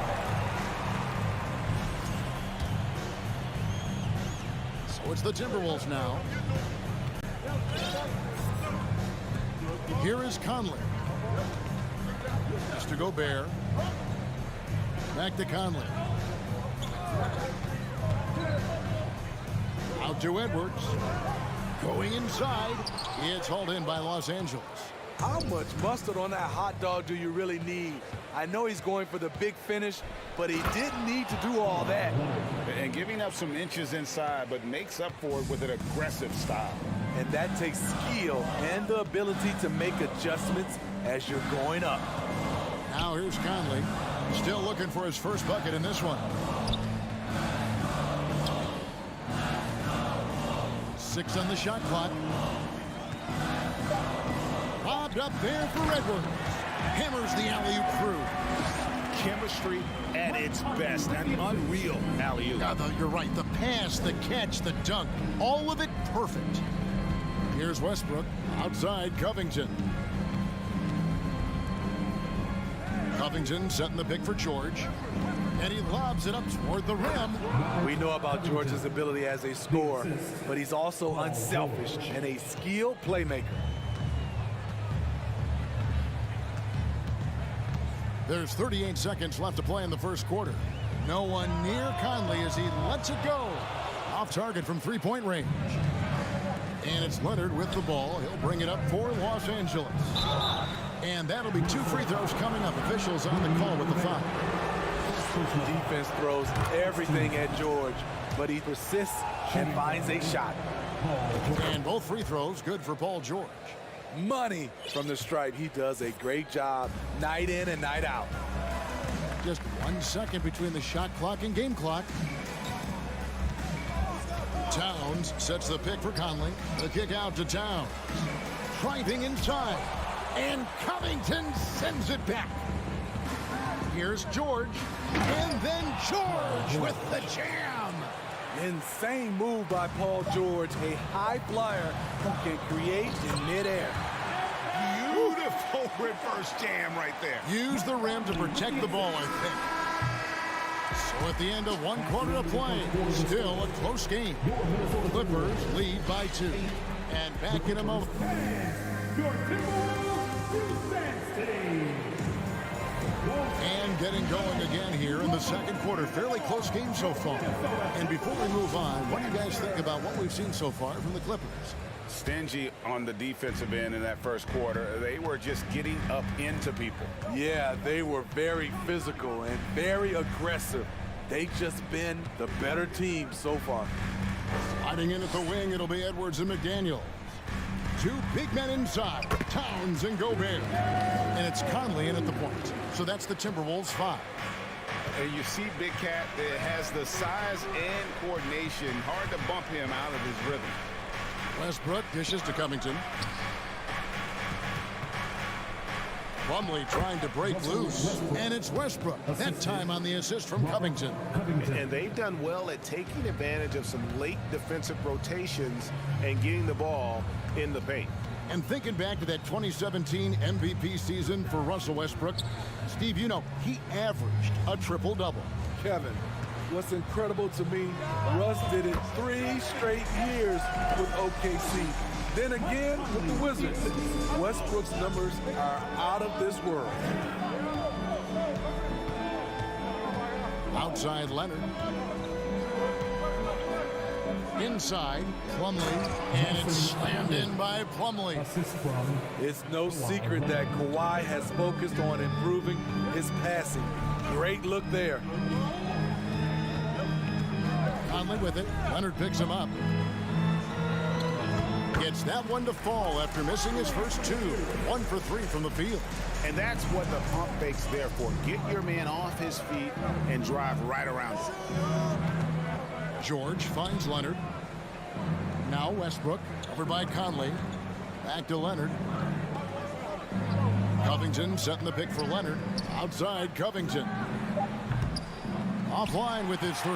So it's the Timberwolves now. Here is Conley. Mr. Gobert. Back to Conley. Out to Edwards. Going inside. It's hauled in by Los Angeles. How much mustard on that hot dog do you really need? I know he's going for the big finish, but he didn't need to do all that. And giving up some inches inside, but makes up for it with an aggressive style. And that takes skill and the ability to make adjustments as you're going up. Now here's Conley. Still looking for his first bucket in this one. 6 on the shot clock. Lobbed up there for Edwards. Hammers the alley-oop through. Chemistry at its best. An unreal alley-oop. You're right. The pass, the catch, the dunk. All of it perfect. Here's Westbrook. Outside, Covington. Covington setting the pick for George. And he lobs it up toward the rim. We know about George's ability as a scorer, but he's also unselfish and a skilled playmaker. There's 38 seconds left to play in the first quarter. No one near Conley as he lets it go. Off target from three-point range. And it's Leonard with the ball. He'll bring it up for Los Angeles. And that'll be 2 free throws coming up. Officials on the call with the foul. Defense throws everything at George. but he persists and finds a shot. And both free throws good for Paul George. Money from the stripe. He does a great job night in and night out. Just 1 second between the shot clock and game clock. Towns sets the pick for Conley. The kick out to Towns. Driving inside. And Covington sends it back. Here's George. And then George with the jam. Insane move by Paul George. A high flyer who can create in midair. Beautiful reverse jam right there. Use the rim to protect the ball, I think. So at the end of 1 quarter of play, still a close game. Clippers lead by 2. And back in a moment. And getting going again here in the second quarter. Fairly close game so far. And before we move on, what do you guys think about what we've seen so far from the Clippers? Stingy on the defensive end in that first quarter. They were just getting up into people. Yeah, they were very physical and very aggressive. They've just been the better team so far. Sliding in at the wing, it'll be Edwards and McDaniels. 2 big men inside, Towns and Gobert. And it's Conley in at the point. So that's the Timberwolves 5. And you see Big Cat that has the size and coordination. Hard to bump him out of his rhythm. Westbrook dishes to Covington. Plumlee trying to break loose. And it's Westbrook. That time on the assist from Covington. And they've done well at taking advantage of some late defensive rotations and getting the ball in the paint. And thinking back to that 2017 MVP season for Russell Westbrook, Steve, you know, he averaged a triple-double. Kevin, what's incredible to me, Russ did it 3 straight years with OKC. Then again with the Wizards. Westbrook's numbers are out of this world. Outside Leonard. Inside, Plumlee, and it's slammed in by Plumlee. It's no secret that Kawhi has focused on improving his passing. Great look there. Conley with it. Leonard picks him up. Gets that one to fall after missing his first 2. 1 for 3 from the field. And that's what the pump fake's there for. Get your man off his feet and drive right around him. George finds Leonard. Now Westbrook, covered by Conley. Back to Leonard. Covington setting the pick for Leonard. Outside Covington. Offline with his 3.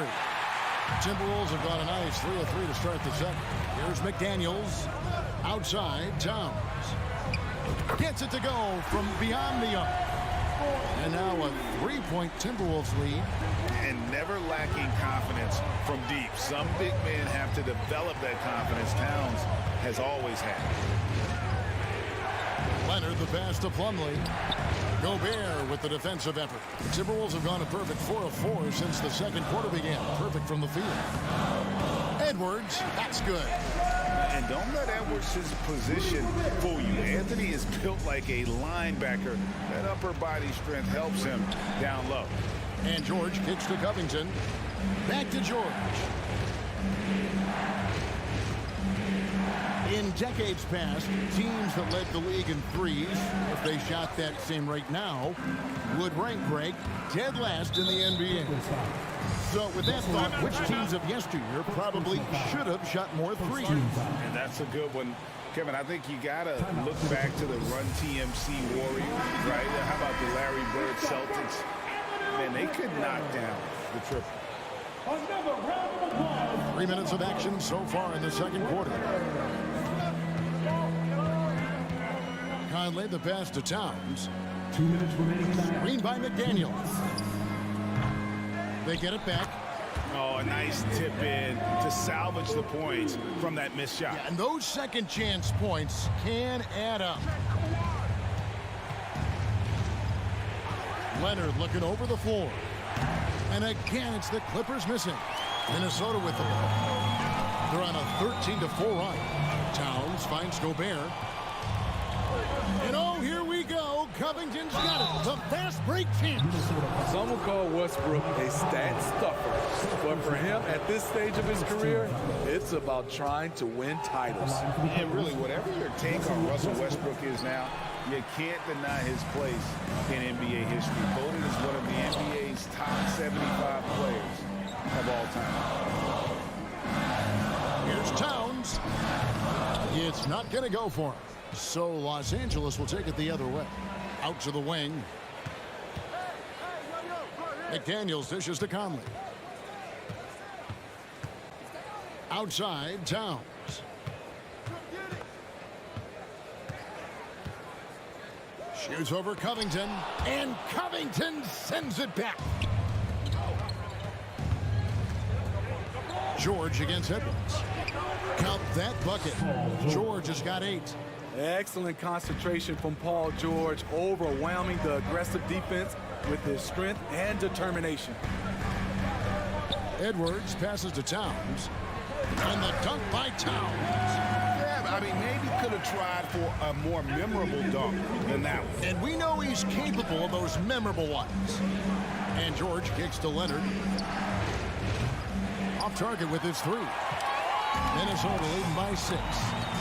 Timberwolves have got a nice 3 of 3 to start the second. Here's McDaniels. Outside Towns. Gets it to go from beyond the arc. And now a 3-point Timberwolves lead. And never lacking confidence from deep. Some big men have to develop that confidence. Towns has always had. Leonard the pass to Plumlee. Gobert with the defensive effort. The Timberwolves have gone a perfect 4 of 4 since the second quarter began. Perfect from the field. Edwards, that's good. And don't let Edwards' position fool you. Anthony is built like a linebacker. That upper body strength helps him down low. And George kicks to Covington. Back to George. In decades past, teams that led the league in threes, if they shot that same rate now, would rank Greg dead last in the NBA. So with that thought, which teams of yesteryear probably should have shot more threes? And that's a good one. Kevin, I think you got to look back to the Run TMC Warriors, right? How about the Larry Bird Celtics? Man, they could knock down the triple. 3 minutes of action so far in the second quarter. Conley the pass to Towns. 2 minutes remaining. Screened by McDaniels. They get it back. Oh, a nice tip in to salvage the points from that missed shot. Yeah, and those second chance points can add up. Leonard looking over the floor. And again, it's the Clippers missing. Minnesota with the ball. They're on a 13-4 run. Towns finds Gobert. And oh, here we go. Covington's got it. The fast break chance. Some will call Westbrook a stat stuffer. But for him, at this stage of his career, it's about trying to win titles. And really, whatever your take on Russell Westbrook is now, you can't deny his place in NBA history. Voted as one of the NBA's top 75 players of all time. Here's Towns. It's not going to go for him. So Los Angeles will take it the other way. Out to the wing. McDaniels dishes to Conley. Outside, Towns. Shoots over Covington. And Covington sends it back. George against Edwards. Count that bucket. George has got 8. Excellent concentration from Paul George, overwhelming the aggressive defense with his strength and determination. Edwards passes to Towns. And the dunk by Towns. Yeah, I mean, maybe could have tried for a more memorable dunk than that one. And we know he's capable of those memorable ones. And George kicks to Leonard. Off target with his 3. Minnesota leading by 6.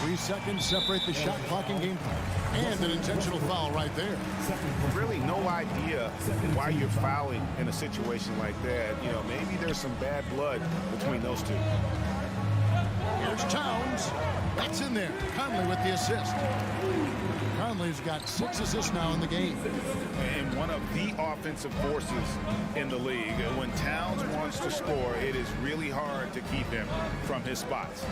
3 seconds separate the shot clock and game clock. And an intentional foul right there. Really no idea why you're fouling in a situation like that. You know, maybe there's some bad blood between those two. Here's Towns. That's in there. Conley with the assist. Conley's got 6 assists now in the game. And one of the offensive forces in the league. When Towns wants to score, it is really hard to keep him from his spots.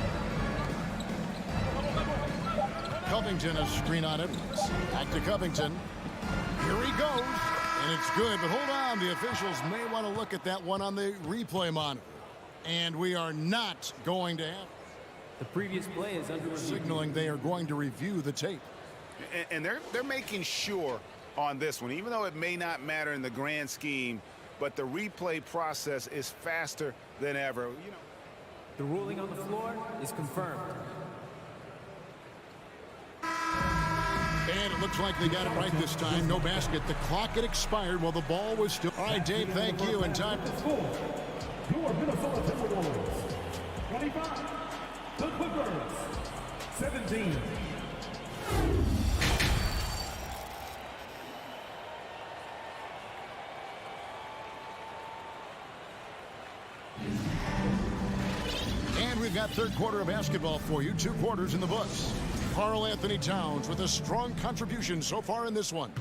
Covington a screen on Edwards. Back to Covington. Here he goes. And it's good, but hold on. The officials may want to look at that one on the replay monitor. And we are not going to have the previous play is under review. Signaling they are going to review the tape. And they're making sure on this one, even though it may not matter in the grand scheme, but the replay process is faster than ever. You know, the ruling on the floor is confirmed. And it looks like they got it right this time. No basket. The clock had expired while the ball was still. All right, Dave, thank you. And time to score. Your Minnesota Timberwolves, 25. The Clippers, 17. And we've got third quarter of basketball for you. 2 quarters in the books. Karl Anthony Towns with a strong contribution so far in this one.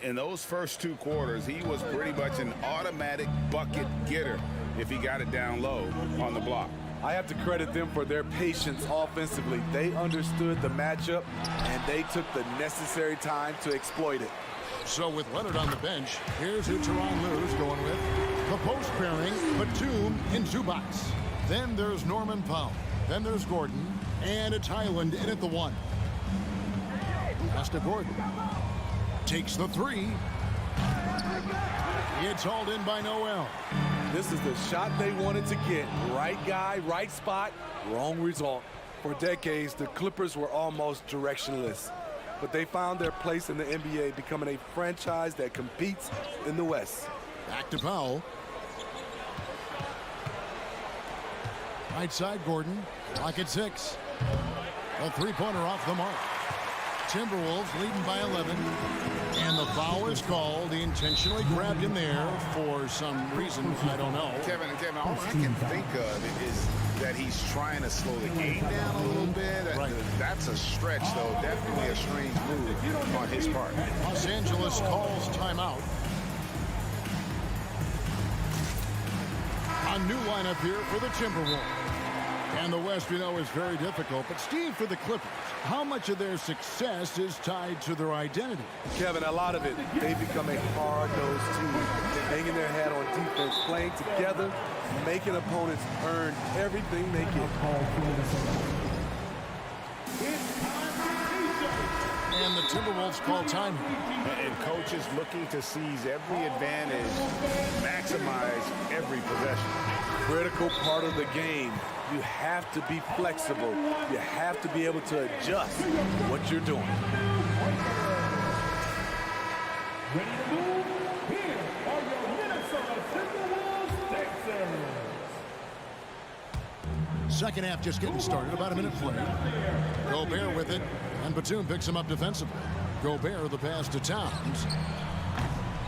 In those first 2 quarters, he was pretty much an automatic bucket getter if he got it down low on the block. I have to credit them for their patience offensively. They understood the matchup, and they took the necessary time to exploit it. So with Leonard on the bench, here's who Tyronn Lue's going with. The post pairing, Batum and Zubac. Then there's Norman Powell. Then there's Gordon. And it's Highland in at the 1. Pass to Gordon. Takes the 3. It's hauled in by Noel. This is the shot they wanted to get. Right guy, right spot, wrong result. For decades, the Clippers were almost directionless. But they found their place in the NBA, becoming a franchise that competes in the West. Back to Powell. Right side, Gordon. Clock at 6. A 3-pointer off the mark. Timberwolves leading by 11. And the foul is called. He intentionally grabbed him there for some reason. I don't know. Kevin, all I can think of is that he's trying to slow the game down a little bit. Right. That's a stretch, though. Definitely a strange move on his part. Los Angeles calls timeout. A new lineup here for the Timberwolves. And the West, we know, is very difficult. But, Steve, for the Clippers, how much of their success is tied to their identity? Kevin, a lot of it. They've become a hard-nosed team, hanging their hat on defense, playing together, making opponents earn everything they get. And the Timberwolves call time. And coaches looking to seize every advantage, maximize every possession. Critical part of the game. You have to be flexible. You have to be able to adjust what you're doing. Second half just getting started. About a minute played. Gobert with it. And Batum picks him up defensively. Gobert the pass to Towns.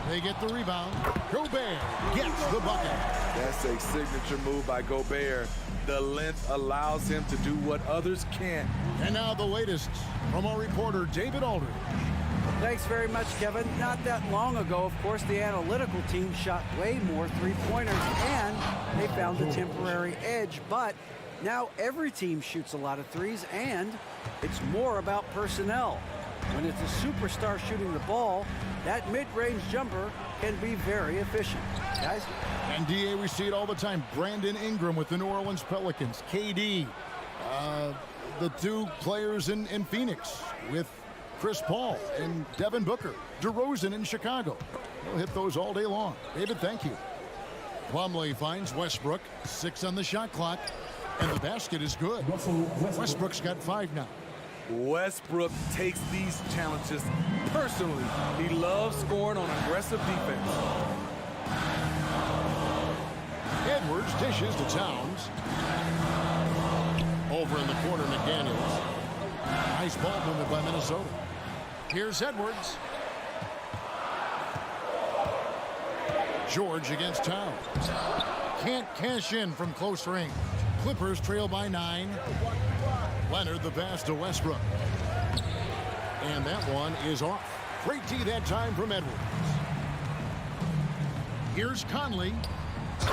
They get the rebound. Gobert gets the bucket. That's a signature move by Gobert. The length allows him to do what others can't. And now the latest from our reporter, David Aldridge. Thanks very much, Kevin. Not that long ago, of course, the analytical team shot way more three-pointers, and they found a temporary edge. But now every team shoots a lot of threes, and it's more about personnel. When it's a superstar shooting the ball, that mid-range jumper can be very efficient. Guys? And DA, we see it all the time. Brandon Ingram with the New Orleans Pelicans. KD, the two players in Phoenix with Chris Paul and Devin Booker. DeRozan in Chicago. They'll hit those all day long. David, thank you. Plumlee finds Westbrook. 6 on the shot clock. And the basket is good. Westbrook's got 5 now. Westbrook takes these challenges personally. He loves scoring on aggressive defense. Edwards dishes to Towns. Over in the corner, McDaniels. Nice ball movement by Minnesota. Here's Edwards. George against Towns. Can't cash in from close range. Clippers trail by 9. Leonard the pass to Westbrook. And that one is off. Great D that time from Edwards. Here's Conley.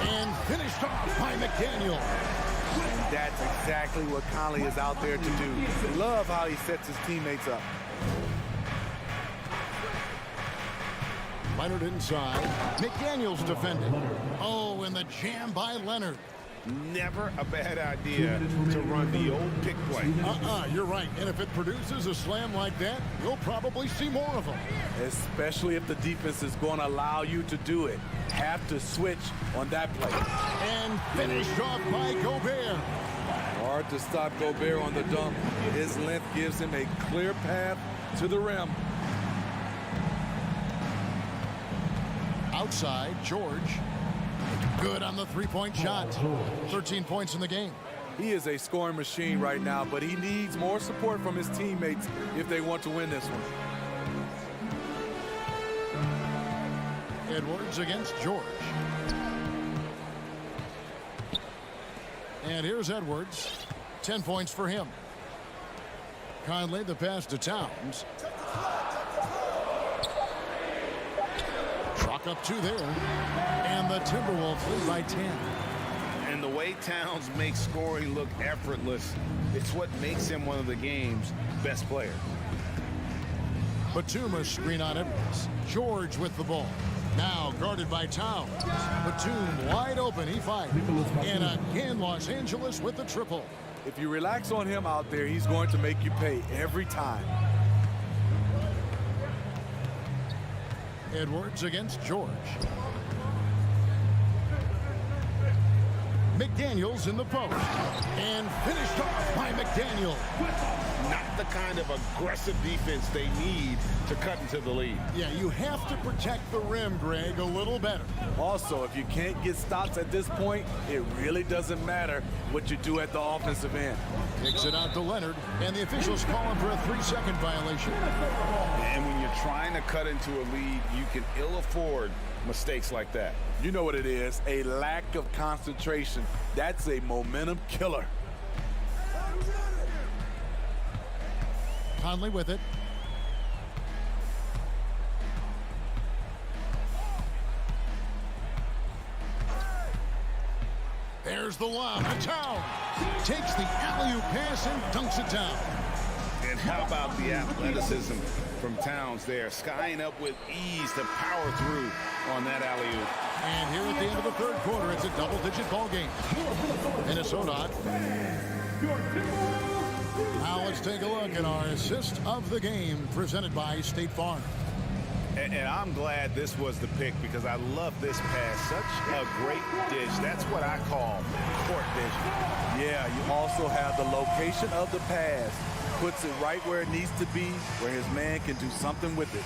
And finished off by McDaniel. And that's exactly what Conley is out there to do. Love how he sets his teammates up. Leonard inside. McDaniel's defending. Oh, and the jam by Leonard. Never a bad idea to run the old pick play. You're right. And if it produces a slam like that, you'll probably see more of them. Especially if the defense is going to allow you to do it. Have to switch on that play. And finished off by Gobert. Hard to stop Gobert on the dunk. His length gives him a clear path to the rim. Outside, George. Good on the three-point shot. 13 points in the game. He is a scoring machine right now, but he needs more support from his teammates if they want to win this one. Edwards against George. And here's Edwards. 10 points for him. Conley the pass to Towns. Chalk up 2 there. And the Timberwolves lead by 10. And the way Towns makes scoring look effortless, it's what makes him one of the game's best players. Batum a screen on Edwards. George with the ball. Now guarded by Towns. Batum wide open. He fired. And again, Los Angeles with the triple. If you relax on him out there, he's going to make you pay every time. Edwards against George. McDaniels in the post. And finished off by McDaniel. Not the kind of aggressive defense they need to cut into the lead. Yeah, you have to protect the rim, Greg, a little better. Also, if you can't get stops at this point, it really doesn't matter what you do at the offensive end. Kicks it out to Leonard, and the officials call him for a 3-second violation. And when you're trying to cut into a lead, you can ill afford mistakes like that. You know what it is, a lack of concentration. That's a momentum killer. Conley with it. There's the lob. Towns takes the alley-oop pass and dunks it down. And how about the athleticism from Towns there, skying up with ease to power through on that alley-oop. And here at the end of the third quarter, it's a double-digit ball game. Minnesota. Now let's take a look at our assist of the game presented by State Farm. And I'm glad this was the pick because I love this pass. Such a great dish. That's what I call court vision. Yeah, you also have the location of the pass. Puts it right where it needs to be, where his man can do something with it.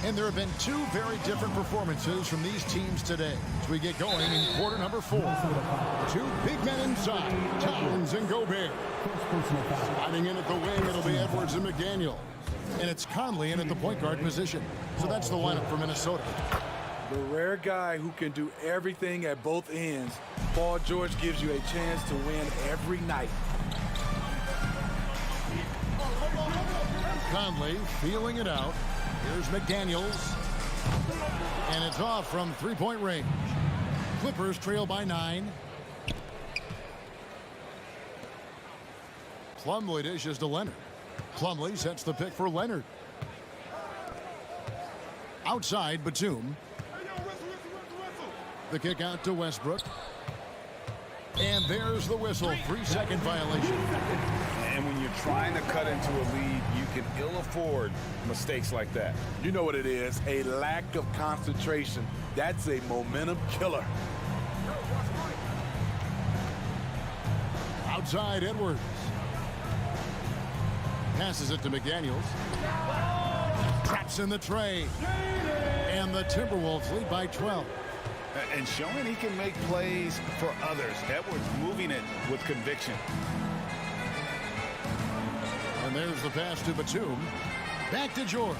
And there have been two very different performances from these teams today as we get going in quarter number 4. Two big men inside, Towns and Gobert. Sliding in at the wing, it'll be Edwards and McDaniel. And it's Conley in at the point guard position. So that's the lineup for Minnesota. The rare guy who can do everything at both ends. Paul George gives you a chance to win every night. Conley feeling it out. Here's McDaniels. And it's off from three-point range. Clippers trail by 9. Plumlee dishes to Leonard. Plumlee sets the pick for Leonard. Outside, Batum. The kick out to Westbrook. And there's the whistle. 3-second violation. And when you're trying to cut into a lead, you can ill afford mistakes like that. You know what it is, a lack of concentration. That's a momentum killer. Outside, Edwards. Passes it to McDaniels. Traps in the tray. And the Timberwolves lead by 12. And showing he can make plays for others. Edwards moving it with conviction. And there's the pass to Batum. Back to George.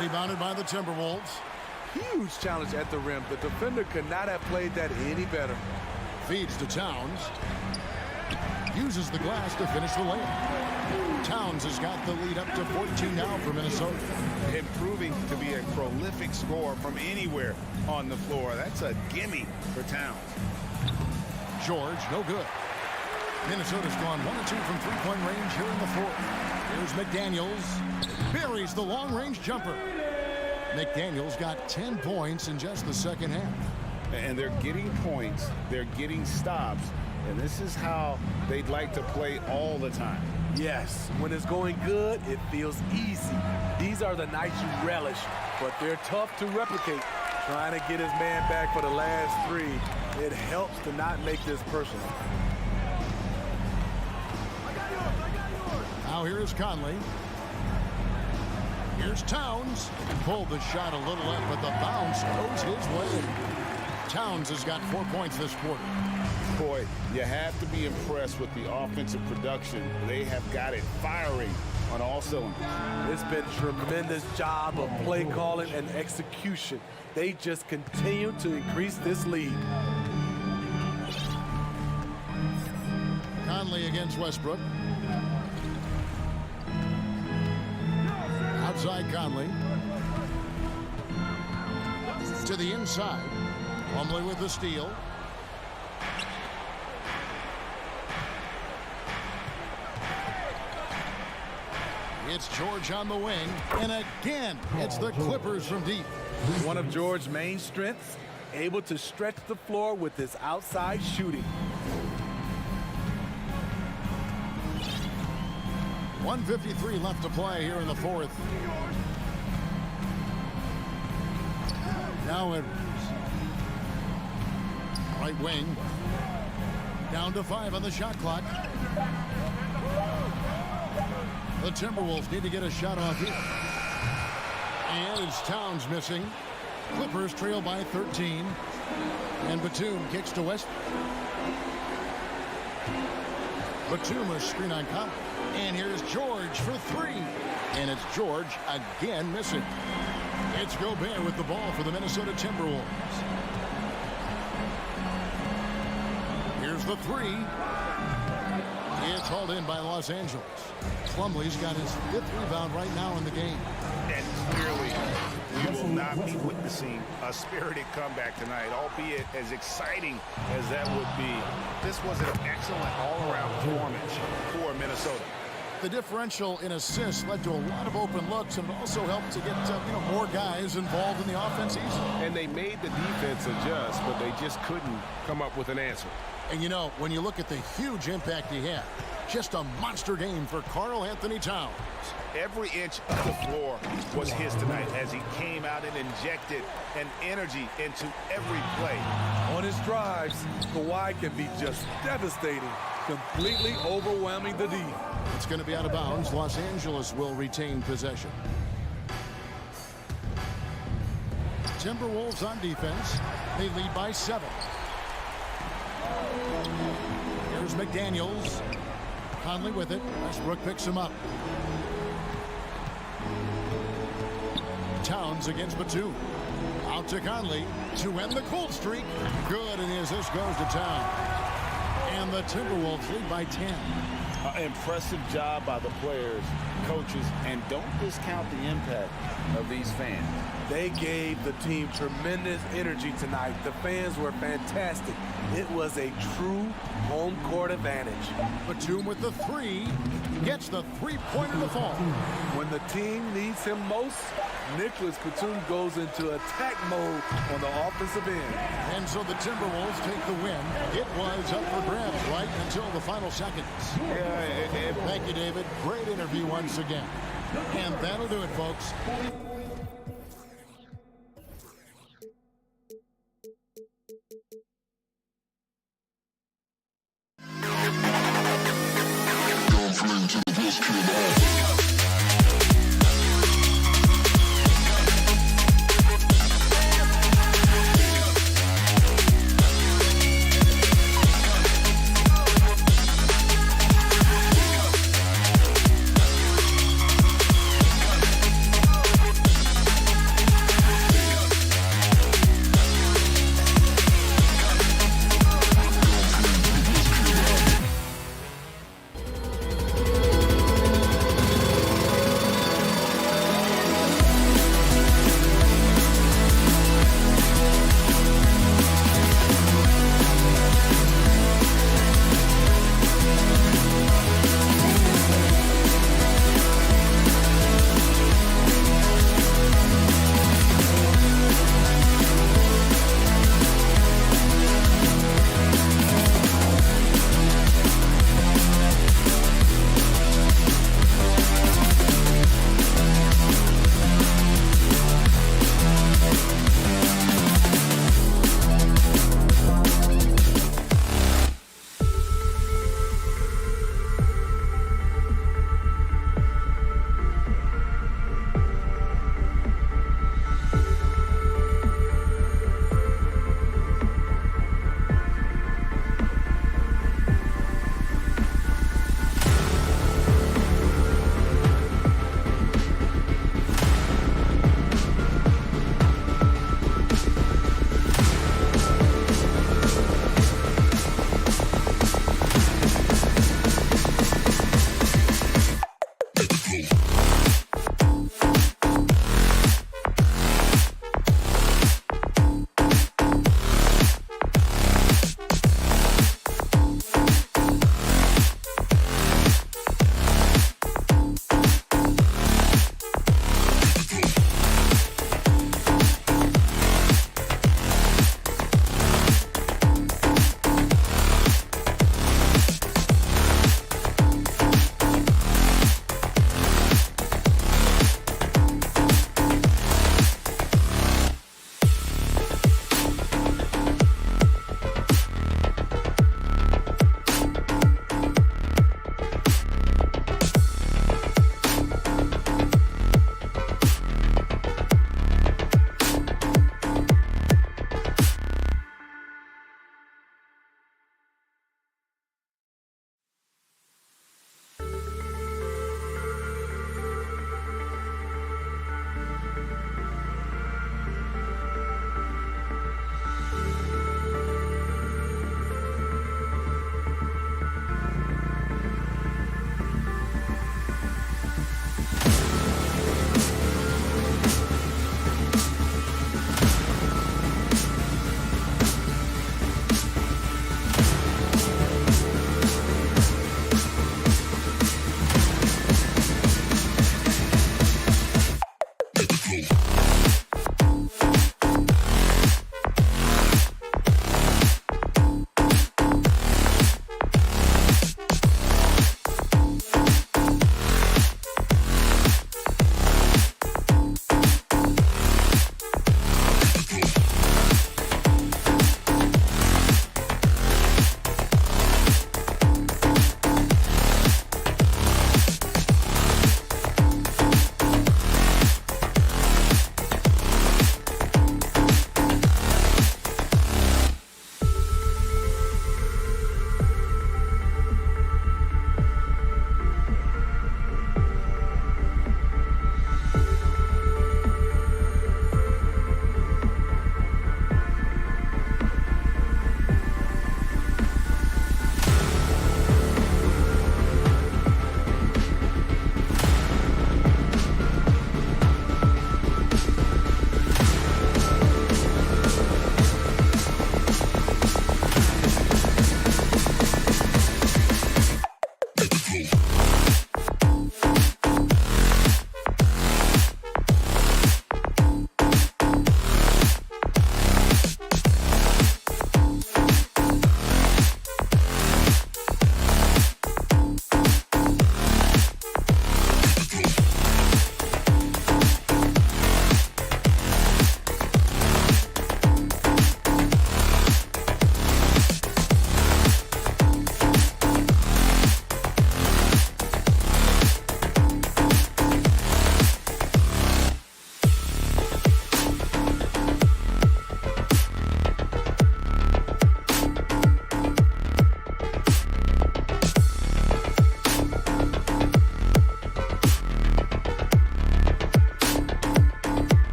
Rebounded by the Timberwolves. Huge challenge at the rim. The defender could not have played that any better. Feeds to Towns. Uses the glass to finish the layup. Towns has got the lead up to 14 now for Minnesota. Improving to be a prolific scorer from anywhere on the floor. That's a gimme for Towns. George, no good. Minnesota's gone 1 of 2 from three-point range here in the 4th. Here's McDaniels. Buries the long-range jumper. McDaniels got 10 points in just the second half. And they're getting points. They're getting stops. And this is how they'd like to play all the time. Yes, when it's going good, it feels easy. These are the nights you relish, but they're tough to replicate. Trying to get his man back for the last 3, it helps to not make this personal. Now here's Conley. Here's Towns. Pulled the shot a little left, but the bounce goes his way. Towns has got 4 points this quarter. Boy, you have to be impressed with the offensive production. They have got it firing on all cylinders. It's been a tremendous job of play calling and execution. They just continue to increase this lead. Conley against Westbrook. Outside Conley. To the inside. Plumlee with the steal. It's George on the wing. And again, it's the Clippers from deep. One of George's main strengths, able to stretch the floor with his outside shooting. 1:53 left to play here in the 4th. Now Edwards. Right wing. Down to 5 on the shot clock. The Timberwolves need to get a shot off here. And it's Towns missing. Clippers trail by 13. And Batum kicks to West. Batum a screen on Conley. And here's George for 3. And it's George again missing. It's Gobert with the ball for the Minnesota Timberwolves. Here's the 3. It's hauled in by Los Angeles. Plumlee's got his 5th rebound right now in the game. And clearly, we will not be witnessing a spirited comeback tonight, albeit as exciting as that would be. This was an excellent all-around performance for Minnesota. The differential in assists led to a lot of open looks and also helped to get more guys involved in the offense easily. And they made the defense adjust, but they just couldn't come up with an answer. And when you look at the huge impact he had, just a monster game for Karl Anthony Towns. Every inch of the floor was his tonight as he came out and injected an energy into every play. On his drives, Kawhi can be just devastating. completely overwhelming the D. It's going to be out of bounds. Los Angeles will retain possession. Timberwolves on defense. They lead by 7. Here's McDaniels. Conley with it. Westbrook picks him up. Towns against Batum. Out to Conley to end the cold streak. Good, and the assist goes to Towns. And the Timberwolves lead by 10. Impressive job by the players, coaches, and don't discount the impact of these fans. They gave the team tremendous energy tonight. The fans were fantastic. It was a true home court advantage. Batum with the 3. Gets the three-pointer to fall. When the team needs him most, Nicholas Batum goes into attack mode on the offensive end. And so the Timberwolves take the win. It was up for grabs right until the final seconds. Thank you, David. Great interview once again. And that'll do it, folks.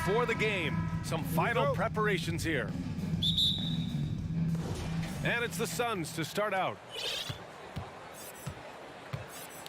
before the game. Some final preparations here. And it's the Suns to start out.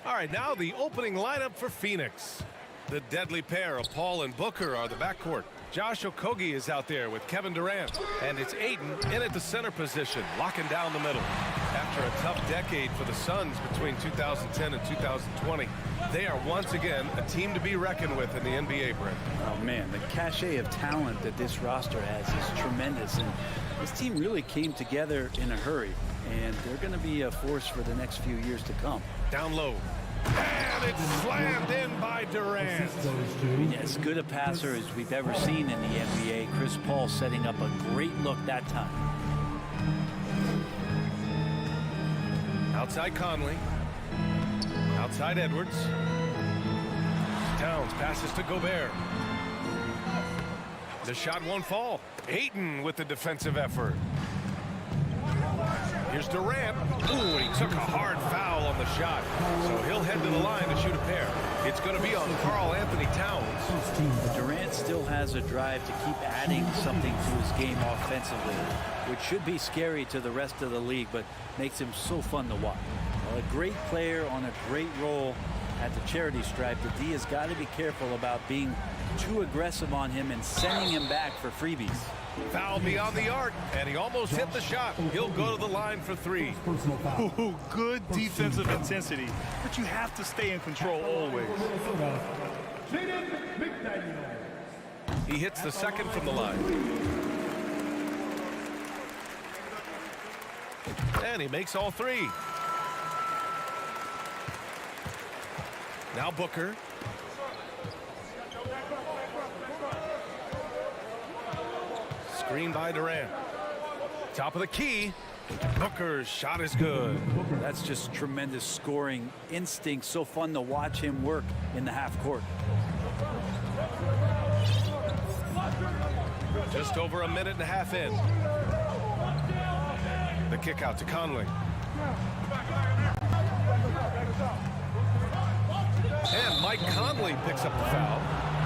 All right, now the opening lineup for Phoenix. The deadly pair of Paul and Booker are the backcourt. Josh Okogie is out there with Kevin Durant. And it's Ayton in at the center position, locking down the middle. After a tough decade for the Suns between 2010 and 2020, they are once again a team to be reckoned with in the NBA, Brent. Oh, man, the cachet of talent that this roster has is tremendous. And this team really came together in a hurry. And they're going to be a force for the next few years to come. Down low. And it's slammed in by Durant. As good a passer as we've ever seen in the NBA. Chris Paul setting up a great look that time. Outside Conley. Outside Edwards. Towns passes to Gobert. The shot won't fall. Ayton with the defensive effort. Here's Durant. Ooh, he took a hard foul on the shot. So he'll head to the line to shoot a pair. It's going to be on Karl Anthony Towns. Durant still has a drive to keep adding something to his game offensively, which should be scary to the rest of the league, but makes him so fun to watch. Well, a great player on a great role at the charity stripe. The D has got to be careful about being too aggressive on him and sending him back for freebies. Foul beyond the arc, and he almost hit the shot. He'll go to the line for three. Ooh, good defensive intensity, but you have to stay in control always. He hits the second from the line. And he makes all three. Now Booker. Screen by Durant. Top of the key. Booker's shot is good. That's just tremendous scoring instinct. So fun to watch him work in the half court. Just over a minute and a half in. The kick out to Conley. And Mike Conley picks up the foul.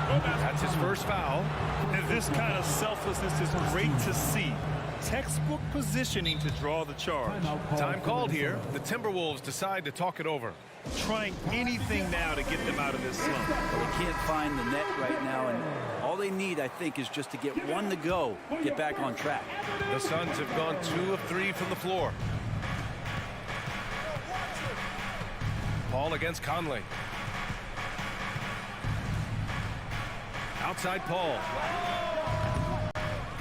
That's his first foul. And this kind of selflessness is great to see. Textbook positioning to draw the charge. Time called here. The Timberwolves decide to talk it over. Trying anything now to get them out of this slump. Well, they can't find the net right now, and all they need, I think, is just to get one to go, get back on track. The Suns have gone 2 of 3 from the floor. Paul against Conley. Outside Paul.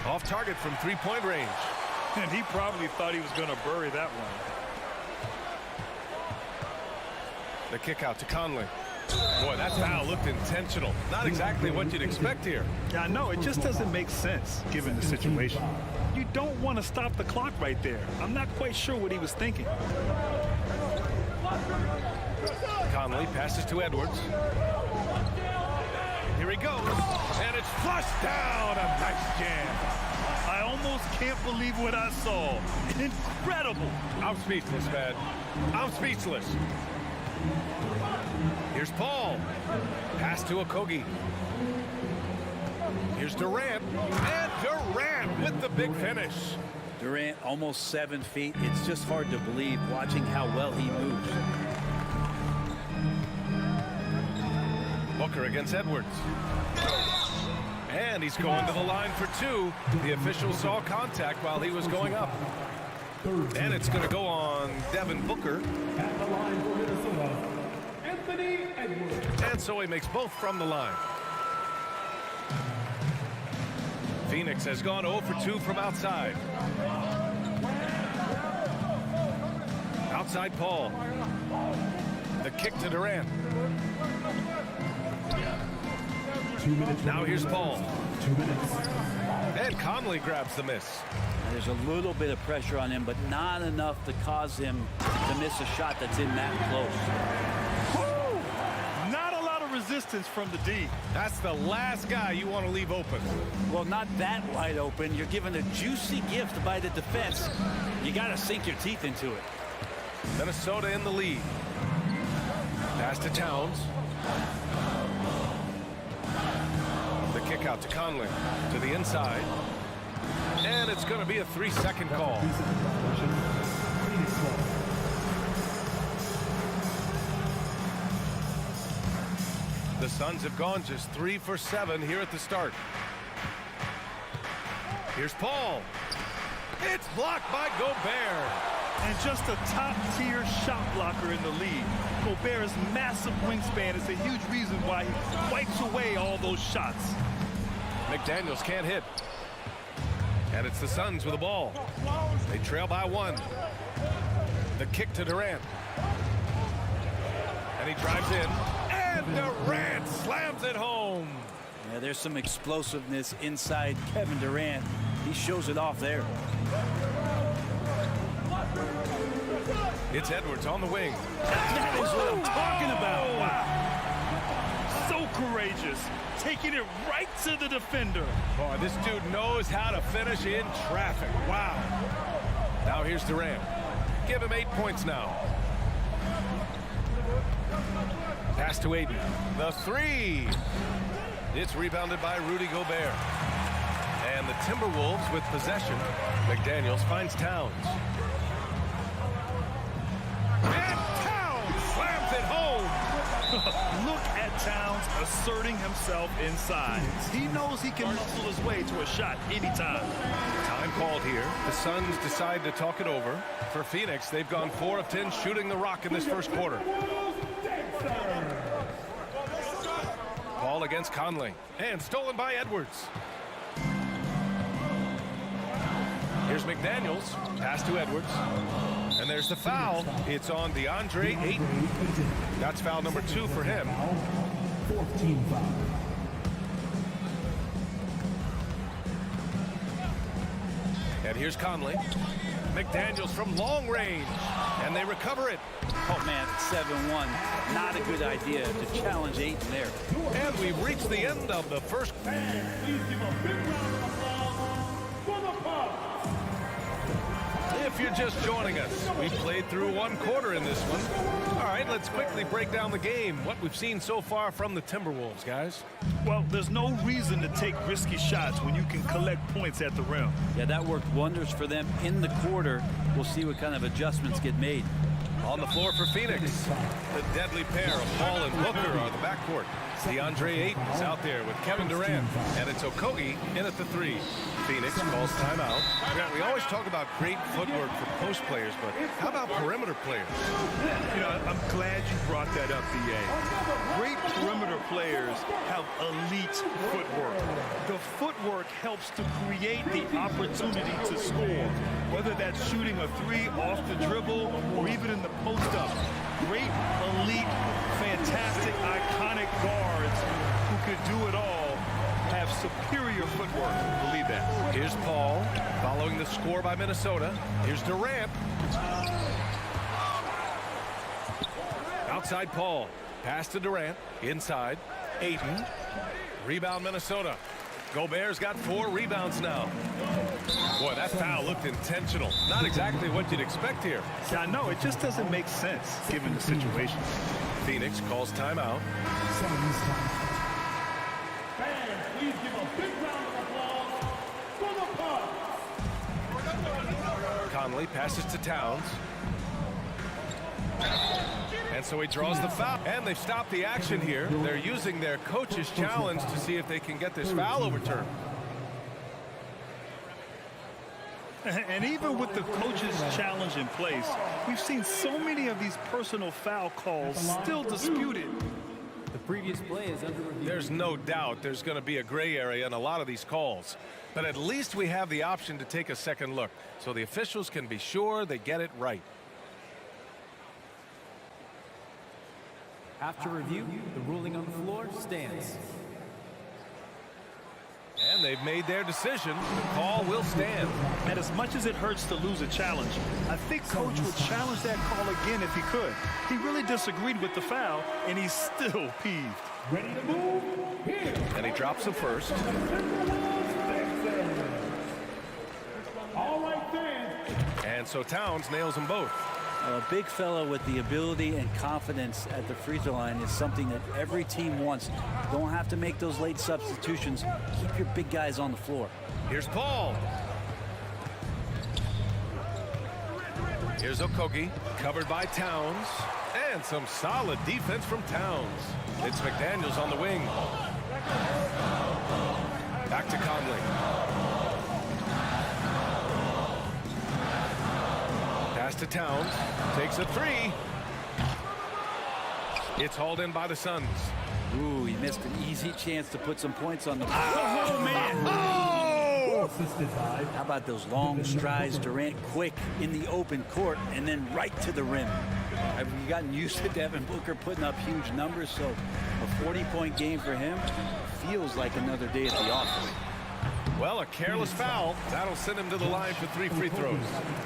Off target from three-point range. And he probably thought he was going to bury that one. The kick out to Conley. Boy, that foul looked intentional. Not exactly what you'd expect here. Yeah, I know. It just doesn't make sense given the situation. You don't want to stop the clock right there. I'm not quite sure what he was thinking. Conley passes to Edwards. Here he goes, and it's flushed down. A nice jam. I almost can't believe what I saw. Incredible. I'm speechless, man. I'm speechless. Here's Paul. Pass to Okogie. Here's Durant. And Durant with the big finish. Durant almost 7 feet. It's just hard to believe watching how well he moves. Booker against Edwards. And he's going to the line for 2. The official saw contact while he was going up. And it's going to go on Devin Booker. At the line for Minnesota, Anthony Edwards. And so he makes both from the line. Phoenix has gone 0 for 2 from outside. Outside Paul. The kick to Durant. 2 minutes. Now here's Paul. 2 minutes. And Conley grabs the miss. There's a little bit of pressure on him, but not enough to cause him to miss a shot that's in that close. Woo! Not a lot of resistance from the D. That's the last guy you want to leave open. Well, not that wide open. You're given a juicy gift by the defense. You got to sink your teeth into it. Minnesota in the lead. Pass to Towns. The kick out to Conley. To the inside. And it's going to be a 3-second call. The Suns have gone just 3 for 7 here at the start. Here's Paul. It's blocked by Gobert. And just a top-tier shot blocker in the league. Gobert's massive wingspan is a huge reason why he wipes away all those shots. McDaniels can't hit. And it's the Suns with the ball. They trail by 1. The kick to Durant. And he drives in. And Durant slams it home. Yeah, there's some explosiveness inside Kevin Durant. He shows it off there. It's Edwards on the wing. That is what I'm talking about. Wow. So courageous. Taking it right to the defender. Boy, this dude knows how to finish in traffic. Wow. Now here's Durant. Give him 8 points now. Pass to Ayton. The 3. It's rebounded by Rudy Gobert. And the Timberwolves with possession. McDaniels finds Towns. And Towns slams it home. Look at Towns asserting himself inside. He knows he can muscle his way to a shot anytime. Time called here. The Suns decide to talk it over. For Phoenix, they've gone 4 of 10 shooting the rock in this first quarter. Ball against Conley. And stolen by Edwards. Here's McDaniels. Pass to Edwards. And there's the foul. It's on DeAndre Ayton. That's foul number 2 for him. 14 foul. And here's Conley. McDaniels from long range. And they recover it. Oh, man, 7-1. Not a good idea to challenge Ayton there. And we've reached the end of the first. If you're just joining us, we played through 1 quarter in this one. All right, let's quickly break down the game. What we've seen so far from the Timberwolves, guys. Well, there's no reason to take risky shots when you can collect points at the rim. Yeah, that worked wonders for them in the quarter. We'll see what kind of adjustments get made. On the floor for Phoenix, the deadly pair of Paul and Booker are the backcourt. DeAndre Ayton is out there with Kevin Durant, and it's Okogie in at the 3. Phoenix calls timeout. Grant, we always talk about great footwork for post players, but how about perimeter players? You know, I'm glad you brought that up, B.A. Great perimeter players have elite footwork. The footwork helps to create the opportunity to score, whether that's shooting a 3 off the dribble or even in the post-up. Great, elite, fantastic, iconic guards who could do it all have superior footwork. Believe that. Here's Paul following the score by Minnesota. Here's Durant. Outside Paul. Pass to Durant. Inside. Ayton. Rebound Minnesota. Gobert's got 4 rebounds now. Boy, that foul looked intentional. Not exactly what you'd expect here. Yeah, I know. It just doesn't make sense given the situation. Phoenix calls timeout. Fans, please give a big round of applause for the Bucks. Conley passes to Towns. And so he draws the foul. And they've stopped the action here. They're using their coach's challenge to see if they can get this foul overturned. And even with the coach's challenge in place, we've seen so many of these personal foul calls still disputed. The previous play is under review. There's no doubt there's going to be a gray area in a lot of these calls. But at least we have the option to take a second look, so the officials can be sure they get it right. After review, the ruling on the floor stands. And they've made their decision. The call will stand. And as much as it hurts to lose a challenge, I think Coach would challenge that call again if he could. He really disagreed with the foul, and he's still peeved. Ready to move? Here. And he drops the first. All right, fans. And so Towns nails them both. A big fella with the ability and confidence at the free throw line is something that every team wants. Don't have to make those late substitutions. Keep your big guys on the floor. Here's Paul. Here's Okogie, covered by Towns. And some solid defense from Towns. It's McDaniels on the wing. Back to Conley. Pass to Towns. Takes a three. It's hauled in by the Suns. Ooh, he missed an easy chance to put some points on the board. Oh, man! Oh! How about those long strides, Durant quick in the open court and then right to the rim. Have you gotten used to Devin Booker putting up huge numbers? So a 40-point game for him feels like another day at the office. Well, a careless foul. That'll send him to the line for 3 free throws.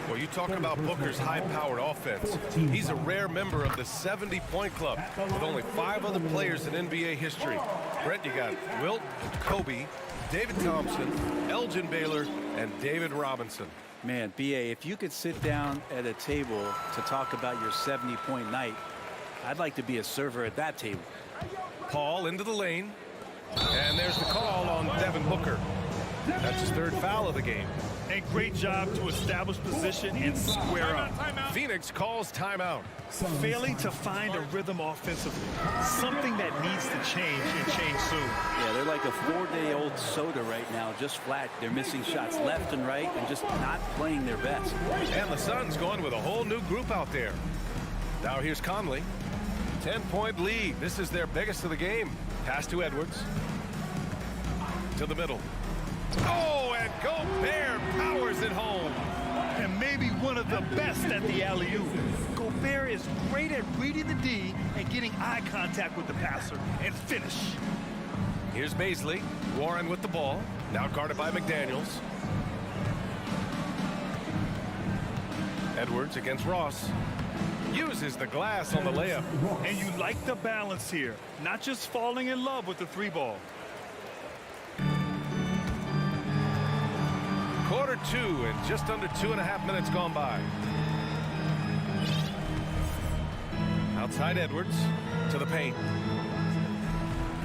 Well, you talk about Booker's high-powered offense. He's a rare member of the 70-point club with only 5 other players in NBA history. Brent, you got Wilt, Kobe, David Thompson, Elgin Baylor, and David Robinson. Man, B.A., if you could sit down at a table to talk about your 70-point night, I'd like to be a server at that table. Paul into the lane. And there's the call on Devin Booker. That's his 3rd foul of the game. And great job to establish position and square up. Phoenix calls timeout. Failing to find a rhythm offensively. Something that needs to change and change soon. Yeah, they're like a 4-day-old soda right now, just flat. They're missing shots left and right and just not playing their best. And the Suns going with a whole new group out there. Now here's Conley. 10-point lead. This is their biggest of the game. Pass to Edwards. To the middle. Oh, and Gobert powers it home. And maybe one of the best at the alley-oop. Gobert is great at reading the D and getting eye contact with the passer and finish. Here's Baisley. Warren with the ball. Now guarded by McDaniels. Edwards against Ross. Uses the glass on the layup. And you like the balance here. Not just falling in love with the 3-ball. Quarter 2 and just under 2.5 minutes gone by. Outside Edwards to the paint.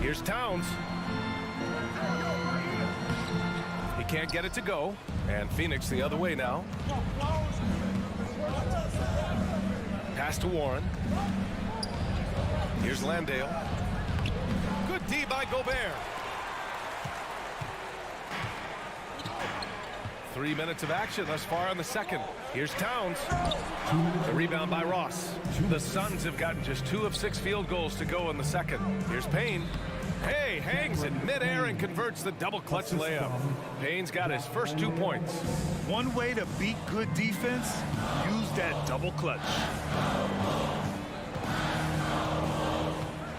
Here's Towns. He can't get it to go. And Phoenix the other way now. Pass to Warren. Here's Landale. Good D by Gobert. 3 minutes of action thus far in the second. Here's Towns. The rebound by Ross. The Suns have gotten just 2 of 6 field goals to go in the second. Here's Payne. Hey, hangs in midair and converts the double clutch layup. Payne's got his first 2 points. One way to beat good defense, use that double clutch.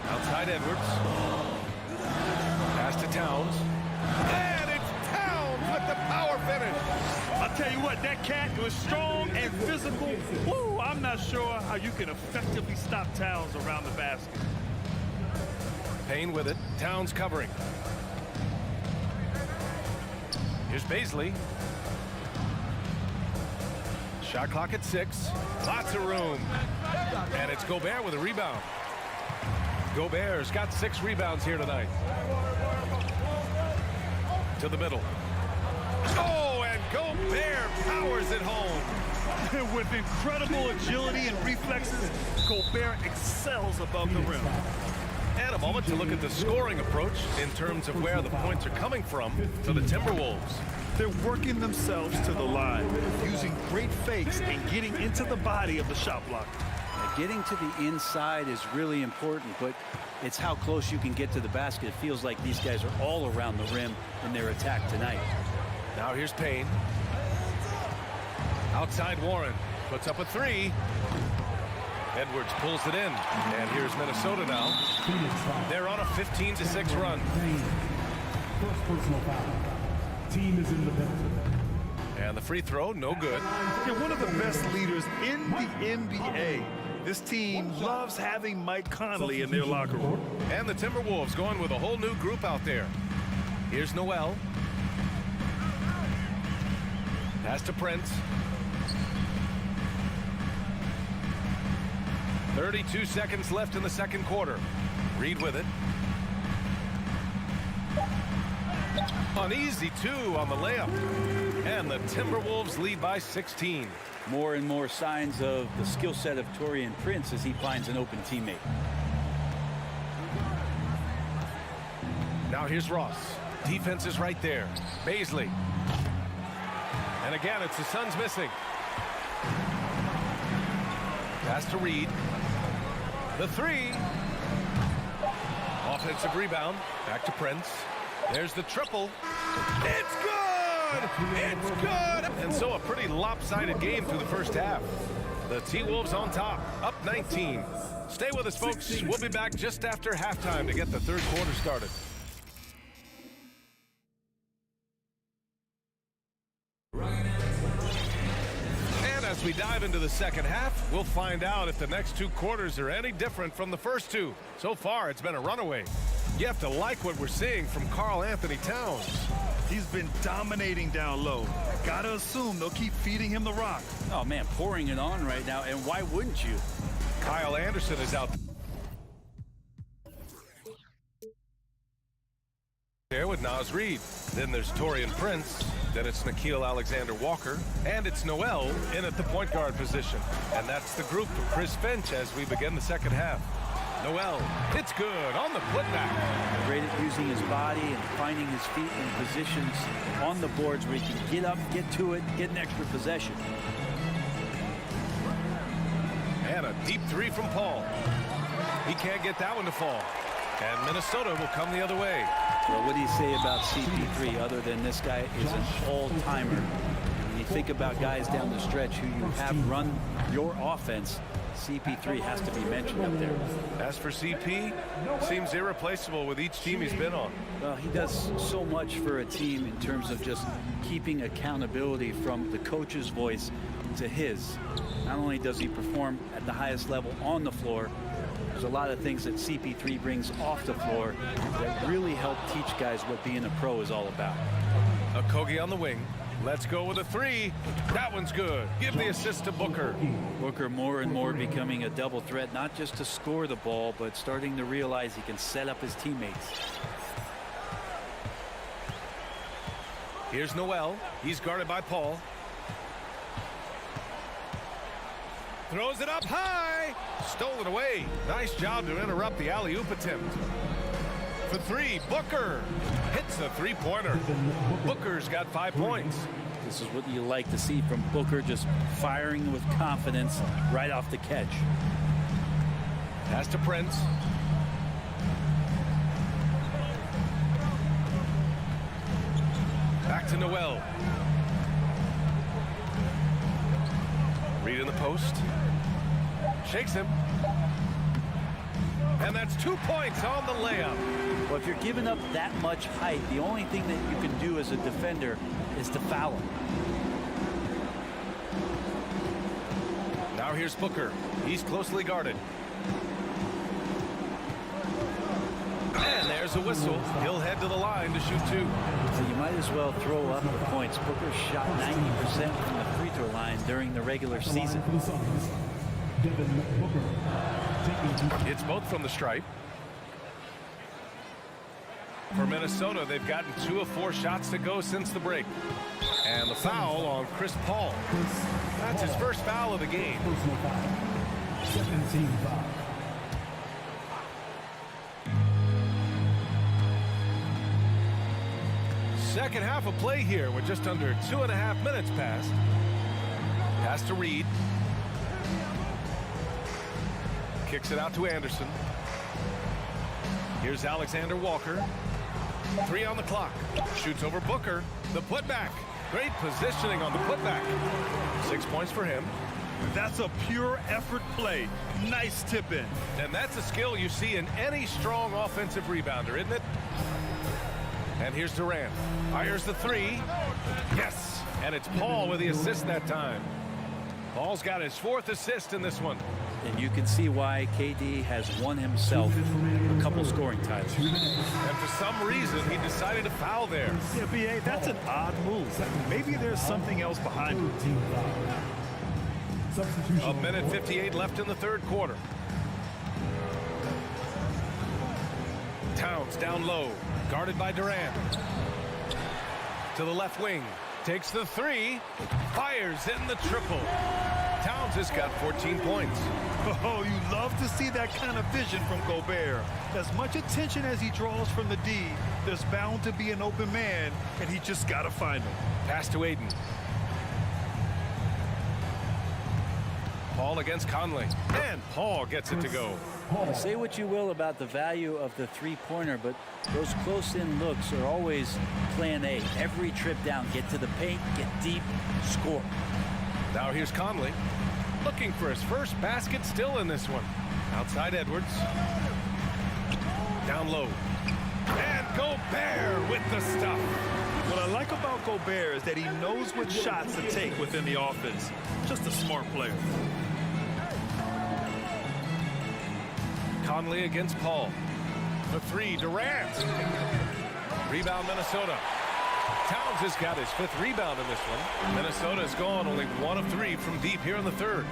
Outside Edwards. Pass to Towns. And it's Towns with the power finish. I'll tell you what, that cat was strong and physical. Woo, I'm not sure how you can effectively stop Towns around the basket. Payne with it. Towns covering. Here's Baisley. Shot clock at 6. Lots of room. And it's Gobert with a rebound. Gobert's got 6 rebounds here tonight. To the middle. Oh, and Gobert powers it home. With incredible agility and reflexes, Gobert excels above the rim. And a moment to look at the scoring approach in terms of where the points are coming from for the Timberwolves. They're working themselves to the line, using great fakes and getting into the body of the shot block. Getting to the inside is really important, but it's how close you can get to the basket. It feels like these guys are all around the rim in their attack tonight. Now here's Payne. Outside Warren. Puts up a 3. Edwards pulls it in. And here's Minnesota now. They're on a 15-6 run. First personal foul. Team is in the penalty. And the free throw, no good. You're one of the best leaders in the NBA. This team loves having Mike Conley in their locker room. And the Timberwolves going with a whole new group out there. Here's Noel. Pass to Prince. 32 seconds left in the second quarter. Reed with it. An easy 2 on the layup. And the Timberwolves lead by 16. More and more signs of the skill set of Taurean Prince as he finds an open teammate. Now here's Ross. Defense is right there. Baisley. And again, it's the Suns missing. Pass to Reed. The 3. Offensive rebound. Back to Prince. There's the triple. It's good! It's good! And so a pretty lopsided game through the first half. The T-Wolves on top, up 19. Stay with us, folks. We'll be back just after halftime to get the third quarter started. And as we dive into the second half, we'll find out if the next 2 quarters are any different from the first 2. So far, it's been a runaway. You have to like what we're seeing from Karl Anthony Towns. He's been dominating down low. Gotta assume they'll keep feeding him the rock. Oh, man, pouring it on right now, and why wouldn't you? Kyle Anderson is out there with Naz Reid. Then there's Taurean Prince. Then it's Nickeil Alexander-Walker. And it's Noel in at the point guard position. And that's the group for Chris Finch as we begin the second half. Noel, it's good on the putback. Great at using his body and finding his feet in positions on the boards where he can get up, get to it, get an extra possession. And a deep 3 from Paul. He can't get that one to fall. And Minnesota will come the other way. Well, what do you say about CP3 other than this guy is an all-timer? When you think about guys down the stretch who you have run your offense, CP3 has to be mentioned up there. As for CP, seems irreplaceable with each team he's been on. Well, he does so much for a team in terms of just keeping accountability from the coach's voice to his. Not only does he perform at the highest level on the floor, there's a lot of things that CP3 brings off the floor that really help teach guys what being a pro is all about. Okogie on the wing. Let's go with a 3. That one's good. Give the assist to Booker. Booker more and more becoming a double threat, not just to score the ball, but starting to realize he can set up his teammates. Here's Noel. He's guarded by Paul. Throws it up high. Stolen away. Nice job to interrupt the alley-oop attempt. For 3, Booker hits a 3-pointer. Booker's got 5 points. This is what you like to see from Booker, just firing with confidence right off the catch. Pass to Prince. Back to Noel. Reed in the post. Shakes him. And that's 2 points on the layup. Well, if you're giving up that much height, the only thing that you can do as a defender is to foul him. Now here's Booker. He's closely guarded. And there's a whistle. He'll head to the line to shoot 2. So you might as well throw up the points. Booker shot 90% from the free throw line during the regular season. It's both from the stripe. For Minnesota, they've gotten 2 of 4 shots to go since the break. And the foul on Chris Paul. That's his first foul of the game. Second half of play here with just under 2.5 minutes passed. Pass to Reed. Kicks it out to Anderson. Here's Alexander Walker. 3 on the clock. Shoots over Booker. The putback. Great positioning on the putback. 6 points for him. That's a pure effort play. Nice tip in. And that's a skill you see in any strong offensive rebounder, isn't it? And here's Durant. Fires the 3. Yes. And it's Paul with the assist that time. Paul's got his 4th assist in this one. And you can see why KD has won himself a couple scoring titles. And for some reason, he decided to foul there. Yeah, B.A., that's an odd move. Maybe there's something else behind it. 1:58 left in the third quarter. Towns down low, guarded by Durant. To the left wing, takes the three, fires in the triple. Towns has got 14 points. Oh, you love to see that kind of vision from Gobert. As much attention as he draws from the D, there's bound to be an open man, and he just got to find him. Pass to Aiden. Paul against Conley, and Paul gets it to go. Say what you will about the value of the three-pointer, but those close-in looks are always plan A. Every trip down, get to the paint, get deep, score. Now here's Conley, looking for his first basket, still in this one. Outside Edwards. Down low. And Gobert with the stuff. What I like about Gobert is that he knows what shots to take within the offense. Just a smart player. Conley against Paul. The three, Durant. Rebound, Minnesota. Towns has got his 5th rebound in this one. Minnesota has gone only 1 of 3 from deep here in the 3rd.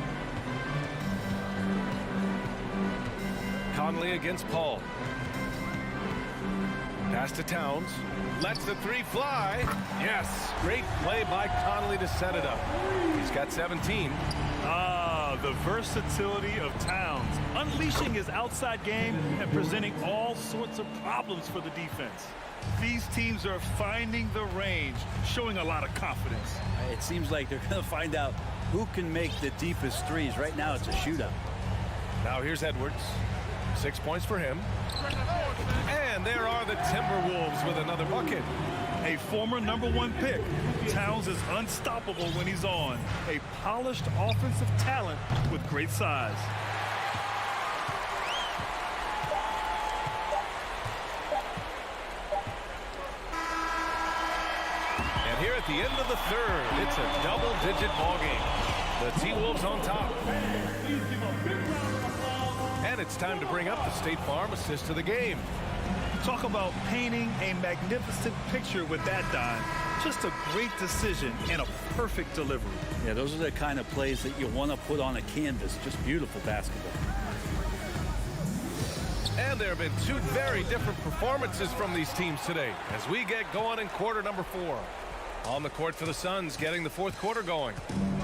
Conley against Paul. Pass to Towns. Lets the three fly. Yes, great play by Conley to set it up. He's got 17. Ah, the versatility of Towns, unleashing his outside game and presenting all sorts of problems for the defense. These teams are finding the range, showing a lot of confidence. It seems like they're going to find out who can make the deepest threes. Right now, it's a shootout. Now here's Edwards. 6 points for him. And there are the Timberwolves with another bucket. A former #1 pick, Towns is unstoppable when he's on. A polished offensive talent with great size. And here at the end of the 3rd, it's a double-digit ball game. The T-Wolves on top. And it's time to bring up the State Farm assist of the game. Talk about painting a magnificent picture with that dime. Just a great decision and a perfect delivery. Yeah, those are the kind of plays that you want to put on a canvas. Just beautiful basketball. And there have been 2 very different performances from these teams today as we get going in quarter number 4. On the court for the Suns, getting the 4th quarter going.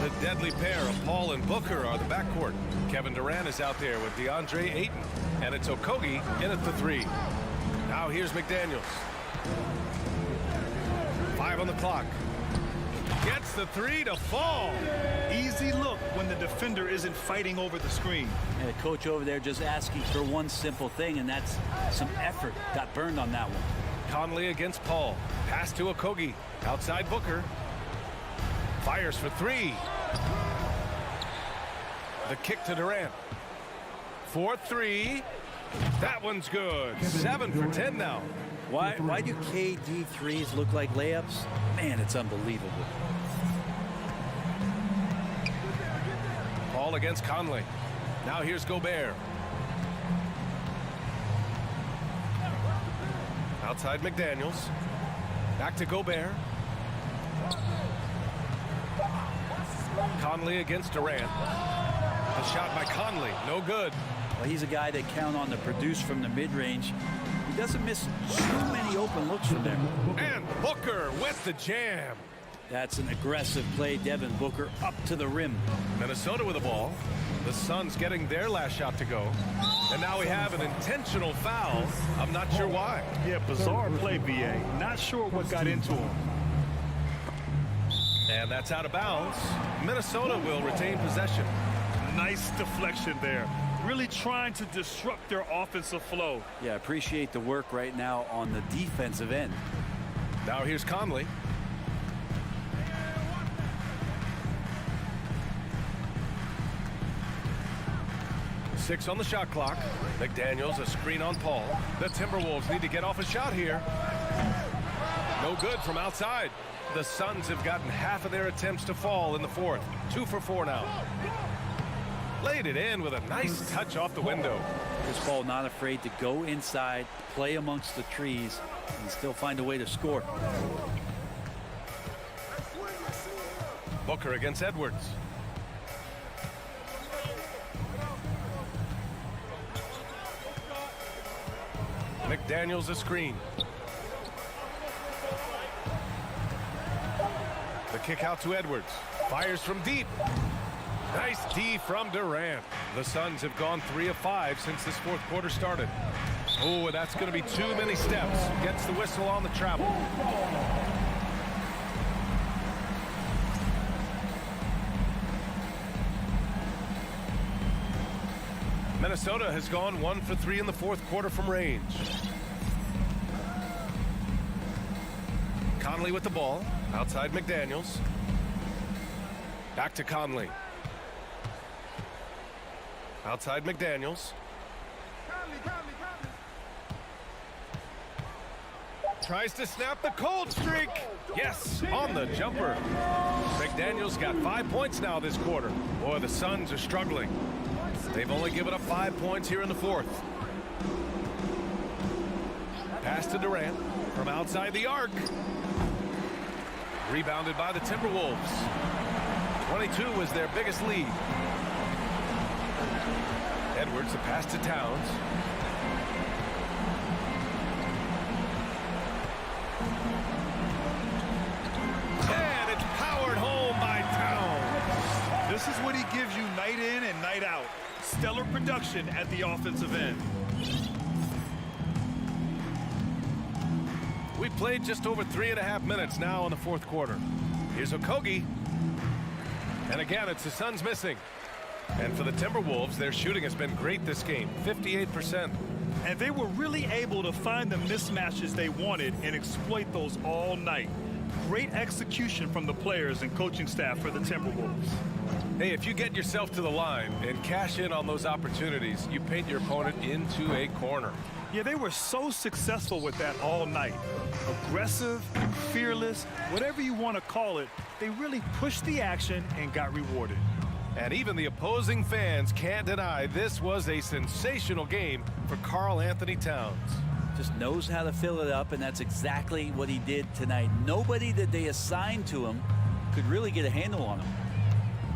The deadly pair of Paul and Booker are the backcourt. Kevin Durant is out there with DeAndre Ayton. And it's Okogie in at the 3. Now here's McDaniels. 5 on the clock. Gets the 3 to fall. Easy look when the defender isn't fighting over the screen. And the coach over there just asking for one simple thing, and that's some effort. Got burned on that one. Conley against Paul. Pass to Okogie. Outside Booker. Fires for 3. The kick to Durant. 4-3. That one's good. 7 for 10 now. Why do KD threes look like layups? Man, it's unbelievable. Paul against Conley. Now here's Gobert. Outside McDaniels. Back to Gobert. Conley against Durant. The shot by Conley, no good. Well, he's a guy they count on to produce from the mid-range. He doesn't miss too many open looks from there. And Booker with the jam. That's an aggressive play. Devin Booker up to the rim. Minnesota with the ball. The Suns getting their last shot to go. And now we have an intentional foul. I'm not sure why. Yeah, bizarre play, BA. Not sure what got into him. And that's out of bounds. Minnesota will retain possession. Nice deflection there. Really trying to disrupt their offensive flow. Yeah, appreciate the work right now on the defensive end. Now here's Conley. Six on the shot clock. McDaniels, a screen on Paul. The Timberwolves need to get off a shot here. No good from outside. The Suns have gotten half of their attempts to fall in the 4th. 2 for 4 now. Laid it in with a nice touch off the window. Chris Paul not afraid to go inside, play amongst the trees, and still find a way to score. Booker against Edwards. McDaniels a screen. The kick out to Edwards. Fires from deep. Nice D from Durant. The Suns have gone 3 of 5 since this fourth quarter started. Oh, that's going to be too many steps. Gets the whistle on the travel. Minnesota has gone 1 for 3 in the fourth quarter from range. Conley with the ball. Outside McDaniels. Back to Conley. Outside McDaniels. Tries to snap the cold streak. Yes, on the jumper. McDaniels got 5 points now this quarter. Boy, the Suns are struggling. They've only given up 5 points here in the fourth. Pass to Durant from outside the arc. Rebounded by the Timberwolves. 22 was their biggest lead. Edwards, the pass to Towns. And it's powered home by Towns. This is what he gives you night in and night out. Stellar production at the offensive end. We've played just over 3.5 minutes now in the fourth quarter. Here's Okogie. And again, it's the Suns missing. And for the Timberwolves, their shooting has been great this game, 58%. And they were really able to find the mismatches they wanted and exploit those all night. Great execution from the players and coaching staff for the Timberwolves. Hey, if you get yourself to the line and cash in on those opportunities, you paint your opponent into a corner. Yeah, they were so successful with that all night. Aggressive, fearless, whatever you want to call it, they really pushed the action and got rewarded. And even the opposing fans can't deny this was a sensational game for Karl Anthony Towns. Just knows how to fill it up, and that's exactly what he did tonight. Nobody that they assigned to him could really get a handle on him.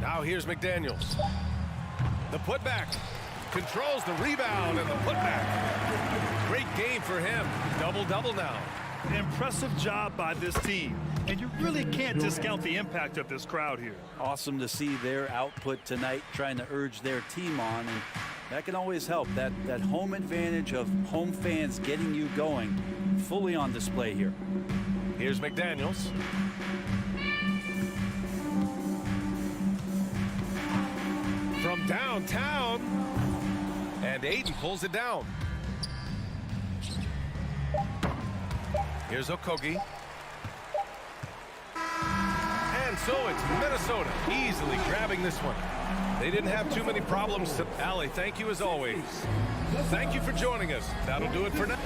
Now here's McDaniels. The putback. Controls the rebound and the putback. Great game for him. Double-double now. An impressive job by this team. And you really can't discount the impact of this crowd here. Awesome to see their output tonight, trying to urge their team on. And that can always help. That home advantage of home fans getting you going, fully on display here. Here's McDaniels. From downtown. And Ayton pulls it down. Here's Okogie. And so it's Minnesota easily grabbing this one. They didn't have too many problems to... Allie, thank you as always. Thank you for joining us. That'll do it for now.